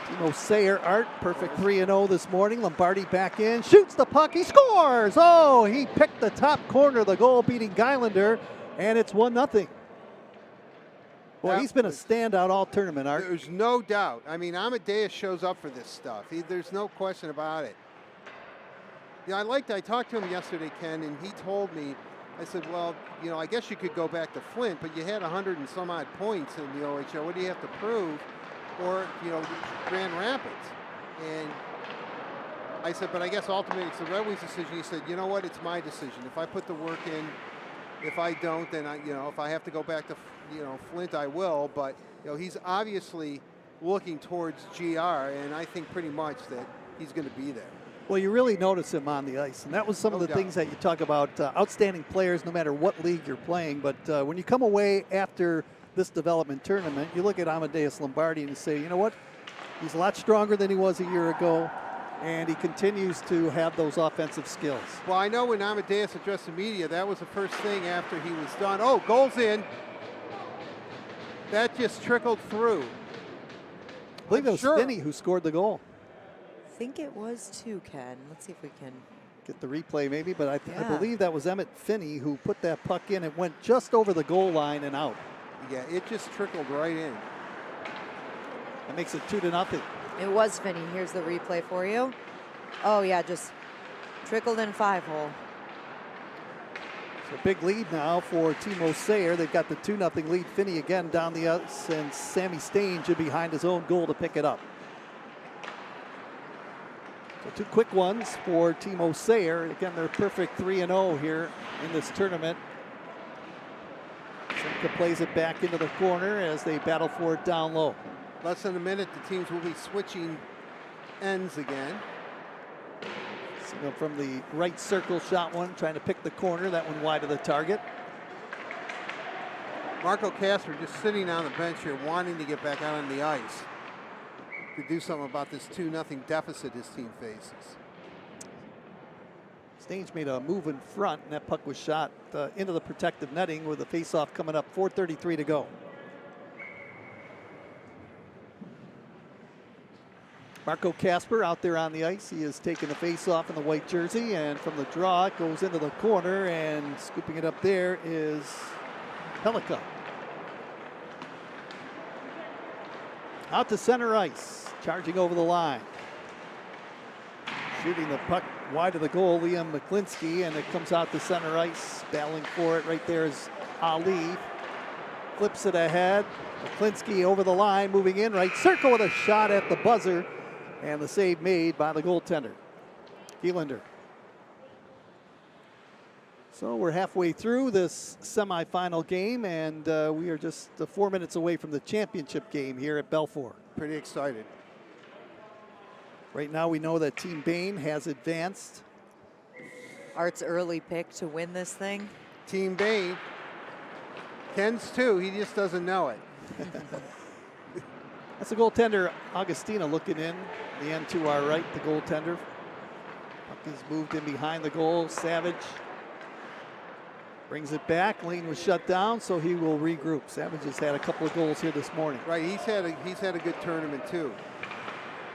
Timo Sayer, Art, perfect 3-0 this morning. Lombardi back in, shoots the puck, he scores! Oh, he picked the top corner of the goal, beating Geilander, and it's 1-0. Well, he's been a standout all tournament, Art. There's no doubt. I mean, Amadeus shows up for this stuff. There's no question about it. Yeah, I talked to him yesterday, Ken, and he told me, I said, well, I guess you could go back to Flint, but you had 100 and some odd points in the OHL. What do you have to prove? Or, Grand Rapids. And I said, but I guess ultimately it's the Red Wings' decision. He said, you know what, it's my decision. If I put the work in, if I don't, then if I have to go back to, Flint, I will. But, he's obviously looking towards GR, and I think pretty much that he's going to be there. Well, you really notice him on the ice, and that was some of the things that you talk about, outstanding players no matter what league you're playing. But when you come away after this development tournament, you look at Amadeus Lombardi and you say, you know what, he's a lot stronger than he was a year ago, and he continues to have those offensive skills. Well, I know when Amadeus addressed the media, that was the first thing after he was done. Oh, goal's in. That just trickled through. I believe it was Finney who scored the goal. I think it was too, Ken. Let's see if we can get the replay maybe, but I believe that was Emmett Finney who put that puck in. It went just over the goal line and out. Yeah, it just trickled right in. That makes it 2-0. It was Finney. Here's the replay for you. Oh, yeah, just trickled in 5-hole. So big lead now for Timo Sayer. They've got the 2-0 lead. Finney again down the ice, and Sammy Stain should be behind his own goal to pick it up. So 2 quick ones for Team Osair. Again, they're perfect 3-0 here in this tournament. Simca plays it back into the corner as they battle for it down low. Less than a minute, the teams will be switching ends again. Simca from the right circle shot one, trying to pick the corner. That one wide of the target. Marco Casper just sitting on the bench here, wanting to get back out on the ice to do something about this 2-0 deficit his team faces. Stage made a move in front, and that puck was shot into the protective netting with the face-off coming up. 4:33 to go. Marco Casper out there on the ice. He is taking the face-off in the white jersey, and from the draw, it goes into the corner, and scooping it up there is Pellica. Out to center ice, charging over the line. Shooting the puck wide of the goal, Liam McClinsky, and it comes out to center ice. Battling for it right there is Ali. Flips it ahead. McClinsky over the line, moving in right circle with a shot at the buzzer, and the save made by the goaltender, Gielander. So we're halfway through this semifinal game, and we are just 4 minutes away from the championship game here at Belfour. Pretty excited. Right now we know that Team Bain has advanced. Art's early pick to win this thing. Team Bain. Ken's too, he just doesn't know it. That's the goaltender, Augustina, looking in. The end to our right, the goaltender. Puck is moved in behind the goal. Savage brings it back. Lane was shut down, so he will regroup. Savage has had a couple of goals here this morning. Right, he's had a good tournament too.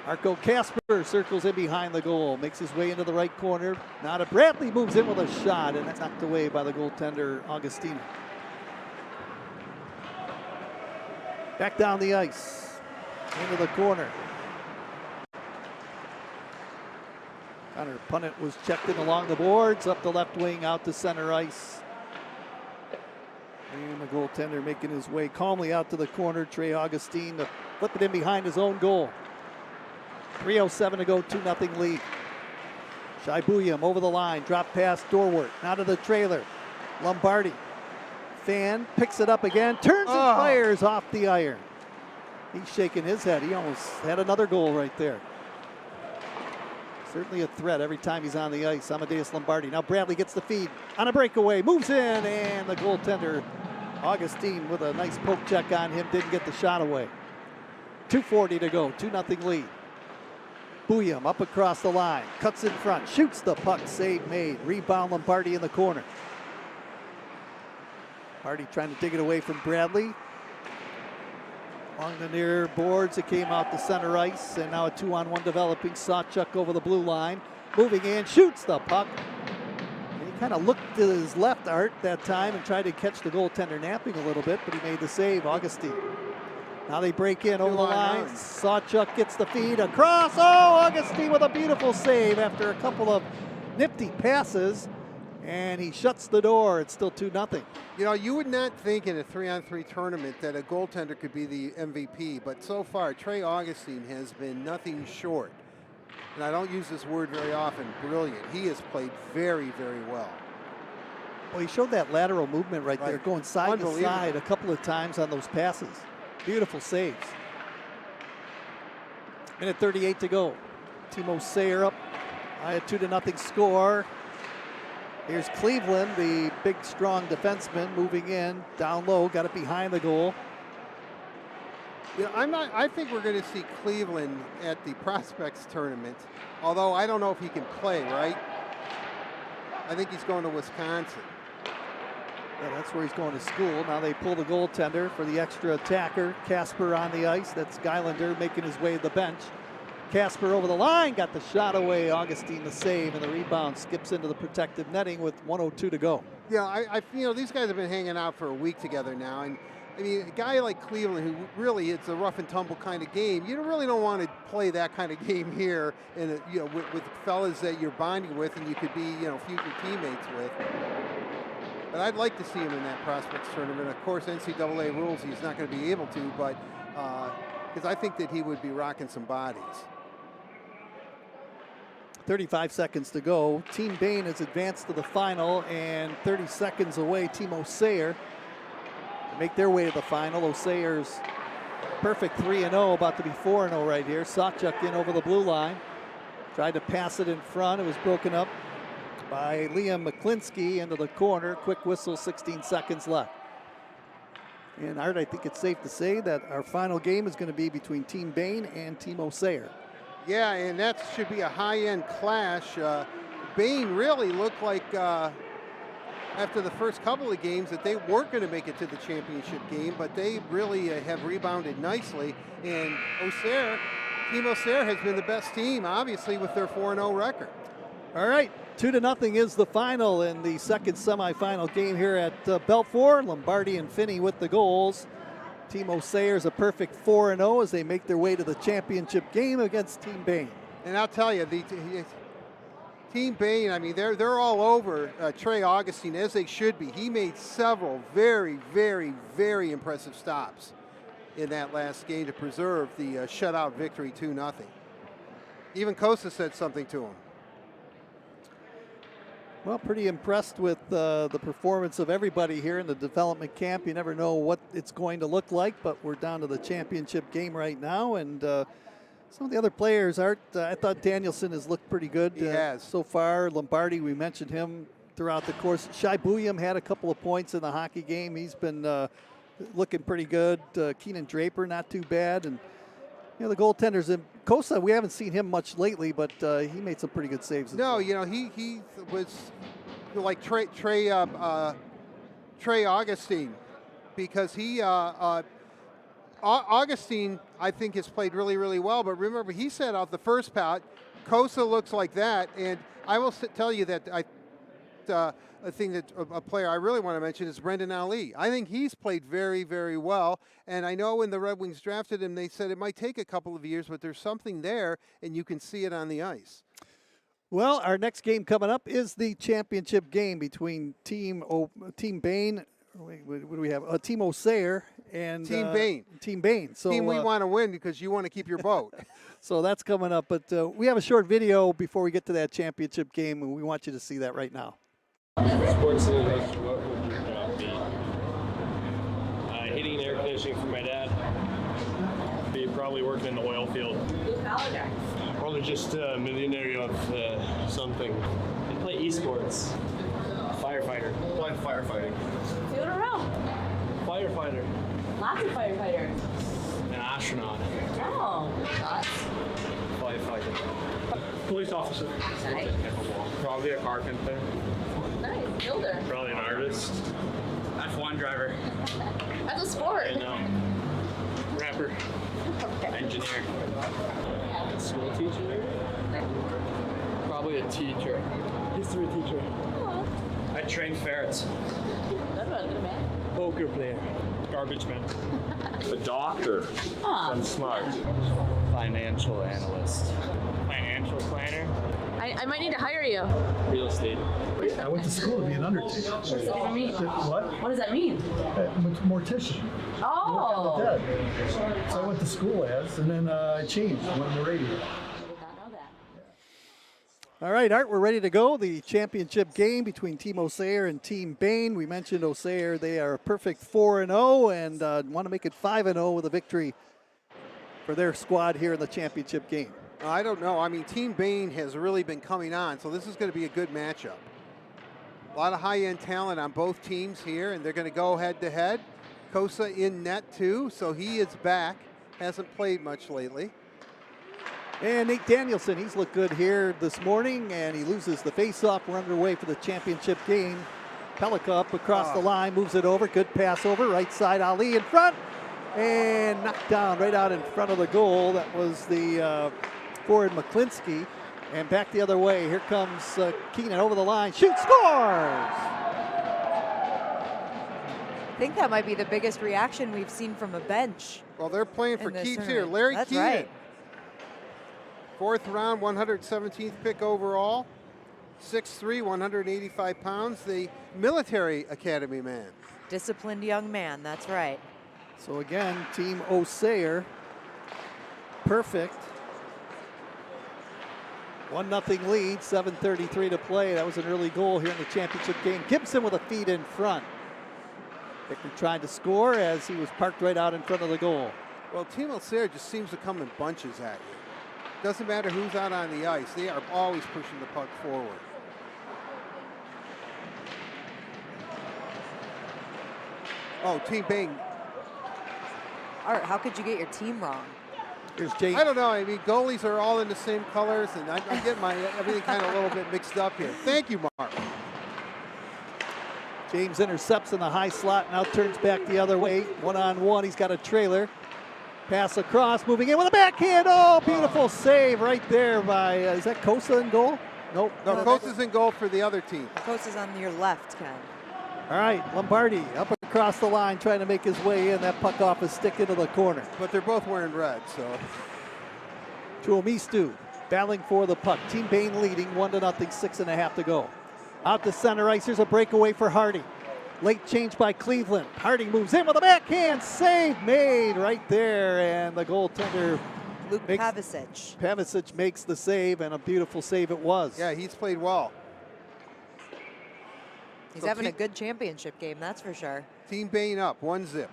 Marco Casper circles in behind the goal, makes his way into the right corner. Now to Bradley, moves in with a shot, and that's knocked away by the goaltender, Augustina. Back down the ice, into the corner. Connor Punnett was checked in along the boards, up the left wing, out to center ice. And the goaltender making his way calmly out to the corner, Trey Augustine, to flip it in behind his own goal. 3:07 to go, 2-0 lead. Shai Buyam over the line, drop pass, Dorwart, out of the trailer. Lombardi, Fan picks it up again, turns and fires off the iron. He's shaking his head. He almost had another goal right there. Certainly a threat every time he's on the ice. Amadeus Lombardi. Now Bradley gets the feed on a breakaway, moves in, and the goaltender, Augustine, with a nice poke check on him, didn't get the shot away. 2:40 to go, 2-0 lead. Buyam up across the line, cuts in front, shoots the puck, save made. Rebound Lombardi in the corner. Lombardi trying to dig it away from Bradley. Along the near boards, it came out to center ice, and now a 2-on-1 developing. Sawchuk over the blue line, moving in, shoots the puck. And he kind of looked to his left, Art, that time and tried to catch the goaltender napping a little bit, but he made the save, Augustine. Now they break in over the line. Sawchuk gets the feed across. Oh, Augustine with a beautiful save after a couple of nifty passes. And he shuts the door. It's still 2-0. You know, you would not think in a 3-on-3 tournament that a goaltender could be the MVP, but so far, Trey Augustine has been nothing short. And I don't use this word very often, brilliant. He has played very, very well. Well, he showed that lateral movement right there, going side to side a couple of times on those passes. Beautiful saves. Minute 38 to go. Timo Sayer up by a 2-0 score. Here's Cleveland, the big, strong defenseman, moving in down low, got it behind the goal. Yeah, I think we're going to see Cleveland at the Prospects tournament, although I don't know if he can play, right? I think he's going to Wisconsin. Yeah, that's where he's going to school. Now they pull the goaltender for the extra attacker. Casper on the ice. That's Gielander making his way to the bench. Casper over the line, got the shot away. Augustine the save, and the rebound skips into the protective netting with 1:02 to go. Yeah, I you know, these guys have been hanging out for a week together now, and I mean, a guy like Cleveland, who really, it's a rough and tumble kind of game. You really don't want to play that kind of game here, in a, you know, with fellas that you're bonding with, and you could be, you know, future teammates with. But I'd like to see him in that Prospects tournament. Of course, NCAA rules, he's not going to be able to, but because I think that he would be rocking some bodies. 35 seconds to go. Team Bain has advanced to the final, and 30 seconds away, Team Osair to make their way to the final. Osair's perfect 3-0, about to be 4-0 right here. Sawchuk in over the blue line. Tried to pass it in front. It was broken up by Liam McClinsky into the corner. Quick whistle, 16 seconds left. And Art, I think it's safe to say that our final game is going to be between Team Bain and Team Osair. Yeah, and that should be a high-end clash. Bain really looked like after the first couple of games that they weren't going to make it to the championship game, but they really have rebounded nicely. And Team Osair has been the best team, obviously, with their 4-0 record. All right, 2-0 is the final in the second semifinal game here at Belfour. Lombardi and Finney with the goals. Team Osair is a perfect 4-0 as they make their way to the championship game against Team Bain. And I'll tell you, Team Bain, I mean, they're all over Trey Augustine, as they should be. He made several very, very, very impressive stops in that last game to preserve the shutout victory 2-0. Even Costa said something to him. Well, pretty impressed with the performance of everybody here in the development camp. You never know what it's going to look like, but we're down to the championship game right now. And some of the other players, Art, I thought Danielson has looked pretty good so far. Lombardi, we mentioned him throughout the course. Shai Buyam had a couple of points in the hockey game. He's been looking pretty good. Keenan Draper, not too bad. And the goaltenders, in Kosa, we haven't seen him much lately, but he made some pretty good saves. No, he was like Trey Augustine, because Augustine, I think, has played really, really well. But remember, he said out the first bout, Kosa looks like that. And I will tell you that a thing that a player I really want to mention is Brendan Ali. I think he's played very, very well. And I know when the Red Wings drafted him, they said it might take a couple of years, but there's something there, and you can see it on the ice. Well, our next game coming up is the championship game between Team Bain. What do we have? Team Osair and Team Bain. Team Bain. So team we want to win because you want to keep your boat. So that's coming up. But we have a short video before we get to that championship game, and we want you to see that right now. Sports Center, what would your job be? Heating and air conditioning for my dad. Be probably working in the oil field. Probably just a millionaire of something. I play esports. Firefighter. Play firefighting. 2 in a row. Firefighter. Lots of firefighters. An astronaut. Oh, shots. Firefighter. Police officer. Nice. Probably a carpenter. Nice. Builder. Probably an artist. F1 driver. That's a sport. I know. Rapper. Okay. Engineer. School teacher. Probably a teacher. History teacher. Oh. I train ferrets. Good one, good man. Poker player. Garbage man. A doctor. I'm smart. Financial analyst. Financial planner. I might need to hire you. Real estate. I went to school to be an undertaker. What does that even mean? What? What does that mean? Mortician. Oh. Dead. So I went to school and then I changed. I went to the radio. All right, Art, we're ready to go. The championship game between Team Osair and Team Bain. We mentioned Osair. They are a perfect 4-0 and want to make it 5-0 with a victory for their squad here in the championship game. I don't know. I mean, Team Bain has really been coming on, so this is going to be a good matchup. A lot of high-end talent on both teams here, and they're going to go head-to-head. Kosa in net, too, so he is back. Hasn't played much lately. And Nate Danielson, he's looked good here this morning, and he loses the faceoff. We're underway for the championship game. Pellicup across the line, moves it over. Good pass over, right side, Ali in front. And knocked down right out in front of the goal. That was the forward McClinsky. And back the other way. Here comes Keenan over the line. Shoot, scores! I think that might be the biggest reaction we've seen from a bench. Well, they're playing for keeps here. tournament. Larry That's Keenan. right. 4th round, 117th pick overall. 6'3", 185 pounds. The military academy man. Disciplined young man, that's right. So again, Team Osair, perfect. 1-0 lead, 7:33 to play. That was an early goal here in the championship game. Gibson with a feed in front. Bicker tried to score as he was parked right out in front of the goal. Well, Team Alcera just seems to come in bunches at you. Doesn't matter who's out on the ice. They are always pushing the puck forward. Oh, Team Bain. Art, how could you get your team wrong? Here's James. I don't know. I mean, goalies are all in the same colors, and I'm getting my everything kind of a little bit mixed up here. Thank you, Mark. James intercepts in the high slot, now turns back the other way. 1-on-1, he's got a trailer. Pass across, moving in with a backhand. Oh, beautiful save right there by, is that Kosa in goal? Nope. No, Kosa's in goal for the other team. Kosa's on your left, Ken. All right, Lombardi up across the line trying to make his way in. That puck off his stick into the corner. But they're both wearing red, so. Tuomistu battling for the puck. Team Bain leading 1-0, 6.5 to go. Out to center ice, here's a breakaway for Hardy. Late change by Cleveland. Harding moves in with a backhand save made right there, and the goaltender Luke Pavicic. Pavicic makes the save, and a beautiful save it was. Yeah, he's played well. He's having a good championship game, that's for sure. Team Bain up, 1-0.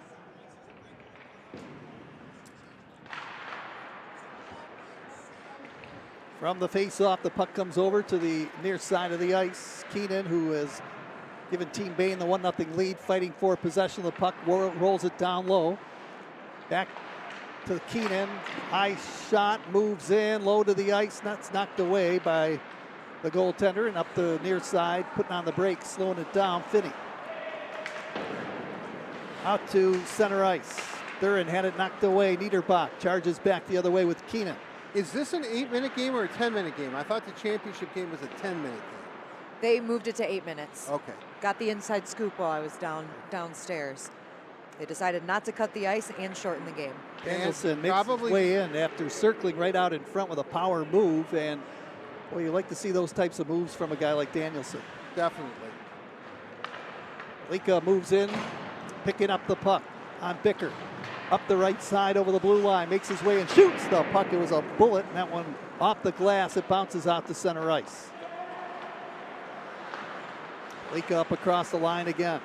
From the face-off, the puck comes over to the near side of the ice. Keenan, who has given Team Bain the 1-0 lead, fighting for possession of the puck, rolls it down low. Back to Keenan, high shot, moves in, low to the ice. That's knocked away by the goaltender, and up the near side, putting on the brakes, slowing it down, Finney. Out to center ice. Thurin had it knocked away. Niederbach charges back the other way with Keenan. Is this an 8-minute game or a 10-minute game? I thought the championship game was a 10-minute game. They moved it to 8 minutes. Okay. Got the inside scoop while I was downstairs. They decided not to cut the ice and shorten the game. Danielson makes his way in after circling right out in front with a power move, and well, you like to see those types of moves from a guy like Danielson. Definitely. Lika moves in, picking up the puck on Bicker. Up the right side over the blue line, makes his way and shoots the puck. It was a bullet, and that one off the glass. It bounces out to center ice. Lika up across the line again.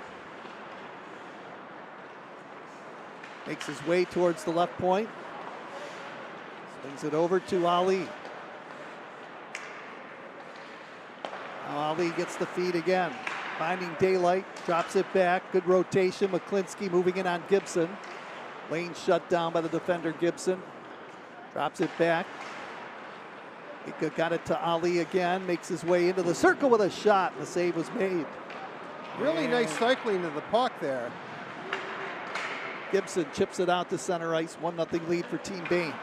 Makes his way towards the left point. Swings it over to Ali. Now Ali gets the feed again. Finding daylight, drops it back. Good rotation. McClinsky moving in on Gibson. Lane shut down by the defender Gibson. Drops it back. Lika got it to Ali again. Makes his way into the circle with a shot. The save was made. Really nice cycling of the puck there. Gibson chips it out to center ice. 1-0 lead for Team Bain.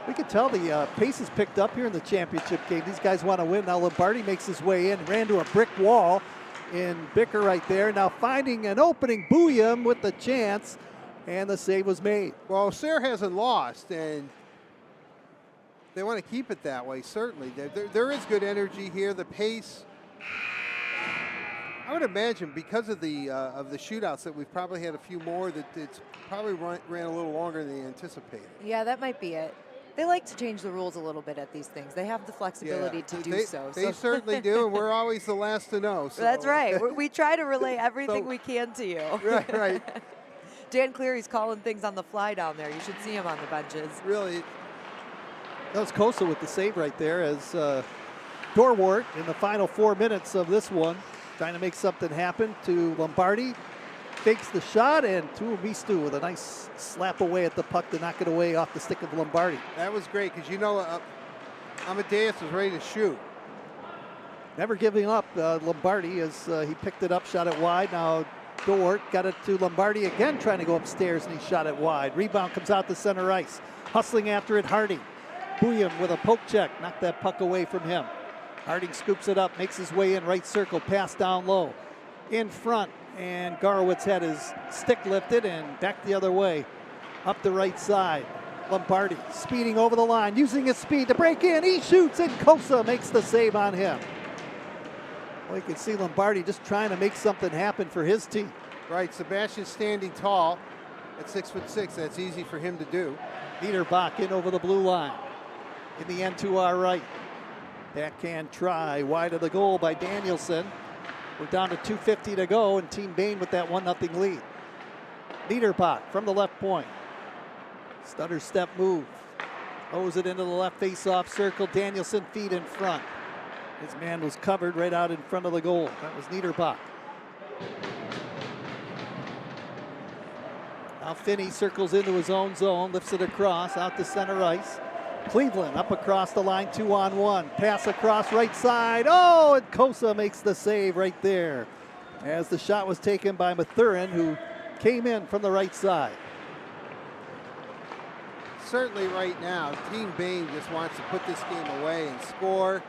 We can tell the pace has picked up here in the championship game. These guys want to win. Now Lombardi makes his way in, ran to a brick wall in Bicker right there. Now finding an opening, Booyam with the chance, and the save was made. Well, Sayre hasn't lost, and they want to keep it that way, certainly. There is good energy here, the pace. I would imagine because of the shootouts that we've probably had a few more, that it's probably ran a little longer than they anticipated. Yeah, that might be it. They like to change the rules a little bit at these things. They have the flexibility to do so. They certainly do, and we're always the last to know. So. That's right. We try to relay everything we can to you. Right. Dan Cleary's calling things on the fly down there. You should see him on the benches. Really. That was Kosa with the save right there as Dorwart in the final 4 minutes of this one, trying to make something happen to Lombardi. Fakes the shot, and Tuomistu with a nice slap away at the puck to knock it away off the stick of Lombardi. That was great, because you know Amadeus was ready to shoot. Never giving up, Lombardi, as he picked it up, shot it wide. Now Dort got it to Lombardi again, trying to go upstairs, and he shot it wide. Rebound comes out to center ice. Hustling after it, Harding. Booyam with a poke check, knocked that puck away from him. Harding scoops it up, makes his way in, right circle, pass down low. In front, and Garowitz had his stick lifted and back the other way. Up the right side, Lombardi speeding over the line, using his speed to break in. He shoots, and Kosa makes the save on him. Well, you can see Lombardi just trying to make something happen for his team. Right, Sebastian's standing tall at 6'6". That's easy for him to do. Niederbach in over the blue line. in the end to our right. Backhand try wide of the goal by Danielson. We're down to 2:50 to go, and Team Bain with that 1-0 lead. Niederbach from the left point. Stutter step move. Throws it into the left face-off circle. Danielson feet in front. His man was covered right out in front of the goal. That was Niederbach. Now Finney circles into his own zone, lifts it across out to center ice. Cleveland up across the line, 2-on-1. Pass across right side. Oh, and Kosa makes the save right there as the shot was taken by Mathurin, who came in from the right side. Certainly right now, Team Bain just wants to put this game away and score,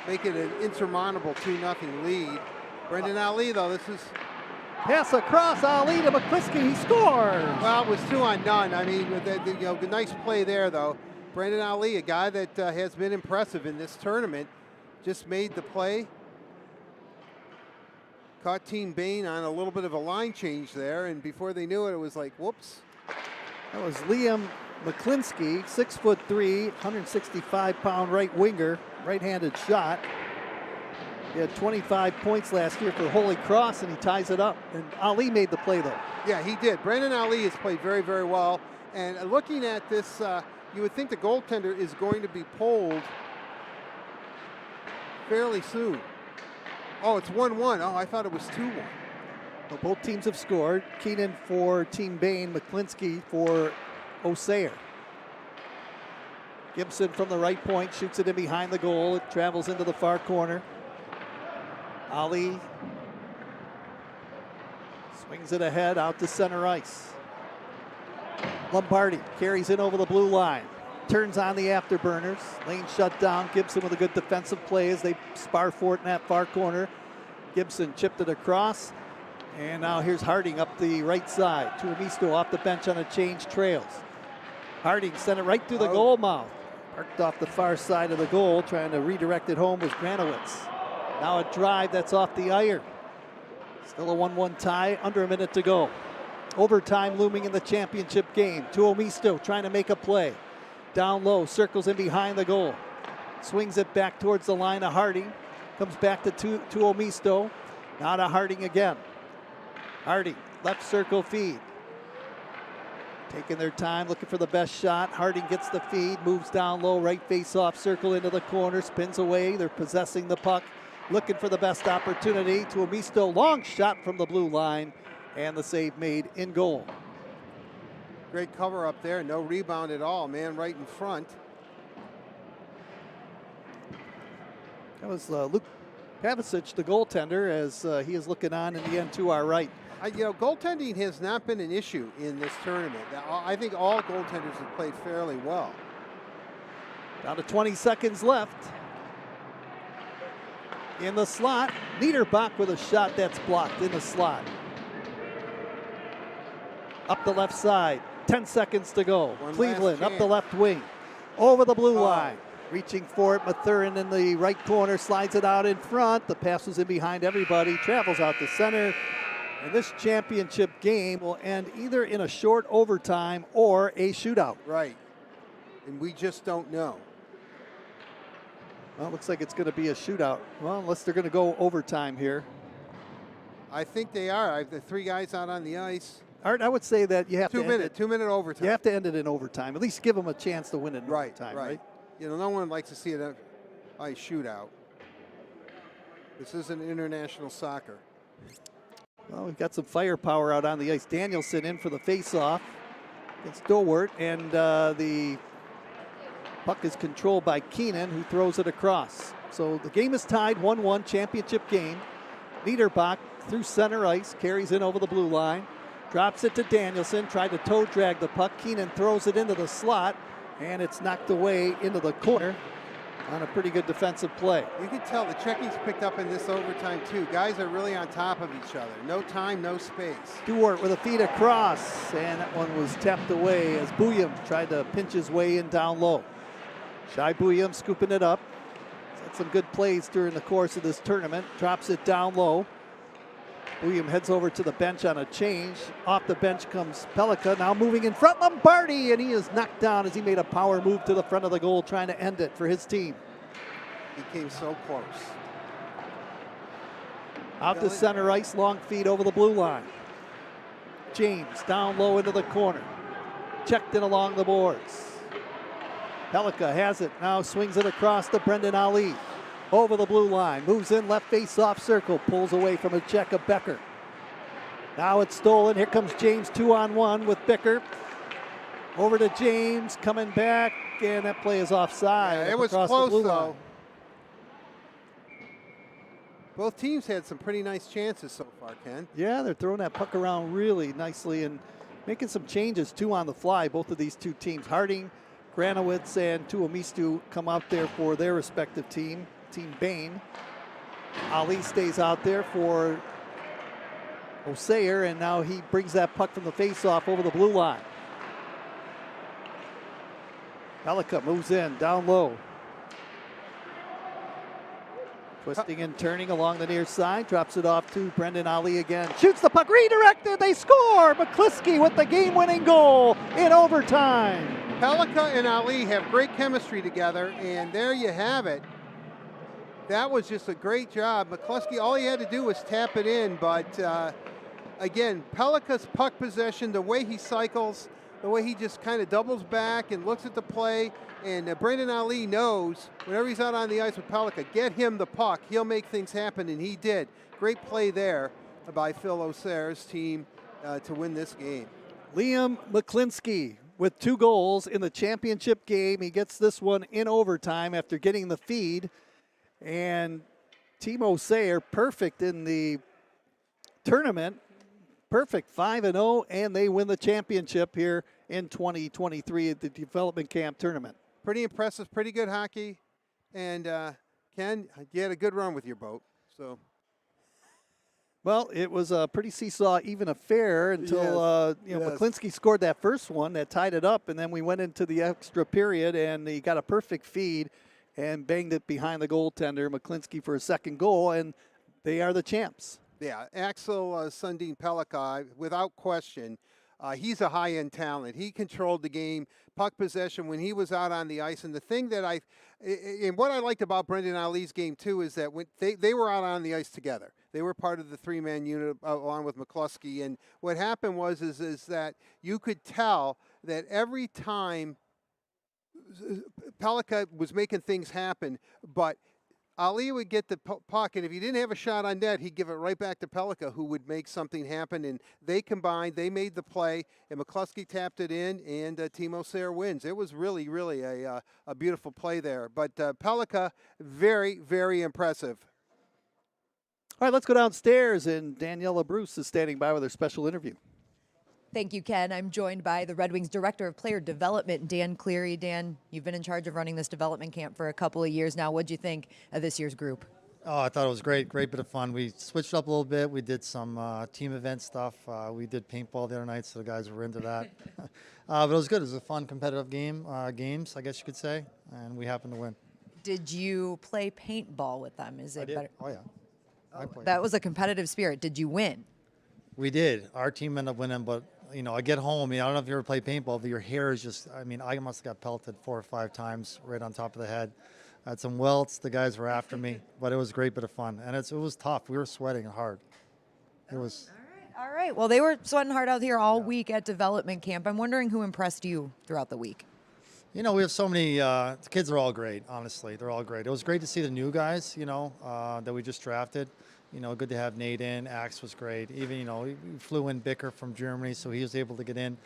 make it an insurmountable 2-0 lead. Brendan Ali, though, this is... Pass across, Ali to McCliskey, he scores! Well, it was 2-on-none. I mean, the nice play there, though. Brendan Ali, a guy that has been impressive in this tournament, just made the play. Caught Team Bain on a little bit of a line change there, and before they knew it, it was like, whoops. That was Liam McCliskey, 6'3", 165-pound right winger, right-handed shot. He had 25 points last year for Holy Cross, and he ties it up. And Ali made the play, though. Yeah, he did. Brendan Ali has played very, very well. And looking at this, you would think the goaltender is going to be pulled fairly soon. Oh, it's 1-1. Oh, I thought it was 2-1. Well, both teams have scored. Keenan for Team Bain, McCliskey for O'Sayer. Gibson from the right point shoots it in behind the goal. It travels into the far corner. Ali swings it ahead out to center ice. Lombardi carries in over the blue line. Turns on the afterburners. Lane shut down. Gibson with a good defensive play as they spar for it in that far corner. Gibson chipped it across. And now here's Harding up the right side. Tuomisto off the bench on a change, trails. Harding sent it right through the goal mouth. Parked off the far side of the goal, trying to redirect it home was Granowitz. Now a drive that's off the iron. Still a 1-1 tie, under a minute to go. Overtime looming in the championship game. Tuomisto trying to make a play. Down low, circles in behind the goal. Swings it back towards the line of Harding. Comes back to Tuomisto. Now to Harding again. Harding, left circle feed. Taking their time, looking for the best shot. Harding gets the feed, moves down low, right face-off circle into the corner, spins away. They're possessing the puck, looking for the best opportunity. Tuomisto, long shot from the blue line, and the save made in goal. Great cover up there, no rebound at all, man right in front. That was Luke Pavicic, the goaltender, as he is looking on in the end to our right. You know, goaltending has not been an issue in this tournament. I think all goaltenders have played fairly well. Down to 20 seconds left. In the slot, Niederbach with a shot that's blocked in the slot. Up the left side, 10 seconds to go. Cleveland up the left wing, over the blue line. Reaching for it, Mathurin in the right corner, slides it out in front. The pass was in behind everybody, travels out to center. And this championship game will end either in a short overtime or a shootout. Right, and we just don't know. Well, it looks like it's going to be a shootout. Well, unless they're going to go overtime here. I think they are. I have the three guys out on the ice. Art, I would say that you have to end it. 2 minute overtime. You have to end it in overtime. At least give them a chance to win it in overtime, right? You know, no one likes to see an ice shootout. This isn't international soccer. Well, we've got some firepower out on the ice. Danielson in for the face-off against Dowart, and the puck is controlled by Keenan, who throws it across. So the game is tied 1-1, championship game. Niederbach through center ice, carries in over the blue line, drops it to Danielson, tried to toe drag the puck. Keenan throws it into the slot, and it's knocked away into the corner on a pretty good defensive play. You can tell the checking's picked up in this overtime too. Guys are really on top of each other. No time, no space. Dewart with a feed across, and that one was tapped away as Bouillon tried to pinch his way in down low. Shai Bouillon scooping it up. He's had some good plays during the course of this tournament. Drops it down low. William heads over to the bench on a change. Off the bench comes Pelika, now moving in front, Lombardi, and he is knocked down as he made a power move to the front of the goal, trying to end it for his team. He came so close. Out to center ice, long feed over the blue line. James down low into the corner. Checked in along the boards. Pelika has it, now swings it across to Brendan Ali. Over the blue line, moves in left face off circle, pulls away from a check of Becker. Now it's stolen, here comes James 2-on-1 with Becker. Over to James, coming back, and that play is offside. Yeah, it was close though. Both teams had some pretty nice chances so far, Ken. Yeah, they're throwing that puck around really nicely and making some changes too on the fly, both of these two teams. Harding, Granowitz, and Tuomistu come out there for their respective team. Team Bain. Ali stays out there for Osair, and now he brings that puck from the faceoff over the blue line. Pelika moves in, down low. Twisting and turning along the near side, drops it off to Brendan Ali again. Shoots the puck, redirected, they score! McCliskey with the game-winning goal in overtime. Pelika and Ali have great chemistry together, and there you have it. That was just a great job. McCluskey, all he had to do was tap it in, but again, Pelika's puck possession, the way he cycles, the way he just kind of doubles back and looks at the play, and Brendan Ali knows whenever he's out on the ice with Pelika, get him the puck, he'll make things happen, and he did. Great play there by Phil Osair's team to win this game. Liam McCliskey with 2 goals in the championship game. He gets this one in overtime after getting the feed. And Team Osair perfect in the tournament. Perfect 5-0, and they win the championship here in 2023 at the development camp tournament. Pretty impressive, pretty good hockey. And Ken, you had a good run with your boat. So, well, it was a pretty seesaw, even affair until McCliskey scored that first one that tied it up, and then we went into the extra period, and he got a perfect feed and banged it behind the goaltender, McCliskey, for a second goal, and they are the champs. Yeah, Axel Sundin Pelika, without question, he's a high-end talent. He controlled the game, puck possession when he was out on the ice. And the thing that and what I liked about Brendan Ali's game too is that when they were out on the ice together. They were part of the 3-man unit along with McCluskey. And what happened was is that you could tell that every time Pelika was making things happen, but Ali would get the puck, and if he didn't have a shot on net, he'd give it right back to Pelika, who would make something happen. And they combined, they made the play, and McCluskey tapped it in, and Team Osair wins. It was really, really a beautiful play there. But Pelika, very, very impressive. All right, let's go downstairs, and Daniela Bruce is standing by with her special interview. Thank you, Ken. I'm joined by the Red Wings Director of Player Development, Dan Cleary. Dan, you've been in charge of running this development camp for a couple of years now. What'd you think of this year's group? Oh, I thought it was great bit of fun. We switched up a little bit. We did some team event stuff. We did paintball the other night, so the guys were into that. But it was good. It was a fun, competitive games, I guess you could say, and we happened to win. Did you play paintball with them? Is it better? Oh, yeah. I played. That was a competitive spirit. Did you win? We did. Our team ended up winning, but I get home. I don't know if you ever play paintball, but your hair is just, I must have got pelted 4 or 5 times right on top of the head. I had some welts. The guys were after me, but it was a great bit of fun. And it was tough. We were sweating hard. It was. All right. Well, they were sweating hard out here all week at development camp. I'm wondering who impressed you throughout the week. We have so many, the kids are all great, honestly. They're all great. It was great to see the new guys, that we just drafted. Good to have Nate in. Axe was great. Even, we flew in Bicker from Germany, so he was able to get in.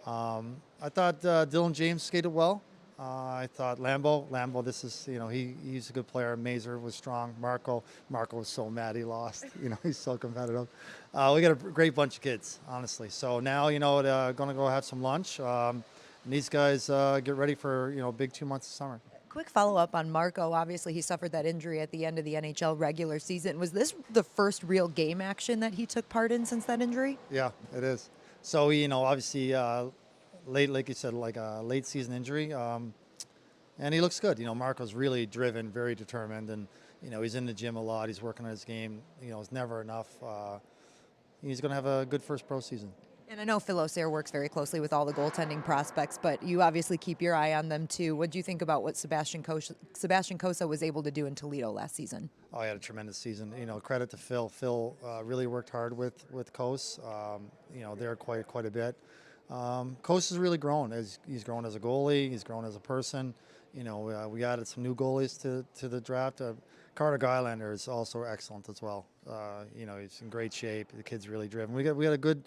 I thought Dylan James skated well. I thought Lambo, this is, he's a good player. Mazer was strong. Marco was so mad he lost. He's so competitive. We got a great bunch of kids, honestly. So now, going to go have some lunch. And these guys get ready for, big 2 months of summer. Quick follow-up on Marco. Obviously, he suffered that injury at the end of the NHL regular season. Was this the first real game action that he took part in since that injury? Yeah, it is. So, obviously, late, like you said, like a late season injury. And he looks good. Marco's really driven, very determined, and, he's in the gym a lot. He's working on his game. It's never enough. he's going to have a good first pro season. And I know Phil Osair works very closely with all the goaltending prospects, but you obviously keep your eye on them too. What do you think about what Sebastian Cossa was able to do in Toledo last season? Oh, he had a tremendous season. You know, credit to Phil. Phil really worked hard with Coase. You know, there quite a bit. Coase has really grown. He's grown as a goalie. He's grown as a person. You know, we added some new goalies to the draft. Carter Geilander is also excellent as well. You know, he's in great shape. The kid's really driven. We got a good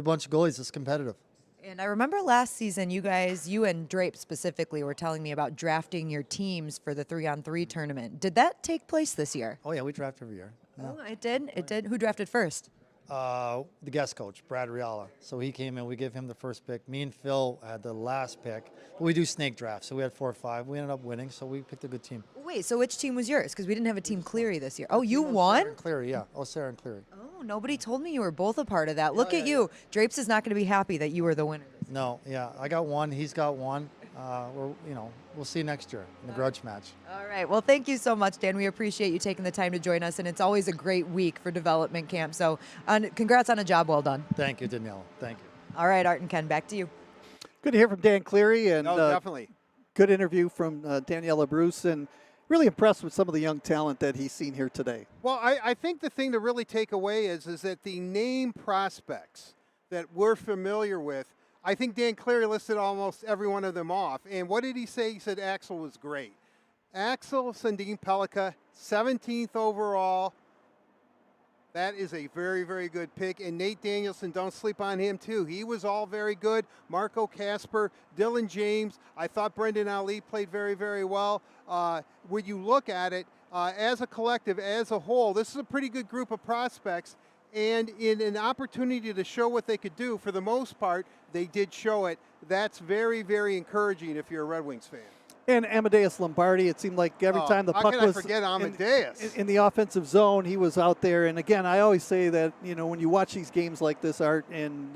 bunch of goalies that's competitive. And I remember last season, you and Drape specifically were telling me about drafting your teams for the 3-on-3 tournament. Did that take place this year? Oh, yeah, we draft every year. Yeah. Oh, it did? It did? Who drafted first? The guest coach, Brad Riala. So he came in, we gave him the first pick. Me and Phil had the last pick. But we do snake draft, so we had 4 or 5. We ended up winning, so we picked a good team. Wait, so which team was yours? Because we didn't have a team Cleary this year. Oh, you won? Cleary, yeah. Sarah and Cleary. Oh, nobody told me you were both a part of that. Look at you. Drapes is not going to be happy that you were the winner. No, yeah. I got 1. He's got 1. We'll see next year in the grudge match. All right. Well, thank you so much, Dan. We appreciate you taking the time to join us, and it's always a great week for development camp. So congrats on a job well done. Thank you, Danielle. Thank you. All right, Art and Ken, back to you. Good to hear from Dan Cleary. And definitely. Good interview from Daniela Bruce, and really impressed with some of the young talent that he's seen here today. Well, I think the thing to really take away is that the name prospects that we're familiar with, I think Dan Cleary listed almost every one of them off. And what did he say? He said Axel was great. Axel Sandin Pellikka, 17th overall. That is a very, very good pick. And Nate Danielson, don't sleep on him too. He was all very good. Marco Casper, Dylan James. I thought Brendan Ali played very, very well. When you look at it, as a collective, as a whole, this is a pretty good group of prospects. And in an opportunity to show what they could do, for the most part, they did show it. That's very, very encouraging if you're a Red Wings fan. And Amadeus Lombardi, it seemed like every time the puck was in the offensive zone, he was out there. And again, I always say that, you know, when you watch these games like this, Art, and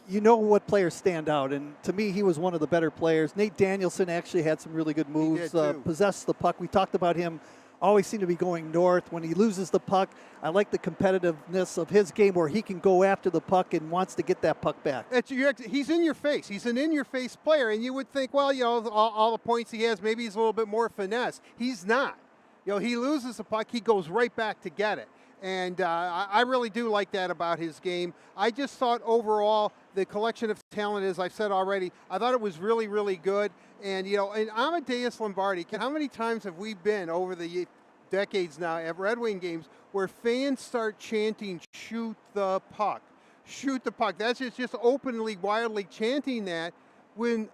you know what players stand out. And to me, he was one of the better players. Nate Danielson actually had some really good moves, possessed the puck. We talked about him. Always seem to be going north. When he loses the puck, I like the competitiveness of his game where he can go after the puck and wants to get that puck back. He's in your face. He's an in-your-face player, and you would think, well, you know, all the points he has, maybe he's a little bit more finesse. He's not. You know, he loses the puck, he goes right back to get it. And I really do like that about his game. I just thought overall the collection of talent, as I've said already, I thought it was really, really good. And, you know, and Amadeus Lombardi, how many times have we been over the decades now at Red Wing games where fans start chanting, shoot the puck, shoot the puck? That's just openly, wildly chanting that. When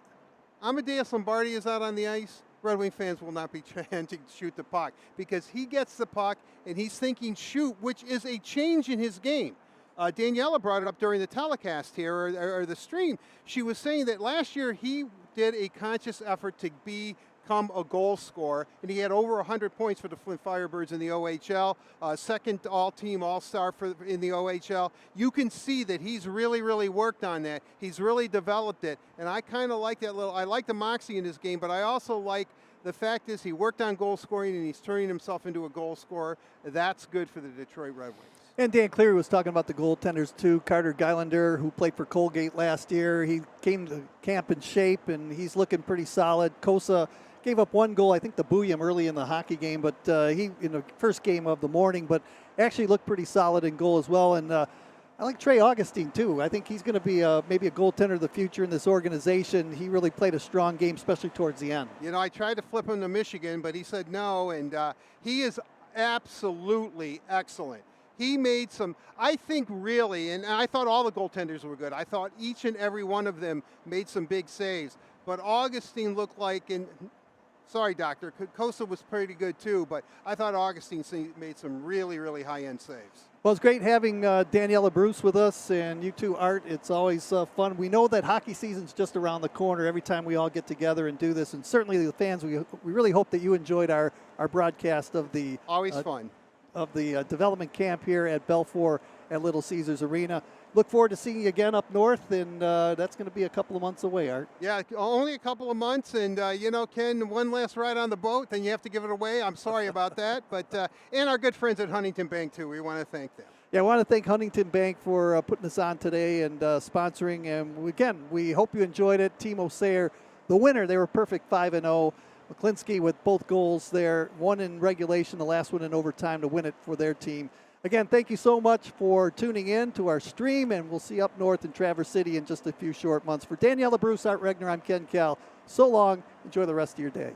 Amadeus Lombardi is out on the ice, Red Wing fans will not be chanting shoot the puck because he gets the puck and he's thinking shoot, which is a change in his game. Daniela brought it up during the telecast here, or the stream. She was saying that last year he did a conscious effort to become a goal scorer, and he had over 100 points for the Flint Firebirds in the OHL, second all-team all-star in the OHL. You can see that he's really, really worked on that. He's really developed it, and I kind of like that I like the moxie in his game, but I also like the fact is he worked on goal scoring, and he's turning himself into a goal scorer. That's good for the Detroit Red Wings. And Dan Cleary was talking about the goaltenders too. Carter Geilander, who played for Colgate last year, he came to camp in shape, and he's looking pretty solid. Cossa gave up 1 goal, I think, to Booyam early in the hockey game, but he in the first game of the morning, but actually looked pretty solid in goal as well. And I like Trey Augustine too. I think he's going to be maybe a goaltender of the future in this organization. He really played a strong game, especially towards the end. You know, I tried to flip him to Michigan, but he said no, and he is absolutely excellent. He made some, I think really, and I thought all the goaltenders were good. I thought each and every one of them made some big saves. But Augustine looked like, and sorry, Doctor, Cossa was pretty good too, but I thought Augustine made some really, really high-end saves. Well, it's great having Daniela Bruce with us, and you too, Art. It's always fun. We know that hockey season's just around the corner every time we all get together and do this, and certainly the fans, we really hope that you enjoyed our broadcast of the always fun of the development camp here at Belfour at Little Caesars Arena. Look forward to seeing you again up north, and that's going to be a couple of months away, Art. Yeah, only a couple of months, and you know, Ken, one last ride on the boat, then you have to give it away. I'm sorry about that, but and our good friends at Huntington Bank too. We want to thank them. Yeah, I want to thank Huntington Bank for putting us on today and sponsoring. And again, we hope you enjoyed it. Team Osair, the winner, they were perfect 5-0. McClinsky with both goals there, one in regulation, the last one in overtime to win it for their team. Again, thank you so much for tuning in to our stream, and we'll see you up north in Traverse City in just a few short months. For Daniela Bruce, Art Regner, I'm Ken Cal. So long. Enjoy the rest of your day.